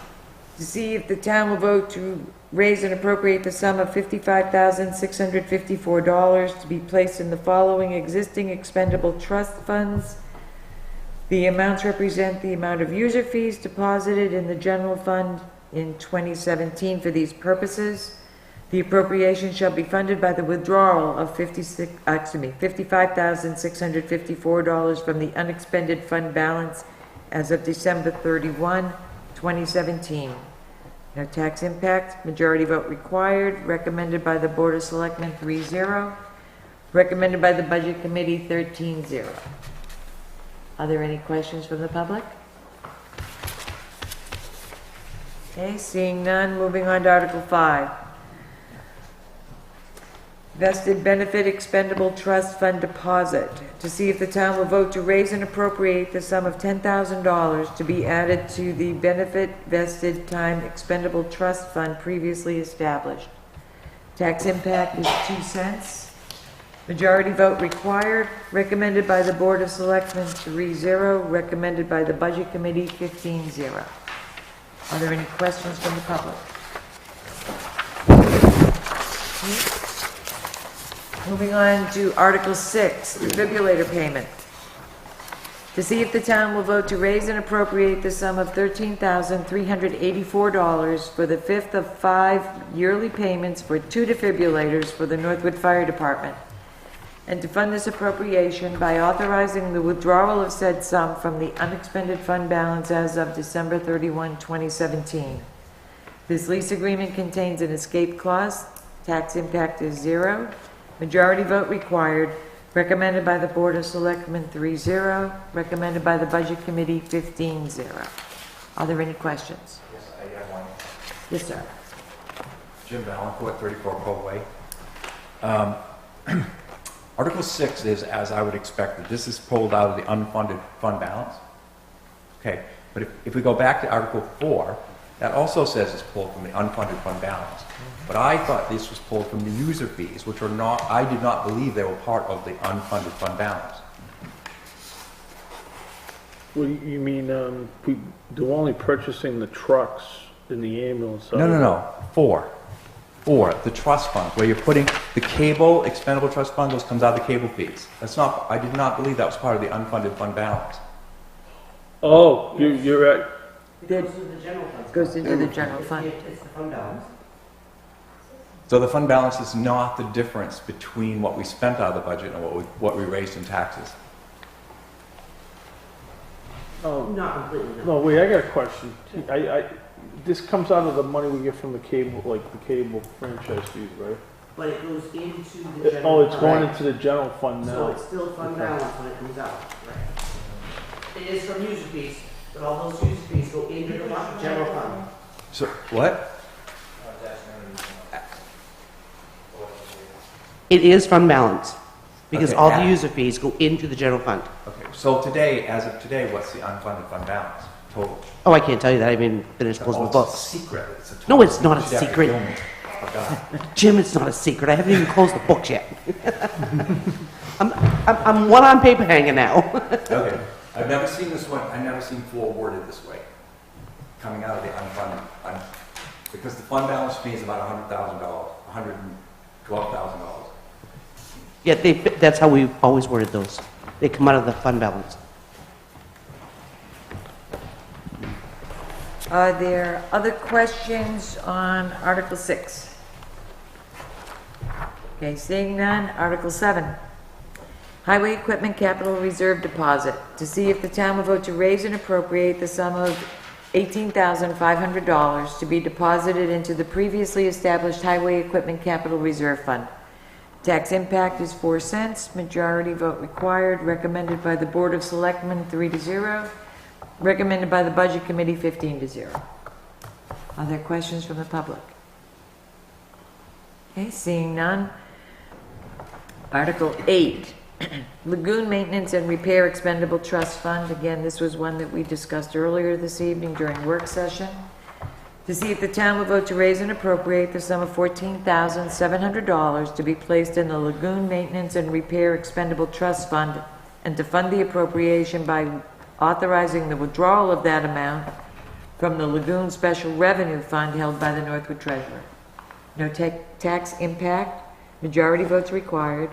Speaker 1: to see if the town will vote to raise and appropriate the sum of $55,654 to be placed in the following existing expendable trust funds. The amounts represent the amount of user fees deposited in the general fund in 2017 for these purposes. The appropriation shall be funded by the withdrawal of $55,654 from the unexpended fund balance as of December 31, 2017. No tax impact, majority vote required, recommended by the Board of Selectmen 3-0, recommended by the Budget Committee 13-0. Are there any questions from the public? Okay, seeing none, moving on to Article 5. Vested benefit expendable trust fund deposit, to see if the town will vote to raise and appropriate the sum of $10,000 to be added to the benefit vested time expendable trust fund previously established. Tax impact is 2 cents. Majority vote required, recommended by the Board of Selectmen 3-0, recommended by the Budget Committee 15-0. Are there any questions from the public? Moving on to Article 6, defibrillator payment. To see if the town will vote to raise and appropriate the sum of $13,384 for the fifth of 5 yearly payments for 2 defibrillators for the Northwood Fire Department, and to fund this appropriation by authorizing the withdrawal of said sum from the unexpended fund balance as of December 31, 2017. This lease agreement contains an escape clause. Tax impact is 0. Majority vote required, recommended by the Board of Selectmen 3-0, recommended by the Budget Committee 15-0. Are there any questions?
Speaker 15: Yes, I have one.
Speaker 1: Yes, sir.
Speaker 15: Jim Valancourt, 34 Cove Way. Article 6 is, as I would expect, that this is pulled out of the unfunded fund balance. Okay, but if we go back to Article 4, that also says it's pulled from the unfunded fund balance. But I thought this was pulled from the user fees, which are not, I did not believe they were part of the unfunded fund balance.
Speaker 6: Well, you mean, we do only purchasing the trucks in the ambulance?
Speaker 15: No. 4, the trust funds, where you're putting the cable, expendable trust fund, those comes out of the cable fees. That's not, I did not believe that was part of the unfunded fund balance.
Speaker 6: Oh, you're right.
Speaker 13: It goes into the general fund.
Speaker 1: Goes into the general fund.
Speaker 13: It's the fund balance.
Speaker 15: So the fund balance is not the difference between what we spent out of the budget and what we raised in taxes.
Speaker 6: Oh,
Speaker 13: Not completely, no.
Speaker 6: no, wait, I got a question. This comes out of the money we get from the cable, like the cable franchise fees, right?
Speaker 13: But it goes into the general
Speaker 6: Oh, it's
Speaker 13: fund.
Speaker 6: going into the general fund
Speaker 13: So
Speaker 6: now.
Speaker 13: it's still fund balance when it comes out. Right. It is from user fees, but all those user fees go into the general fund.
Speaker 15: So, what?
Speaker 13: It is fund balance, because
Speaker 15: Okay,
Speaker 13: all the
Speaker 15: yeah.
Speaker 13: user fees go into the general fund.
Speaker 15: Okay, so today, as of today, what's the unfunded fund balance total?
Speaker 13: Oh, I can't tell you that, I haven't finished closing
Speaker 15: Oh,
Speaker 13: the
Speaker 15: it's a
Speaker 13: books.
Speaker 15: secret. It's a
Speaker 13: No, it's not a
Speaker 15: You have to
Speaker 13: secret.
Speaker 15: kill me. Oh, God.
Speaker 13: Jim, it's not a secret, I haven't even closed the books yet. I'm one on paper hanging now.
Speaker 15: Okay, I've never seen this one, I've never seen 4 worded this way, coming out of the unfunded, because the fund balance fee is about $100,000, $112,000.
Speaker 13: Yeah, that's how we've always worded those. They come out of the fund balance.
Speaker 1: Are there other questions on Article 6? Okay, seeing none, Article 7. Highway Equipment Capital Reserve Deposit, to see if the town will vote to raise and appropriate the sum of $18,500 to be deposited into the previously established Highway Equipment Capital Reserve Fund. Tax impact is 4 cents, majority vote required, recommended by the Board of Selectmen 3-0, recommended by the Budget Committee 15-0. Are there questions from the public? Okay, seeing none. Article 8, Lagoon Maintenance and Repair Expendable Trust Fund. Again, this was one that we discussed earlier this evening during work session. To see if the town will vote to raise and appropriate the sum of $14,700 to be placed in the Lagoon Maintenance and Repair Expendable Trust Fund, and to fund the appropriation by authorizing the withdrawal of that amount from the Lagoon Special Revenue Fund held by the Northwood Treasurer. No tax impact, majority votes required,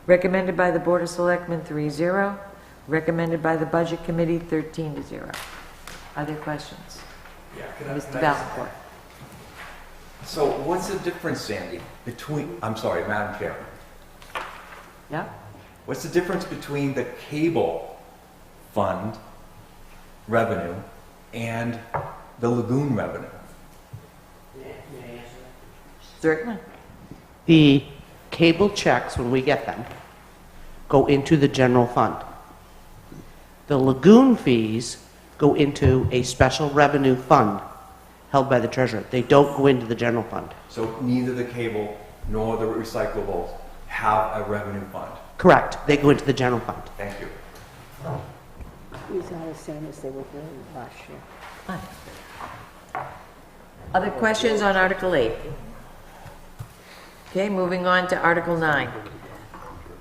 Speaker 1: recommended by the Board of Selectmen 3-0, recommended by the Budget Committee 13-0. Are there questions?
Speaker 15: Yeah,
Speaker 1: Mr. Valencourt.
Speaker 15: So what's the difference, Sandy, between, I'm sorry, Madam Chair.
Speaker 1: Yeah?
Speaker 15: What's the difference between the cable fund revenue and the lagoon revenue?
Speaker 1: Certainly.
Speaker 13: The cable checks, when we get them, go into the general fund. The lagoon fees go into a special revenue fund held by the treasurer. They don't go into the general fund.
Speaker 15: So neither the cable nor the recyclables have a revenue fund?
Speaker 13: Correct. They go into the general fund.
Speaker 15: Thank you.
Speaker 2: These are the same as they were last year.
Speaker 1: Fine. Other questions on Article 8? Okay, moving on to Article 9.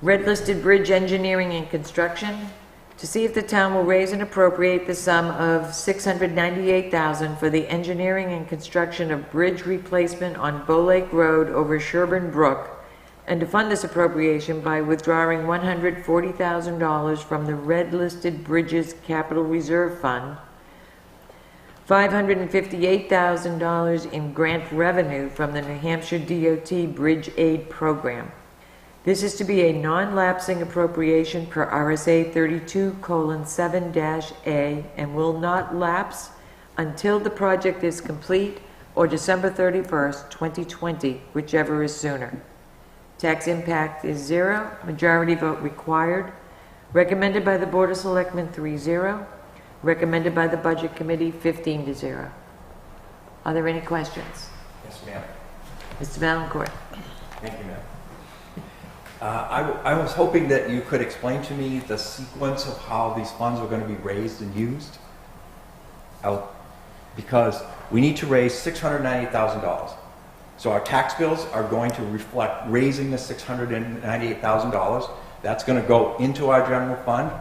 Speaker 1: Red listed bridge engineering and construction. To see if the town will raise and appropriate the sum of $698,000 for the engineering and construction of bridge replacement on Bow Lake Road over Sherburne Brook, and to fund this appropriation by withdrawing $140,000 from the Red Listed Bridges Capital Reserve Fund, $558,000 in grant revenue from the New Hampshire DOT Bridge Aid Program. This is to be a non-lapsing appropriation per RSA 32:7-A and will not lapse until the project is complete or December 31st, 2020, whichever is sooner. Tax impact is 0, majority vote required, recommended by the Board of Selectmen 3-0, recommended by the Budget Committee 15-0. Are there any questions?
Speaker 15: Yes, ma'am.
Speaker 1: Mr. Valencourt.
Speaker 15: Thank you, ma'am. I was hoping that you could explain to me the sequence of how these funds are going to be raised and used. Because we need to raise $698,000. So our tax bills are going to reflect raising the $698,000. That's going to go into our general fund.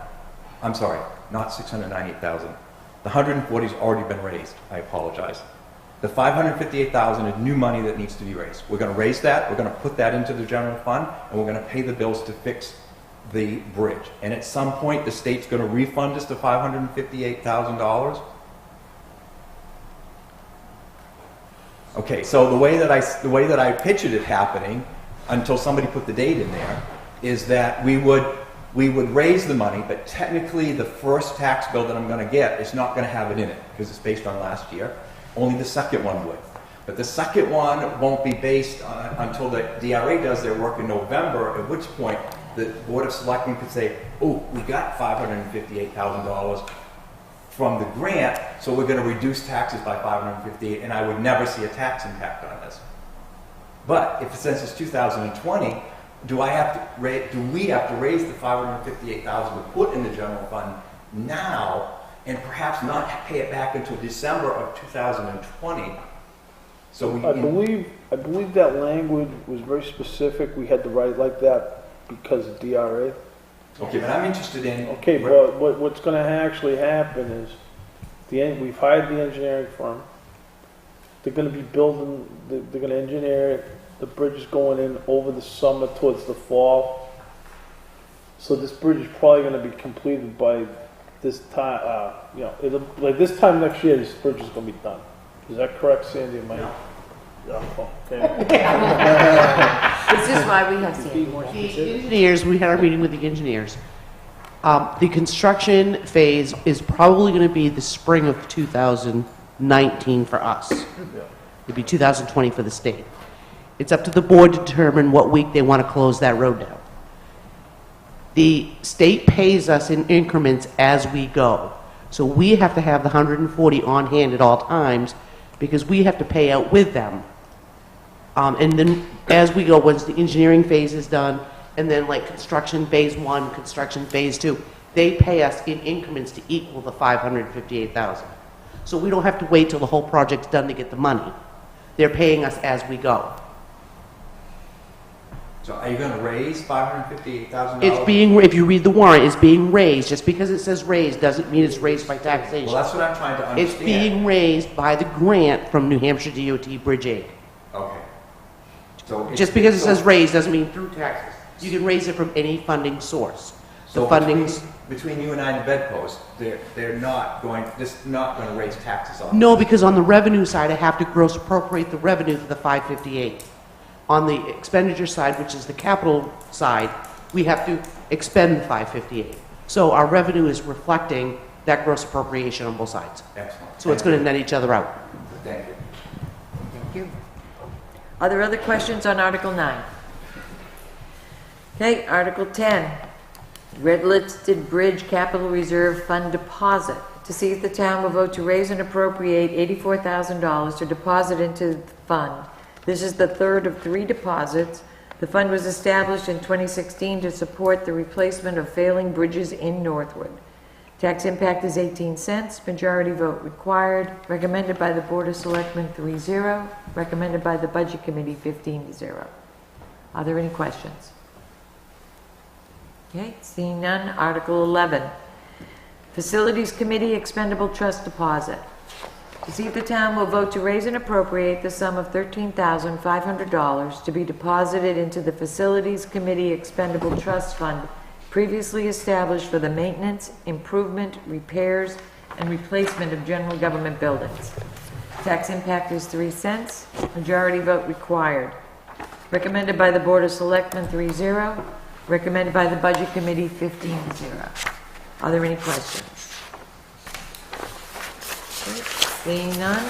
Speaker 15: I'm sorry, not $698,000. The $140,000 has already been raised. I apologize. The $558,000 is new money that needs to be raised. We're going to raise that. We're going to put that into the general fund, and we're going to pay the bills to fix the bridge. And at some point, the state's going to refund us the $558,000. Okay, so the way that I pictured it happening, until somebody put the date in there, is that we would raise the money, but technically the first tax bill that I'm going to get is not going to have it in it because it's based on last year. Only the second one would. But the second one won't be based on, until the DRA does their work in November, at which point the Board of Selectmen could say, oh, we got $558,000 from the grant, so we're going to reduce taxes by $558,000, and I would never see a tax impact on this. But if since it's 2020, do we have to raise the $558,000 we put in the general fund now, and perhaps not pay it back until December of 2020? So
Speaker 6: I believe that language was very specific. We had to write it like that because of DRA.
Speaker 15: Okay, but I'm interested in...
Speaker 6: Okay, but what's going to actually happen is we've hired the engineering firm. They're going to be building, they're going to engineer it. The bridge is going in over the summer towards the fall. So this bridge is probably going to be completed by this time, like this time next year, this bridge is going to be done. Is that correct, Sandy? No. Okay.
Speaker 1: This is why we have Sandy.
Speaker 13: The engineers, we had our meeting with the engineers. The construction phase is probably going to be the spring of 2020. 19 for us. It'd be 2020 for the state. It's up to the board to determine what week they want to close that road down. The state pays us in increments as we go. So we have to have the 140 on hand at all times because we have to pay out with them. And then as we go, once the engineering phase is done, and then like construction phase 1, construction phase 2, they pay us in increments to equal the 558,000. So we don't have to wait till the whole project's done to get the money. They're paying us as we go.
Speaker 15: So are you going to raise $558,000?
Speaker 13: It's being, if you read the warrant, it's being raised. Just because it says raised doesn't mean it's raised by taxation.
Speaker 15: Well, that's what I'm trying to understand.
Speaker 13: It's being raised by the grant from New Hampshire DOT Bridge Aid.
Speaker 15: Okay. So
Speaker 13: Just because it says raised doesn't mean through taxes. You can raise it from any funding source.
Speaker 15: So
Speaker 13: The funding's...
Speaker 15: between you and I and the bedpost, they're not going, this is not going to raise taxes on.
Speaker 13: No, because on the revenue side, I have to gross appropriate the revenue for the 558. On the expenditure side, which is the capital side, we have to expend the 558. So our revenue is reflecting that gross appropriation on both sides.
Speaker 15: Excellent.
Speaker 13: So it's going to net each other out.
Speaker 15: Thank you.
Speaker 1: Thank you. Are there other questions on Article 9? Okay, Article 10, Red Listed Bridge Capital Reserve Fund Deposit. To see if the town will vote to raise and appropriate $84,000 to deposit into the fund. This is the third of 3 deposits. The fund was established in 2016 to support the replacement of failing bridges in Northwood. Tax impact is 18 cents, majority vote required, recommended by the Board of Selectmen 3-0, recommended by the Budget Committee 15-0. Are there any questions? Okay, seeing none, Article 11, Facilities Committee Expendable Trust Deposit. To see if the town will vote to raise and appropriate the sum of $13,500 to be deposited into the Facilities Committee Expendable Trust Fund previously established for the maintenance, improvement, repairs, and replacement of general government buildings. Tax impact is 3 cents. Majority vote required. Recommended by the Board of Selectmen 3-0. Recommended by the Budget Committee 15-0. Are there any questions? Seeing none,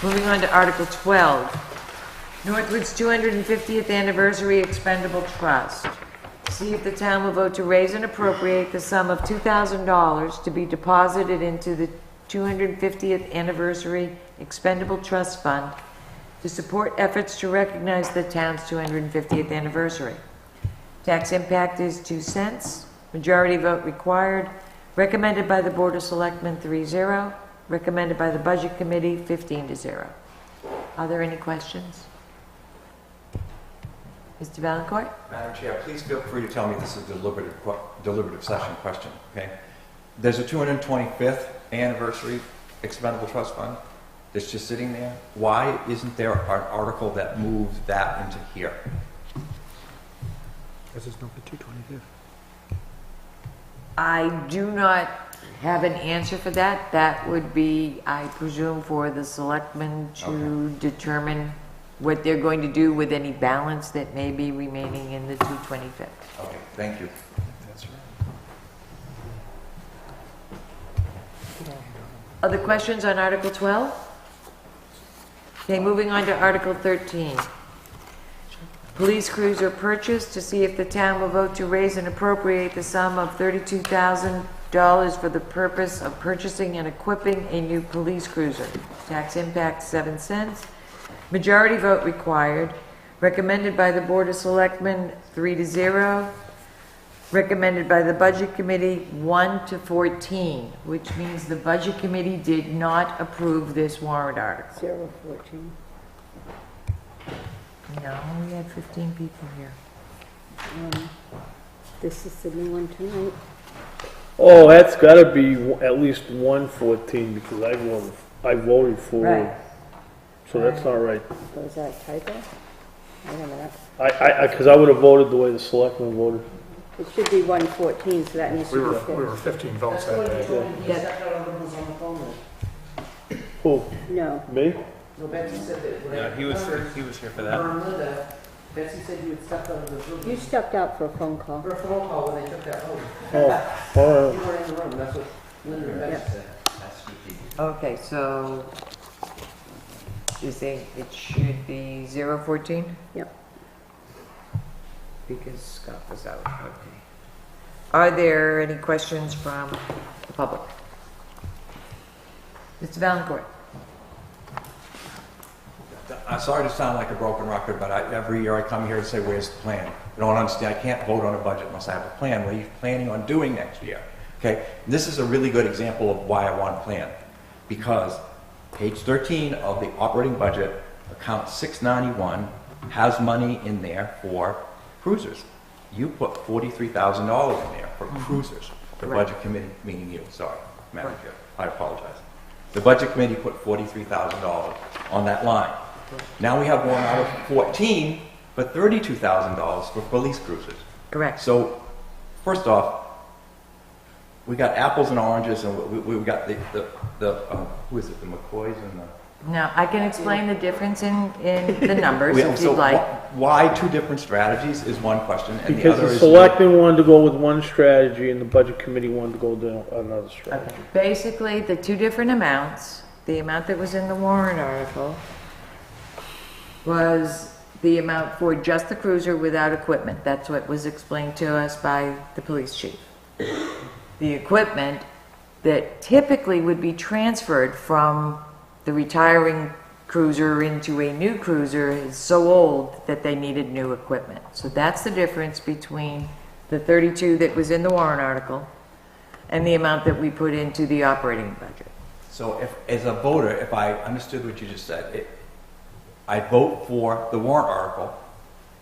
Speaker 1: moving on to Article 12, Northwood's 250th Anniversary Expendable Trust. See if the town will vote to raise and appropriate the sum of $2,000 to be deposited into the 250th Anniversary Expendable Trust Fund to support efforts to recognize the town's 250th anniversary. Tax impact is 2 cents. Majority vote required. Recommended by the Board of Selectmen 3-0. Recommended by the Budget Committee 15-0. Are there any questions? Mr. Valencourt?
Speaker 15: Madam Chair, please feel free to tell me this is a deliberative session question, okay? There's a 225th anniversary expendable trust fund that's just sitting there. Why isn't there an article that moves that into here?
Speaker 6: This is number 225.
Speaker 1: I do not have an answer for that. That would be, I presume, for the selectmen to determine what they're going to do with any balance that may be remaining in the 225th.
Speaker 15: Okay, thank you.
Speaker 6: That's right.
Speaker 1: Other questions on Article 12? Okay, moving on to Article 13. Police cruiser purchase. To see if the town will vote to raise and appropriate the sum of $32,000 for the purpose of purchasing and equipping a new police cruiser. Tax impact 7 cents. Majority vote required. Recommended by the Board of Selectmen 3-0. Recommended by the Budget Committee 1-14, which means the Budget Committee did not approve this warrant article.
Speaker 2: 0-14.
Speaker 1: No, we had 15 people here.
Speaker 2: This is the new one tonight.
Speaker 6: Oh, that's gotta be at least 114 because I voted for
Speaker 1: Right.
Speaker 6: it. So that's not right.
Speaker 2: So is that a typo? Wait a minute.
Speaker 6: Because I would have voted the way the selectmen voted.
Speaker 2: It should be 114, so that needs
Speaker 12: We
Speaker 2: to be
Speaker 12: were, we were 15 votes that day.
Speaker 6: Who?
Speaker 2: No.
Speaker 6: Me?
Speaker 13: No, Betsy said that.
Speaker 8: Yeah, he was here for that.
Speaker 13: Linda, Betsy said you had stepped out of the room.
Speaker 2: You stepped out for a phone call.
Speaker 13: For a phone call when they took that vote.
Speaker 6: Oh, all
Speaker 13: You
Speaker 6: right.
Speaker 13: were in the room, that's what Linda and Betsy said.
Speaker 1: Okay, so you think it should be 014?
Speaker 2: Yep.
Speaker 1: Because Scott was out, okay. Are there any questions from the public? Mr. Valencourt?
Speaker 15: I'm sorry to sound like a broken record, but every year I come here to say, where's the plan? I don't understand. I can't vote on a budget unless I have a plan. What are you planning on doing next year? Okay? And this is a really good example of why I want a plan. Because page 13 of the operating budget, account 691, has money in there for cruisers. You put $43,000 in there for cruisers. The budget committee, meaning you, sorry, Madam Chair, I apologize. The budget committee put $43,000 on that line. Now we have one out of 14, but $32,000 for police cruisers.
Speaker 1: Correct.
Speaker 15: So, first off, we got apples and oranges, and we got the who is it, the McCoys and the...
Speaker 1: Now, I can explain the difference in the numbers if
Speaker 15: so
Speaker 1: you'd like.
Speaker 15: Why two different strategies is one question, and
Speaker 6: Because
Speaker 15: the other
Speaker 6: the
Speaker 15: is...
Speaker 6: selectmen wanted to go with one strategy and the budget committee wanted to go with another strategy.
Speaker 1: Okay. Basically, the two different amounts, the amount that was in the warrant article was the amount for just the cruiser without equipment. That's what was explained to us by the police chief. The equipment that typically would be transferred from the retiring cruiser into a new cruiser is so old that they needed new equipment. So that's the difference between the 32 that was in the warrant article and the amount that we put into the operating budget.
Speaker 15: So if, as a voter, if I understood what you just said, I vote for the warrant article,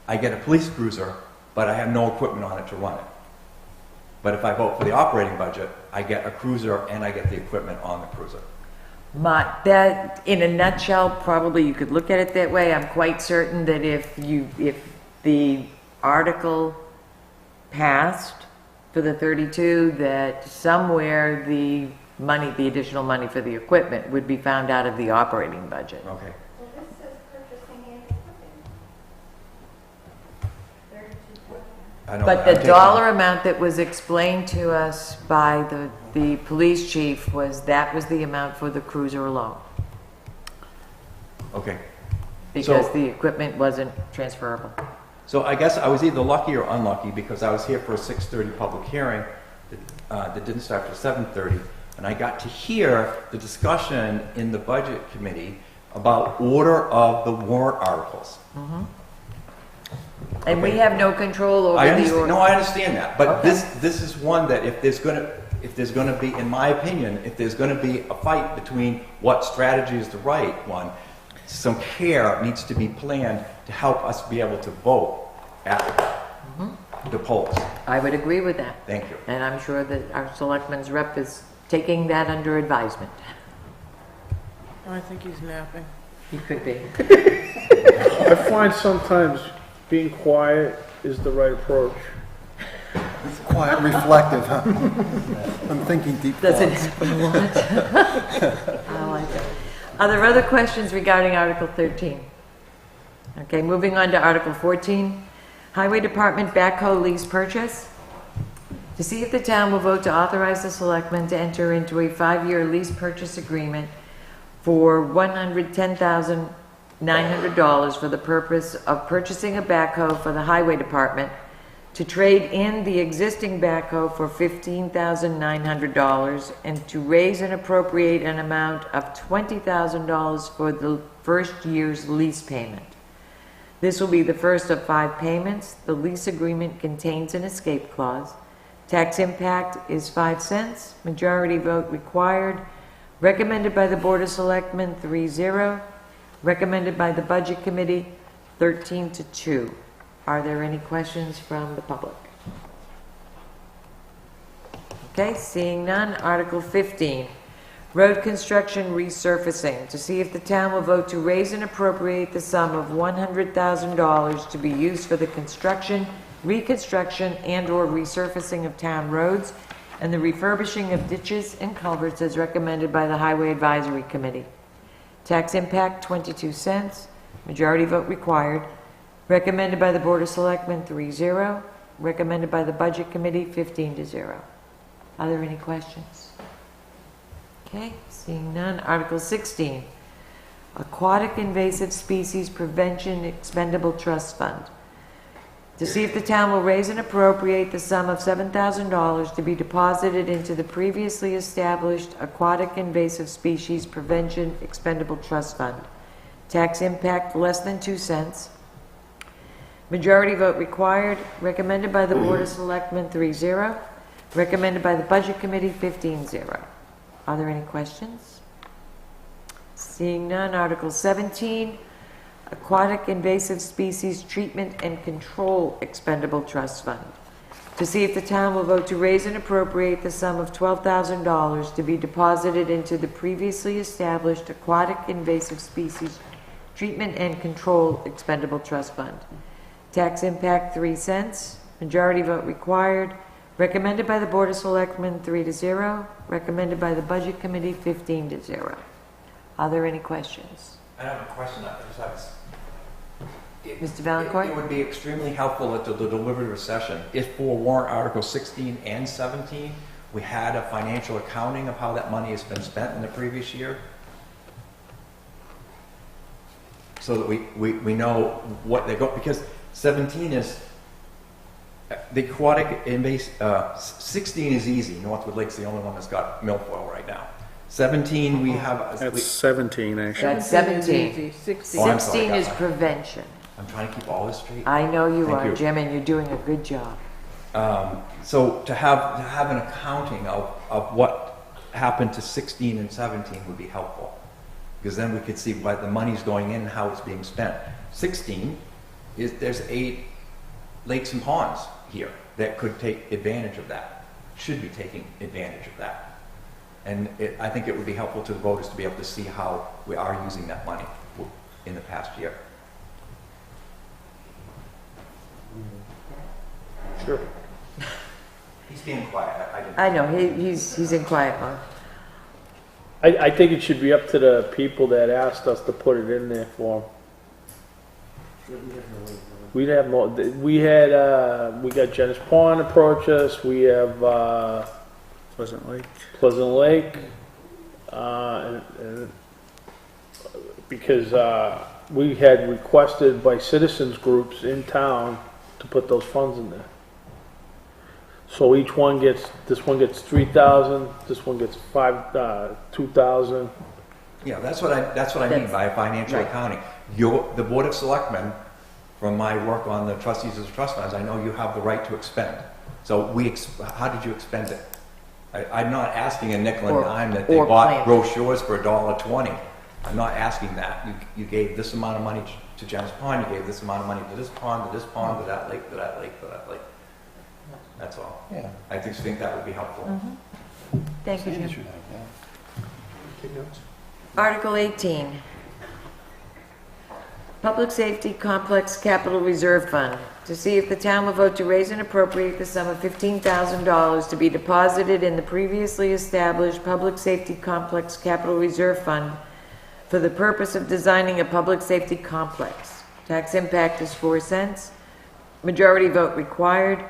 Speaker 15: I get a police cruiser, but I have no equipment on it to run it. But if I vote for the operating budget, I get a cruiser and I get the equipment on the cruiser.
Speaker 1: That, in a nutshell, probably you could look at it that way. I'm quite certain that if the article passed for the 32, that somewhere the money, the additional money for the equipment would be found out of the operating budget.
Speaker 15: Okay.
Speaker 2: Well, this says purchasing and equipping. 32.
Speaker 15: I know,
Speaker 1: But
Speaker 15: I'm
Speaker 1: the
Speaker 15: taking-
Speaker 1: dollar amount that was explained to us by the police chief was that was the amount for the cruiser alone.
Speaker 15: Okay.
Speaker 1: Because
Speaker 15: So-
Speaker 1: the equipment wasn't transferable.
Speaker 15: So I guess I was either lucky or unlucky because I was here for a 6:30 public hearing that didn't start till 7:30, and I got to hear the discussion in the budget committee about order of the warrant articles.
Speaker 1: And we
Speaker 15: Okay.
Speaker 1: have no control over
Speaker 15: I
Speaker 1: the
Speaker 15: understand.
Speaker 1: order.
Speaker 15: No, I understand that, but
Speaker 1: Okay.
Speaker 15: this is one that if there's going to be, in my opinion, if there's going to be a fight between what strategy is the right one, some care needs to be planned to help us be able to vote at the polls.
Speaker 1: I would agree with that.
Speaker 15: Thank you.
Speaker 1: And I'm sure that our selectman's rep is taking that under advisement.
Speaker 7: I think he's napping.
Speaker 1: He could be.
Speaker 6: I find sometimes being quiet is the right approach.
Speaker 5: It's quiet, reflective, huh? I'm thinking deep
Speaker 1: Does it
Speaker 5: thoughts.
Speaker 1: happen a lot? I like it. Are there other questions regarding Article 13? Okay, moving on to Article 14. Highway Department backhoe lease purchase. To see if the town will vote to authorize the selectmen to enter into a 5-year lease purchase agreement for $110,900 for the purpose of purchasing a backhoe for the Highway Department, to trade in the existing backhoe for $15,900, and to raise and appropriate an amount of $20,000 for the first year's lease payment. This will be the first of 5 payments. The lease agreement contains an escape clause. Tax impact is 5 cents. Majority vote required. Recommended by the Board of Selectmen 3-0. Recommended by the Budget Committee 13-2. Are there any questions from the public? Okay, seeing none. Article 15, road construction resurfacing. To see if the town will vote to raise and appropriate the sum of $100,000 to be used for the construction, reconstruction, and/or resurfacing of town roads and the refurbishing of ditches and culverts as recommended by the Highway Advisory Committee. Tax impact 22 cents. Majority vote required. Recommended by the Board of Selectmen 3-0. Recommended by the Budget Committee 15-0. Are there any questions? Okay, seeing none. Article 16. Aquatic Invasive Species Prevention Expendable Trust Fund. To see if the town will raise and appropriate the sum of $7,000 to be deposited into the previously established Aquatic Invasive Species Prevention Expendable Trust Fund. Tax impact less than 2 cents. Majority vote required. Recommended by the Board of Selectmen 3-0. Recommended by the Budget Committee 15-0. Are there any questions? Seeing none. Article 17, Aquatic Invasive Species Treatment and Control Expendable Trust Fund. To see if the town will vote to raise and appropriate the sum of $12,000 to be deposited into the previously established Aquatic Invasive Species Treatment and Control Expendable Trust Fund. Tax impact 3 cents. Majority vote required. Recommended by the Board of Selectmen 3-0. Recommended by the Budget Committee 15-0. Are there any questions?
Speaker 15: I have a question.
Speaker 1: Mr. Valencourt?
Speaker 15: It would be extremely helpful at the deliberative session if for warrant Article 16 and 17, we had a financial accounting of how that money has been spent in the previous year. So that we know what they go, because 17 is, the aquatic invasive, 16 is easy. Northwood Lake's the only one that's got milfoil right now. 17, we have...
Speaker 4: That's 17, actually.
Speaker 1: That's 17.
Speaker 15: 16 oh,
Speaker 1: 16 is prevention.
Speaker 15: I'm trying to keep all this straight.
Speaker 1: I know you
Speaker 15: Thank
Speaker 1: are,
Speaker 15: you.
Speaker 1: Jim, and you're doing a good job.
Speaker 15: So to have an accounting of what happened to 16 and 17 would be helpful, because then we could see what the money's going in and how it's being spent. 16 is, there's 8 lakes and ponds here that could take advantage of that, should be taking advantage of that. And I think it would be helpful to the voters to be able to see how we are using that money in the past year.
Speaker 6: Sure.
Speaker 15: He's being quiet.
Speaker 1: I know, he's in quiet mode.
Speaker 6: I think it should be up to the people that asked us to put it in there for them. We'd have more, we got Jennis Pond approach us, we have,
Speaker 4: Pleasant Lake.
Speaker 6: Pleasant Lake, and because we had requested by citizens groups in town to put those funds in there. So each one gets, this one gets 3,000, this one gets 2,000.
Speaker 15: Yeah, that's what I mean by financial accounting. The Board of Selectmen, from my work on the trustees of the trust funds, I know you have the right to expend. So how did you expend it? I'm not asking a nickel and dime that they bought brochures for $1.20. I'm not asking that. You gave this amount of money to Jennis Pond, you gave this amount of money to this pond, to this pond, to that lake, to that lake, to that lake. That's all. Yeah. I just think that would be helpful.
Speaker 1: Mm-hmm. Thank you, Jim. Article 18. Public Safety Complex Capital Reserve Fund. To see if the town will vote to raise and appropriate the sum of $15,000 to be deposited in the previously established Public Safety Complex Capital Reserve Fund for the purpose of designing a public safety complex. Tax impact is 4 cents. Majority vote required.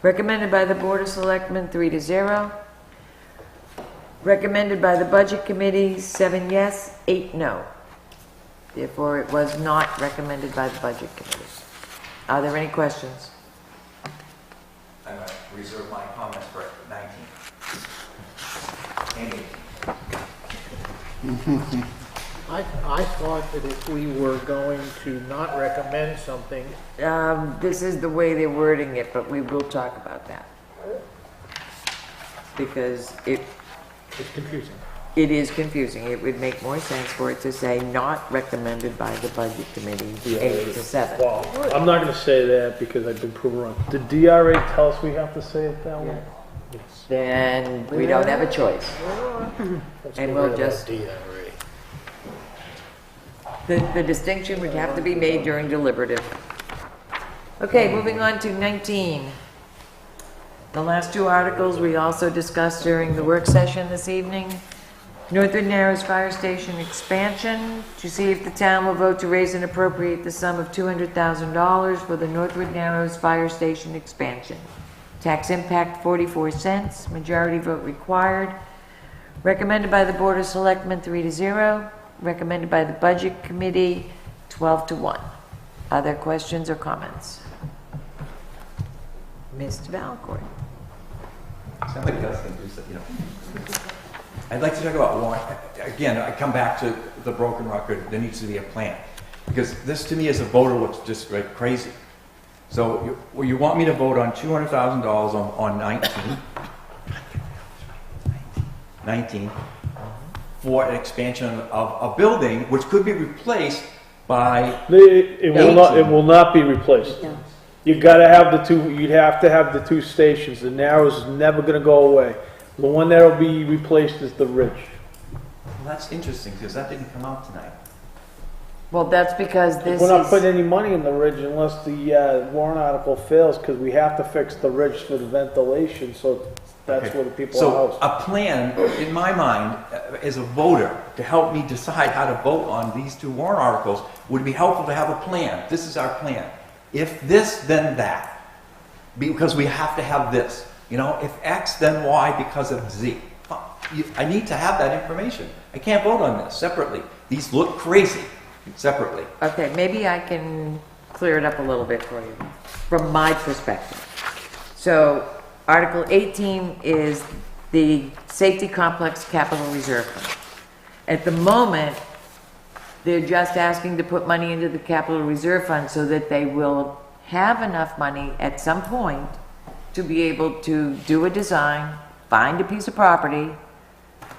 Speaker 1: Recommended by the Board of Selectmen 3-0. Recommended by the Budget Committee 7 yes, 8 no. Therefore, it was not recommended by the Budget Committee. Are there any questions?
Speaker 15: I'm going to reserve my comments for 19. And 18.
Speaker 9: I thought that if we were going to not recommend something,
Speaker 1: This is the way they're wording it, but we will talk about that. Because
Speaker 9: it's confusing.
Speaker 1: it is confusing. It would make more sense for it to say not recommended by the Budget Committee, 8-7.
Speaker 6: Well, I'm not gonna say that because I've been proven wrong. Did DRA tell us we have to say it that way?
Speaker 1: Then we don't have a choice. And we'll just, the distinction would have to be made during deliberative. Okay, moving on to 19. The last 2 articles we also discussed during the work session this evening. Northwood Narrows Fire Station expansion, to see if the town will vote to raise and appropriate the sum of $200,000 for the Northwood Narrows Fire Station expansion. Tax impact 44 cents, majority vote required. Recommended by the Board of Selectmen 3-0. recommended by the Budget Committee, 12-1. Other questions or comments? Mr. Valencourt.
Speaker 15: Somebody else can do something, I'd like to talk about warrant. Again, I come back to the broken record. There needs to be a plan. Because this, to me, as a voter, looks just like crazy. So you want me to vote on $200,000 on 19 for an expansion of a building, which could be replaced by...
Speaker 6: It will not be replaced. You gotta have the two, you'd have to have the two stations. The narrows is never gonna go away. The one that'll be replaced is the ridge.
Speaker 15: Well, that's interesting, because that didn't come out tonight.
Speaker 1: Well, that's because this
Speaker 6: We're not
Speaker 1: is,
Speaker 6: putting any money in the ridge unless the warrant article fails, because we have to fix the ridge for the ventilation, so that's where the people are
Speaker 15: So
Speaker 6: housed.
Speaker 15: a plan, in my mind, as a voter, to help me decide how to vote on these two warrant articles, would be helpful to have a plan. This is our plan. If this, then that. Because we have to have this. If X, then Y because of Z. I need to have that information. I can't vote on this separately. These look crazy separately.
Speaker 1: okay, maybe I can clear it up a little bit for you, from my perspective. So, Article 18 is the Safety Complex Capital Reserve Fund. At the moment, they're just asking to put money into the Capital Reserve Fund so that they will have enough money at some point to be able to do a design, find a piece of property,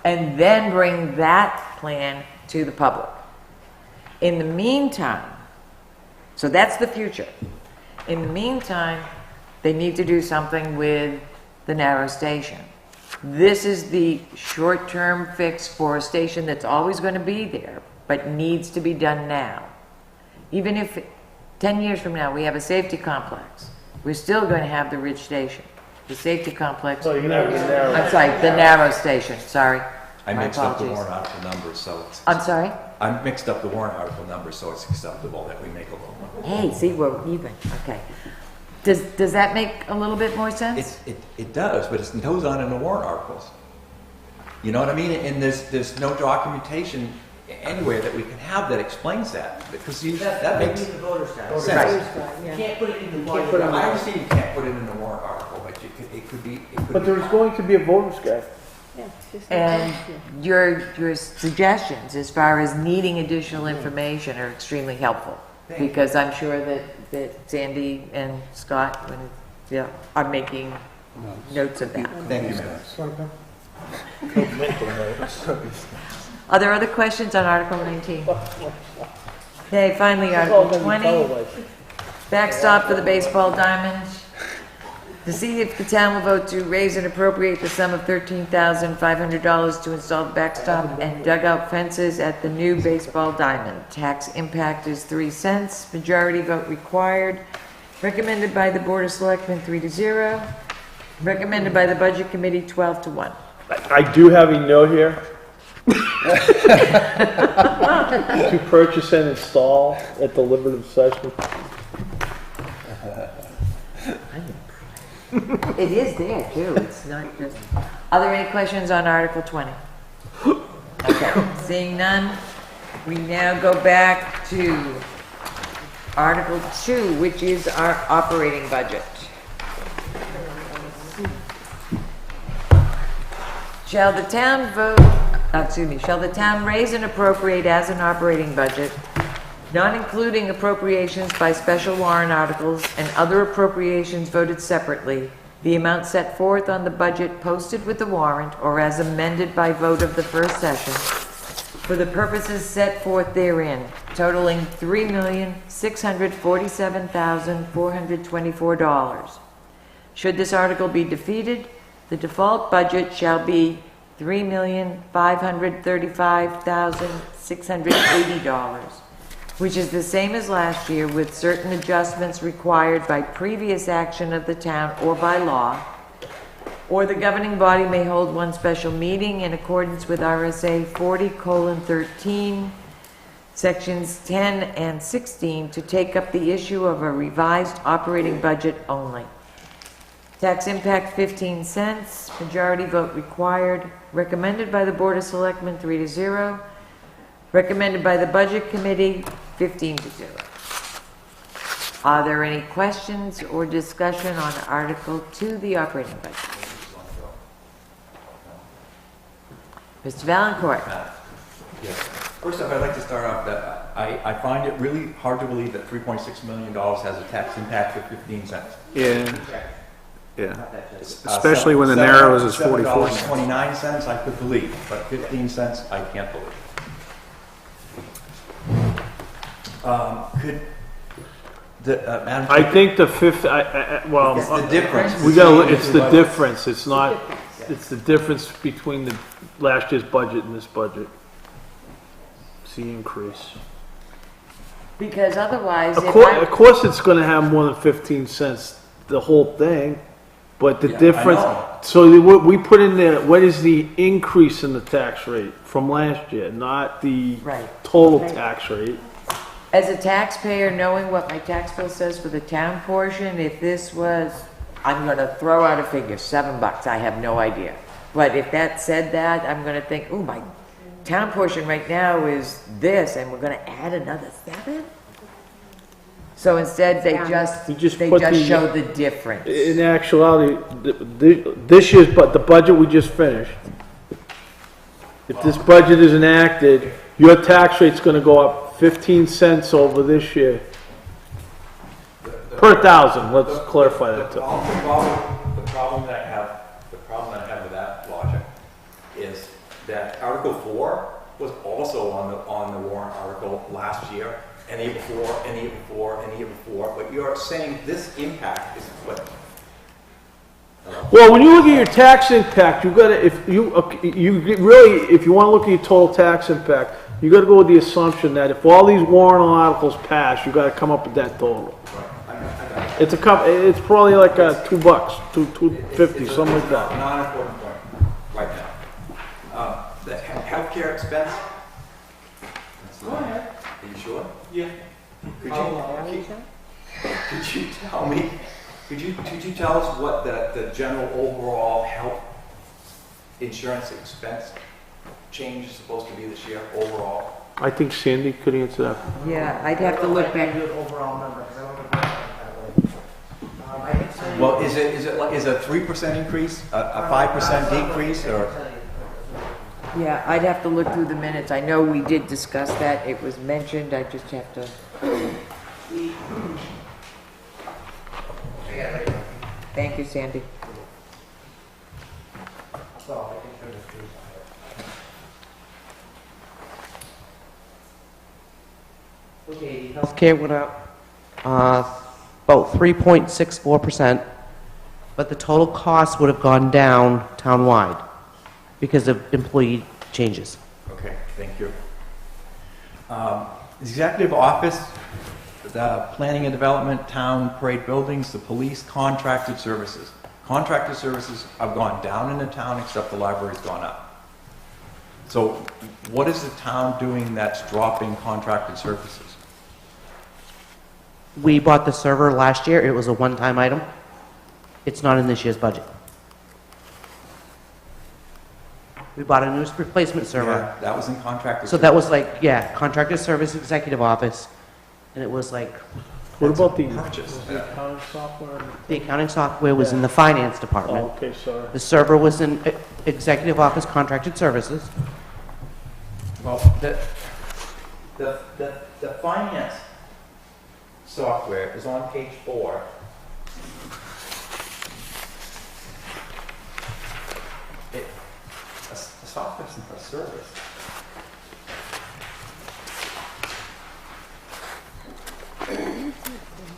Speaker 1: and then bring that plan to the public. In the meantime, so that's the future. In the meantime, they need to do something with the narrow station. This is the short-term fix for a station that's always going to be there, but needs to be done now. Even if 10 years from now we have a safety complex, we're still going to have the Ridge Station. The safety complex.
Speaker 6: So you can have the narrow.
Speaker 1: I'm sorry, the narrow station, sorry.
Speaker 15: I
Speaker 1: My
Speaker 15: mixed up the
Speaker 1: apologies.
Speaker 15: warrant article numbers, so it's...
Speaker 1: I'm sorry?
Speaker 15: I mixed up the warrant article numbers, so it's acceptable that we make a little more.
Speaker 1: Hey, see, we're even, okay. Does that make a little bit more sense?
Speaker 15: It does, but it goes on in the warrant articles. You know what I mean? And there's no documentation anywhere that we can have that explains that. Because see, that makes
Speaker 13: the voter's guide.
Speaker 15: sense.
Speaker 13: You can't put it in the
Speaker 15: I
Speaker 13: warrant.
Speaker 15: understand you can't put it in the warrant article, but it could be...
Speaker 6: But there's going to be a voter's guide.
Speaker 1: And your suggestions as far as needing additional information are extremely helpful. Because I'm sure that Sandy and Scott are making notes of that.
Speaker 15: Thank you, ma'am.
Speaker 1: Are there other questions on Article 19? Okay, finally, Article 20, backstop for the baseball diamond. To see if the town will vote to raise and appropriate the sum of $13,500 to install the backstop and dugout fences at the new baseball diamond. Tax impact is 3 cents. Majority vote required. Recommended by the Board of Selectmen 3-0. Recommended by the Budget Committee 12-1.
Speaker 6: I do have a note here. To purchase and install at deliberative session.
Speaker 1: It is there too, it's not just... Are there any questions on Article 20? Okay, seeing none, we now go back to Article 2, which is our operating budget. Shall the town raise and appropriate as an operating budget, not including appropriations by special warrant articles and other appropriations voted separately, the amount set forth on the budget posted with the warrant or as amended by vote of the first session, for the purposes set forth therein, totaling $3,647,424. Should this article be defeated, the default budget shall be $3,535,680. which is the same as last year with certain adjustments required by previous action of the town or by law, or the governing body may hold one special meeting in accordance with RSA 40:13, sections 10 and 16, to take up the issue of a revised operating budget only. Tax impact 15 cents, majority vote required, recommended by the Board of Selectmen 3-0. Recommended by the Budget Committee, 15-0. Are there any questions or discussion on Article 2, the operating budget? Mr. Valencourt?
Speaker 15: Yes. First off, I'd like to start off that I find it really hard to believe that $3.6 million has a tax impact of 15 cents.
Speaker 4: Yeah, yeah. Especially when the Narrows is 44 cents.
Speaker 15: 29 cents I could believe, but 15 cents I can't believe. Could the, Madam
Speaker 6: I
Speaker 15: Chair,
Speaker 6: think the fifth, well,
Speaker 15: it's the difference.
Speaker 6: we gotta, it's the difference, it's not, it's the difference between the last year's budget and this budget. It's the increase.
Speaker 1: Because otherwise, if
Speaker 6: Of course, it's gonna have more than 15 cents, the whole thing, but the
Speaker 15: Yeah, I
Speaker 6: difference,
Speaker 15: know.
Speaker 6: so what we put in there, what is the increase in the tax rate from last year, not the
Speaker 1: Right.
Speaker 6: total tax rate?
Speaker 1: as a taxpayer, knowing what my tax bill says for the town portion, if this was, I'm gonna throw out a figure, $7, I have no idea. But if that said that, I'm gonna think, ooh, my town portion right now is this, and we're gonna add another 7? So instead, they just
Speaker 6: put the-
Speaker 1: show the difference.
Speaker 6: In actuality, this year's, but the budget we just finished, if this budget is enacted, your tax rate's gonna go up 15 cents over this year. Per thousand, let's clarify that too.
Speaker 15: The problem that I have with that logic is that Article 4 was also on the warrant article last year, and the year before, and the year before, and the year before, but you're saying this impact is what?
Speaker 6: Well, when you look at your tax impact, you gotta, if you wanna look at your total tax impact, you gotta go with the assumption that if all these warrant articles pass, you gotta come up with that total. It's it's probably like $2, $2.50, something like that.
Speaker 15: Non-important point right now. The healthcare expense. Go ahead. Are you sure? Yeah. Could you tell me? Could you tell us what the general overall health insurance expense change is supposed to be this year overall?
Speaker 6: I think Sandy could answer that.
Speaker 1: Yeah, I'd have to look back.
Speaker 11: Overall number, 'cause I don't know that way.
Speaker 15: Well, is a 3% increase, a 5% decrease, or?
Speaker 1: Yeah, I'd have to look through the minutes. I know we did discuss that. It was mentioned. I just have to. Thank you, Sandy.
Speaker 13: Okay, healthcare went up about 3.64%, but the total cost would have gone down townwide because of employee changes.
Speaker 15: Okay, thank you. Executive office, the planning and development, town parade buildings, the police, contracted services. Contracted services have gone down in the town, except the library's gone up. So what is the town doing that's dropping contracted services?
Speaker 13: We bought the server last year. It was a one-time item. It's not in this year's budget. We bought a new replacement server.
Speaker 15: Yeah, that was in contracted.
Speaker 13: So that was like, yeah, contracted service executive office, and it was like,
Speaker 6: What about the
Speaker 15: purchase.
Speaker 6: accounting software?
Speaker 13: the accounting software was in the finance department.
Speaker 6: Oh, okay, sorry.
Speaker 13: The server was in executive office contracted services.
Speaker 15: Well, the finance software is on page 4. A software isn't a service.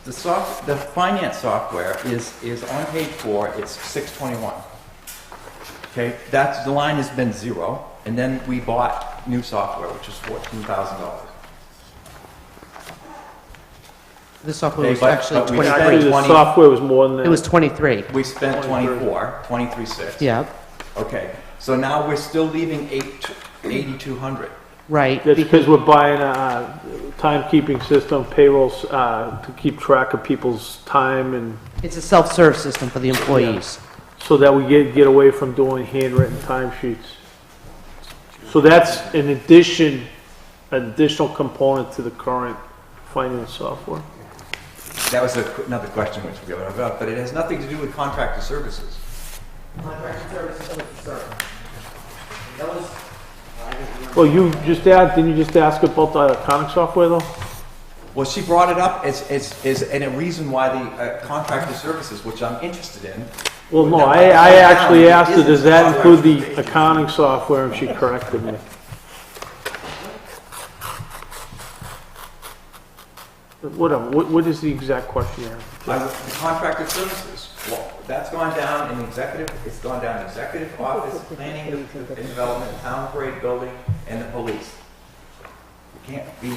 Speaker 15: The finance software is on page 4. It's 621. Okay, the line has been 0, and then we bought new software, which is $14,000.
Speaker 13: The software was
Speaker 15: Okay,
Speaker 13: actually
Speaker 15: but we
Speaker 13: 23.
Speaker 15: spent
Speaker 6: Actually, the
Speaker 15: 20
Speaker 6: software was more than that.
Speaker 13: It was 23.
Speaker 15: We spent 23.6.
Speaker 13: Yeah,
Speaker 15: Okay, so now we're still leaving 8,200.
Speaker 13: right.
Speaker 6: That's because we're buying a timekeeping system, payrolls, to keep track of people's time and
Speaker 13: It's a self-serve system for the employees.
Speaker 6: so that we get away from doing handwritten timesheets. So that's in addition an additional component to the current finance software.
Speaker 15: That was another question which we got about, but it has nothing to do with contractor services.
Speaker 13: Contracted services was the server. That was,
Speaker 6: Well, didn't you just ask about the accounting software though?
Speaker 15: Well, she brought it up as a reason why the contractor services, which I'm interested in.
Speaker 6: Well, no,
Speaker 15: Now,
Speaker 6: I actually asked her,
Speaker 15: isn't
Speaker 6: does that
Speaker 15: contract
Speaker 6: include the
Speaker 15: services.
Speaker 6: accounting software, and she corrected me. Whatever, what is the exact question here?
Speaker 15: The contractor services, well, that's gone down in executive, it's gone down in executive office, planning and development, town parade building, and the police. It can't be,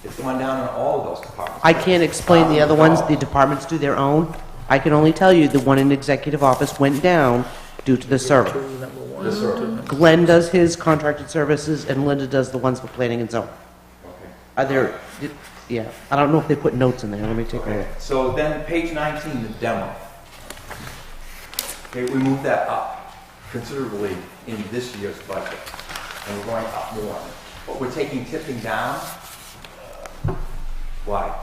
Speaker 15: it's gone down in all of those departments.
Speaker 13: I can't explain the other ones, the departments do their own. I can only tell you the one in executive office went down due to the server.
Speaker 15: The server.
Speaker 13: Glenn does his contracted services and Linda does the ones for planning and zoning.
Speaker 15: Okay.
Speaker 13: Are there, yeah, I don't know if they put notes in there, let me take a
Speaker 15: Okay,
Speaker 13: look.
Speaker 15: so then page 19, the demo. Okay, we moved that up considerably in this year's budget, and we're going up more. But we're taking tipping down. Why?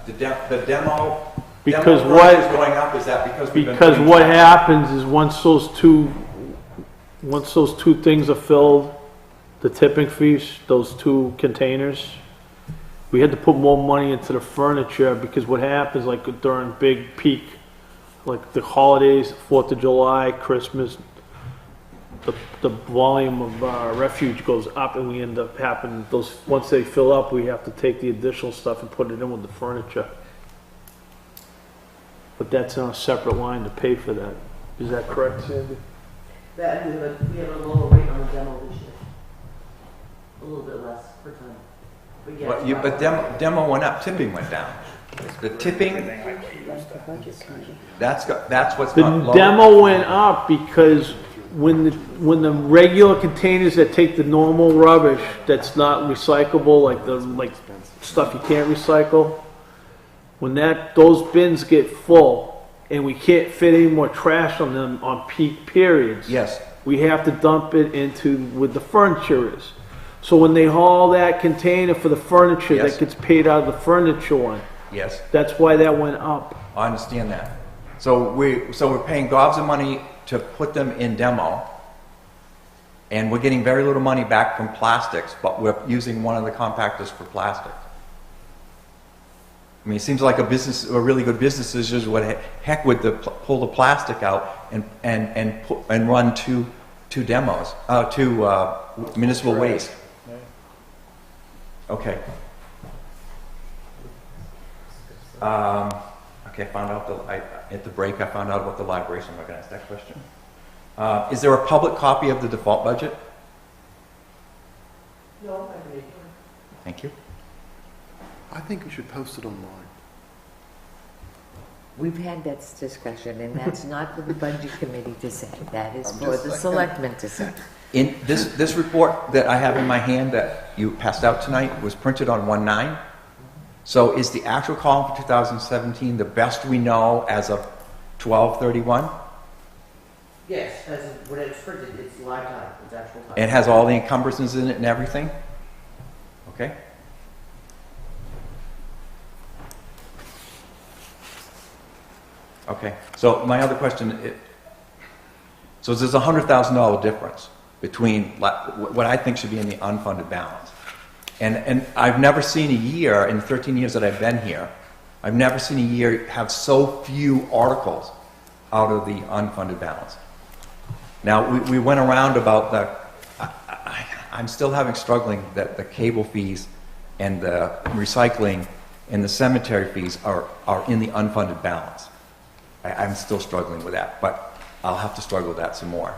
Speaker 15: The demo.
Speaker 6: Because
Speaker 15: demo
Speaker 6: what-
Speaker 15: is going up, is that because we've been
Speaker 6: Because
Speaker 15: putting
Speaker 6: what
Speaker 15: down-
Speaker 6: happens is once those two things are filled, the tipping fees, those two containers, we had to put more money into the furniture because what happens like during big peak, like the holidays, 4th of July, Christmas, the volume of refuge goes up and we end up having those, once they fill up, we have to take the additional stuff and put it in with the furniture. But that's on a separate line to pay for that. Is that correct, Sandy?
Speaker 13: That, we have a lower rate on the demo this year. A little bit less per ton.
Speaker 15: But demo went up, tipping went down. The tipping, that's what's
Speaker 6: The
Speaker 15: not low.
Speaker 6: demo went up because when the regular containers that take the normal rubbish that's not recyclable, like stuff you can't recycle, when those bins get full and we can't fit any more trash on them on peak periods,
Speaker 15: Yes.
Speaker 6: we have to dump it into where the furniture is. So when they haul that container for the furniture,
Speaker 15: Yes.
Speaker 6: that gets paid out of the furniture one.
Speaker 15: Yes.
Speaker 6: That's why that went up.
Speaker 15: I understand that. So we're paying gobs of money to put them in demo, and we're getting very little money back from plastics, but we're using one of the compactors for plastic. I mean, it seems like a really good business is just what heck would pull the plastic out and run two demos, municipal waste. Okay. Okay, I found out at the break, I found out about the library, so I'm not going to ask that question. Is there a public copy of the default budget?
Speaker 13: No, I agree.
Speaker 15: Thank you.
Speaker 5: I think we should post it online.
Speaker 1: We've had that discussion, and that's not for the budget committee to say. That is
Speaker 5: I'm
Speaker 1: for
Speaker 5: just
Speaker 1: the
Speaker 5: saying.
Speaker 1: selectmen to say.
Speaker 15: In this report that I have in my hand that you passed out tonight was printed on 1/9. So is the actual column for 2017 the best we know as of 12/31?
Speaker 13: Yes, when it's printed, it's live time, it's actual time.
Speaker 15: It has all the encumbrances in it and everything? Okay. Okay, so my other question, so there's a $100,000 difference between what I think should be in the unfunded balance. And I've never seen a year, in the 13 years that I've been here, I've never seen a year have so few articles out of the unfunded balance. Now, we went around about I'm still struggling that the cable fees and the recycling and the cemetery fees are in the unfunded balance. I'm still struggling with that, but I'll have to struggle with that some more.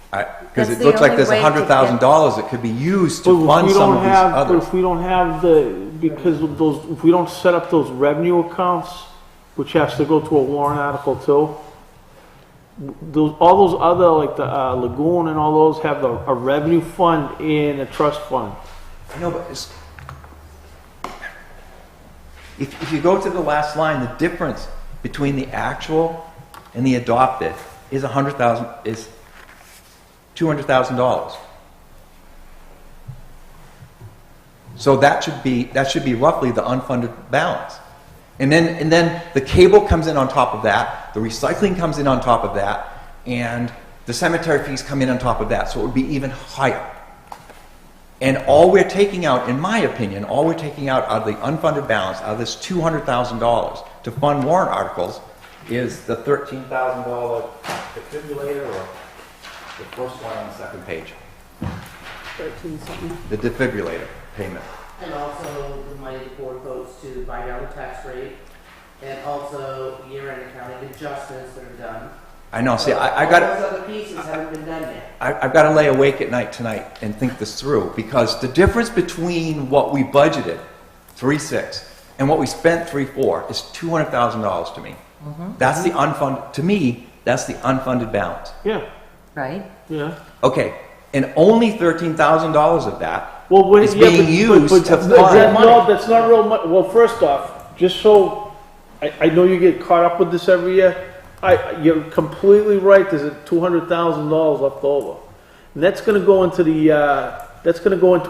Speaker 15: Because it
Speaker 1: That's the
Speaker 15: looks like
Speaker 1: only
Speaker 15: there's
Speaker 1: way to
Speaker 15: $100,000 that could be used to
Speaker 6: But
Speaker 15: fund some of these others.
Speaker 6: if we don't have because of those, if we don't set up those revenue accounts, which has to go to a warrant article too, all those other, like the lagoon and all those have a revenue fund and a trust fund.
Speaker 15: I know, but if you go to the last line, the difference between the actual and the adopted is $200,000. So that should be roughly the unfunded balance. And then the cable comes in on top of that, the recycling comes in on top of that, and the cemetery fees come in on top of that. So it would be even higher. And all we're taking out, in my opinion, all we're taking out of the unfunded balance, out of this $200,000 to fund warrant articles, is the $13,000 defibrillator, or the first one on the second page.
Speaker 2: 13 something.
Speaker 15: The defibrillator payment.
Speaker 13: And also the money the board votes to buy down the tax rate, and also year-end accounting adjustments that are done.
Speaker 15: I know, see, I
Speaker 13: All
Speaker 15: got
Speaker 13: those other pieces haven't been done yet.
Speaker 15: I've got to lay awake at night tonight and think this through, because the difference between what we budgeted, 3.6, and what we spent, 3.4, is $200,000 to me. That's the unfunded, to me, that's the unfunded balance.
Speaker 6: Yeah,
Speaker 1: Right?
Speaker 6: yeah.
Speaker 15: Okay, and only $13,000 of that
Speaker 6: Well,
Speaker 15: is being used to
Speaker 6: that's
Speaker 15: fund.
Speaker 6: that's not real money. Well, first off, just so, I know you get caught up with this every year. You're completely right, there's $200,000 left over. And that's gonna go into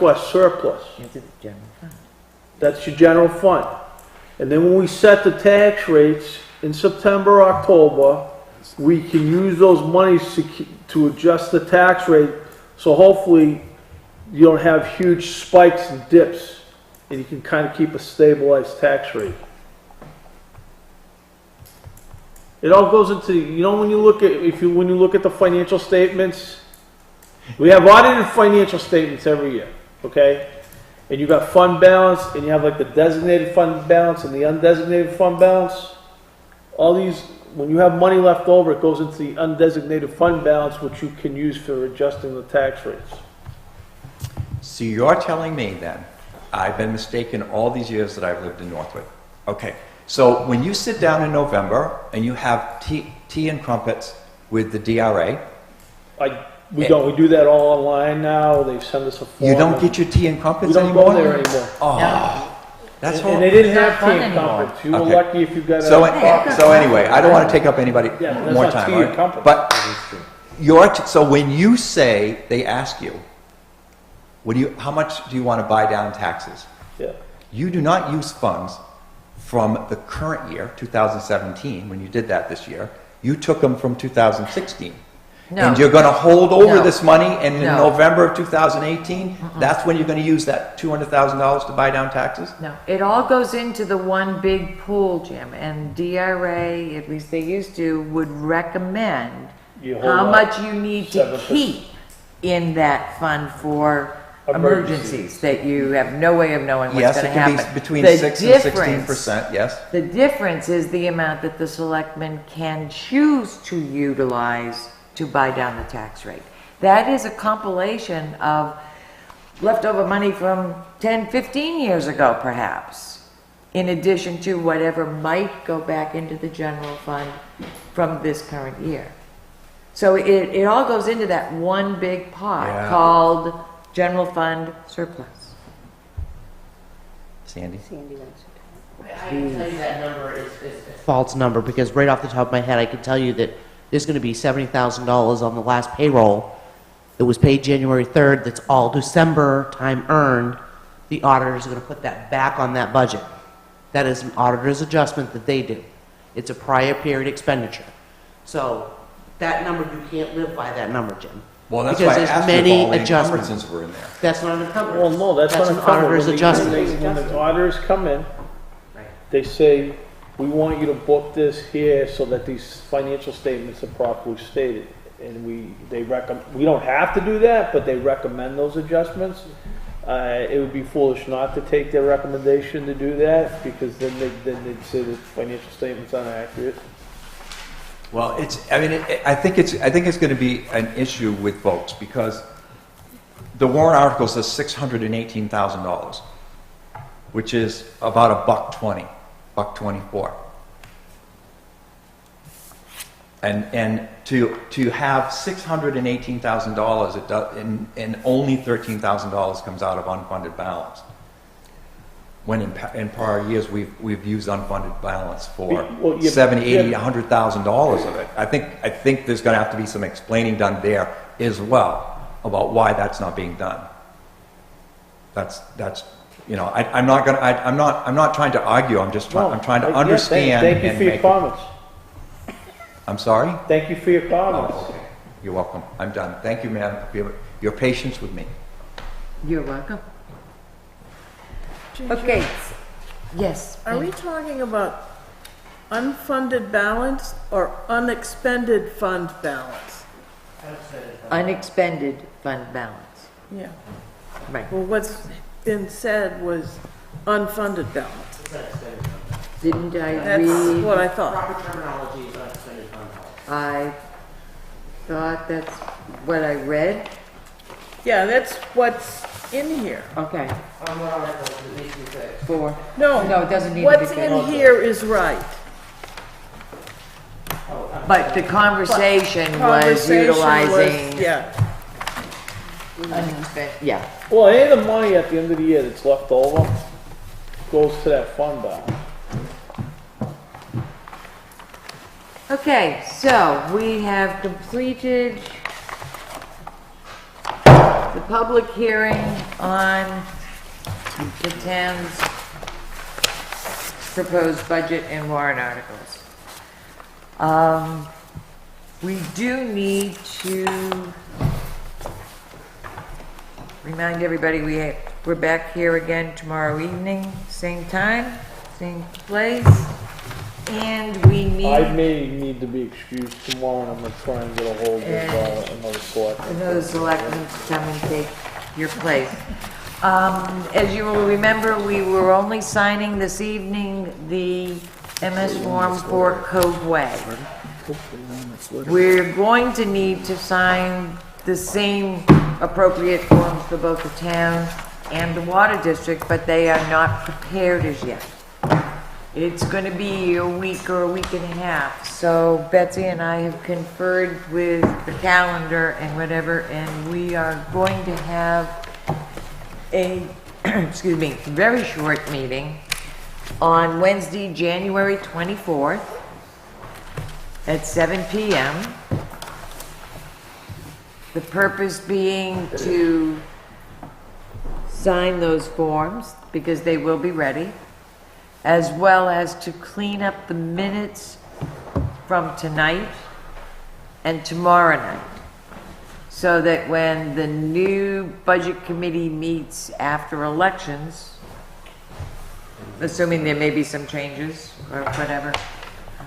Speaker 6: our surplus.
Speaker 1: Into the general fund.
Speaker 6: That's your general fund. And then when we set the tax rates in September, October, we can use those monies to adjust the tax rate, so hopefully you don't have huge spikes and dips, and you can kind of keep a stabilized tax rate. It all goes into, when you look at the financial statements, we have audited financial statements every year, okay? And you got fund balance, and you have like the designated fund balance and the undesignated fund balance. All these, when you have money left over, it goes into the undesignated fund balance, which you can use for adjusting the tax rates.
Speaker 15: So you're telling me then, I've been mistaken all these years that I've lived in Northwood. Okay, so when you sit down in November and you have tea and crumpets with the DRA,
Speaker 6: We do that all online now. They send us a form.
Speaker 15: you don't get your tea and crumpets
Speaker 6: We don't
Speaker 15: anymore?
Speaker 6: go there anymore.
Speaker 15: Oh, that's
Speaker 6: And they didn't have tea
Speaker 1: fun
Speaker 6: and
Speaker 1: anymore.
Speaker 6: crumpets. You were
Speaker 15: Okay.
Speaker 6: lucky if you got
Speaker 15: So,
Speaker 6: a.
Speaker 15: so anyway, I don't want to take up anybody
Speaker 6: Yeah, but that's
Speaker 15: more
Speaker 6: not
Speaker 15: time.
Speaker 6: tea
Speaker 15: all
Speaker 6: and
Speaker 15: right?
Speaker 6: crumpets.
Speaker 15: But so when you say, they ask you, how much do you want to buy down taxes?
Speaker 6: Yeah.
Speaker 15: You do not use funds from the current year, 2017, when you did that this year. You took them from 2016.
Speaker 1: No.
Speaker 15: And you're going to hold over
Speaker 1: No.
Speaker 15: this money, and in
Speaker 1: No.
Speaker 15: November of 2018, that's when you're going to use that $200,000 to buy down taxes?
Speaker 1: No, it all goes into the one big pool, Jim, and DRA, at least they used to, would recommend
Speaker 6: You hold
Speaker 1: how
Speaker 6: on
Speaker 1: much you need to
Speaker 6: 7%.
Speaker 1: keep in that fund for
Speaker 6: Emergencies.
Speaker 1: emergencies, that you have no way of knowing what's
Speaker 15: Yes,
Speaker 1: gonna
Speaker 15: it can
Speaker 1: happen.
Speaker 15: be between
Speaker 1: The
Speaker 15: 6 and
Speaker 1: difference-
Speaker 15: 16%, yes.
Speaker 1: The difference is the amount that the selectmen can choose to utilize to buy down the tax rate. That is a compilation of leftover money from 10, 15 years ago, perhaps, in addition to whatever might go back into the general fund from this current year. So it all goes into that one big pot
Speaker 15: Yeah.
Speaker 1: called general fund surplus.
Speaker 15: Sandy?
Speaker 2: Sandy wants to talk.
Speaker 13: I can tell you that number is a false number, because right off the top of my head, I can tell you that there's gonna be $70,000 on the last payroll that was paid January 3rd, that's all December time earned. The auditors are gonna put that back on that budget. That is an auditor's adjustment that they do. It's a prior period expenditure. So, that number, you can't live by that number, Jim.
Speaker 15: Well, that's
Speaker 13: Because
Speaker 15: why I
Speaker 13: there's
Speaker 15: asked you if
Speaker 13: many
Speaker 15: all the
Speaker 13: adjustments.
Speaker 15: encumbrances were in there.
Speaker 13: That's not an encumbrance.
Speaker 6: Well, no, that's not
Speaker 13: an
Speaker 6: encumbered.
Speaker 13: auditor's
Speaker 6: When
Speaker 13: adjustment.
Speaker 6: When the auditors come in,
Speaker 13: Right.
Speaker 6: they say, we want you to book this here so that these financial statements are properly stated. And we don't have to do that, but they recommend those adjustments. It would be foolish not to take their recommendation to do that, because then they'd say the financial statement's inaccurate.
Speaker 15: Well, I think it's going to be an issue with folks, because the warrant article says $618,000, which is about $1.20, $1.24. And to have $618,000, and only $13,000 comes out of unfunded balance. When in prior years, we've used unfunded balance for
Speaker 6: Well, yeah,
Speaker 15: $70,000, $80,000,
Speaker 6: yeah.
Speaker 15: $100,000 of it. I think there's going to have to be some explaining done there as well about why that's not being done. That's You know, I'm not trying to argue, I'm just trying, I'm trying to
Speaker 9: Yeah,
Speaker 15: understand.
Speaker 9: Thank you
Speaker 15: and
Speaker 9: for your
Speaker 15: make-
Speaker 9: comments.
Speaker 15: I'm sorry?
Speaker 9: Thank you for your comments.
Speaker 15: Oh, okay. You're welcome. I'm done. Thank you, ma'am, for your patience with me.
Speaker 1: You're welcome. Okay, yes.
Speaker 7: Are we talking about unfunded balance or unexpended fund balance?
Speaker 1: Unexpended fund balance.
Speaker 7: Yeah.
Speaker 1: Right.
Speaker 7: Well, what's been said was unfunded balance.
Speaker 1: Didn't I
Speaker 7: That's
Speaker 1: read?
Speaker 7: what I thought.
Speaker 13: Proper terminology is unexpended fund balance.
Speaker 1: I thought that's what I read.
Speaker 7: Yeah, that's what's in here.
Speaker 1: Okay.
Speaker 13: I'm not on it, it needs to be fixed.
Speaker 1: Four.
Speaker 7: No.
Speaker 1: No, it doesn't need to be
Speaker 7: What's
Speaker 1: fixed.
Speaker 7: in here is right.
Speaker 1: But the conversation was
Speaker 7: Conversation was-
Speaker 1: utilizing.
Speaker 7: Yeah.
Speaker 1: Unexpended, yeah.
Speaker 6: Well, any of the money at the end of the year that's left over goes to that fund balance.
Speaker 1: Okay, so we have completed the public hearing on the town's proposed budget and warrant articles. We do need to remind everybody we're back here again tomorrow evening, same time, same place, and we
Speaker 6: I
Speaker 1: need
Speaker 6: may need to be excused tomorrow, and I'm gonna try and get a hold of another selectman.
Speaker 1: another selectman to come and take your place. As you will remember, we were only signing this evening the MS form for Cove Way. We're going to need to sign the same appropriate forms for both the town and the water district, but they are not prepared as yet. It's going to be a week or a week and a half. So Betsy and I have conferred with the calendar and whatever, and we are going to have a, excuse me, very short meeting on Wednesday, January 24th at 7 p.m. The purpose being to sign those forms because they will be ready, as well as to clean up the minutes from tonight and tomorrow night, so that when the new budget committee meets after elections, assuming there may be some changes or whatever,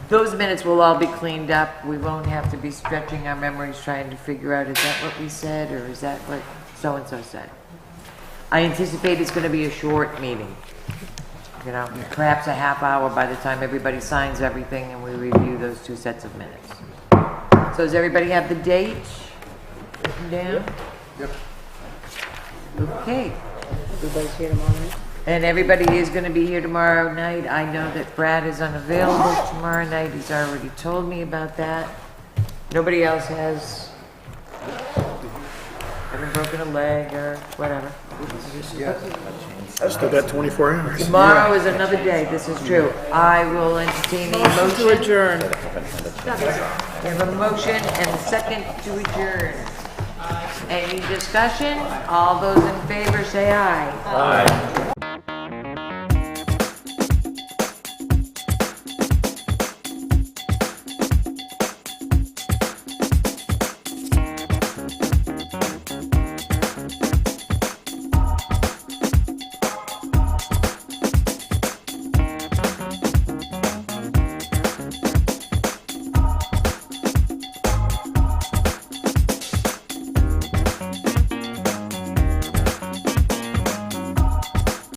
Speaker 1: those minutes will all be cleaned up. We won't have to be stretching our memories trying to figure out, is that what we said or is that what so-and-so said? I anticipate it's going to be a short meeting. You know, perhaps a half hour by the time everybody signs everything and we review those two sets of minutes. So does everybody have the date written down?
Speaker 5: Yep.
Speaker 1: Okay.
Speaker 2: Everybody's here tomorrow night?
Speaker 1: And everybody is going to be here tomorrow night. I know that Brad is unavailable tomorrow night. He's already told me about that. Nobody else has haven't broken a leg or whatever.
Speaker 14: I still got 24 hours.
Speaker 1: Tomorrow is another day. This is true. I will entertain a
Speaker 7: Motion to
Speaker 1: motion.
Speaker 7: adjourn.
Speaker 1: We have a motion and a second to adjourn. Any discussion? All those in favor say aye. Aye.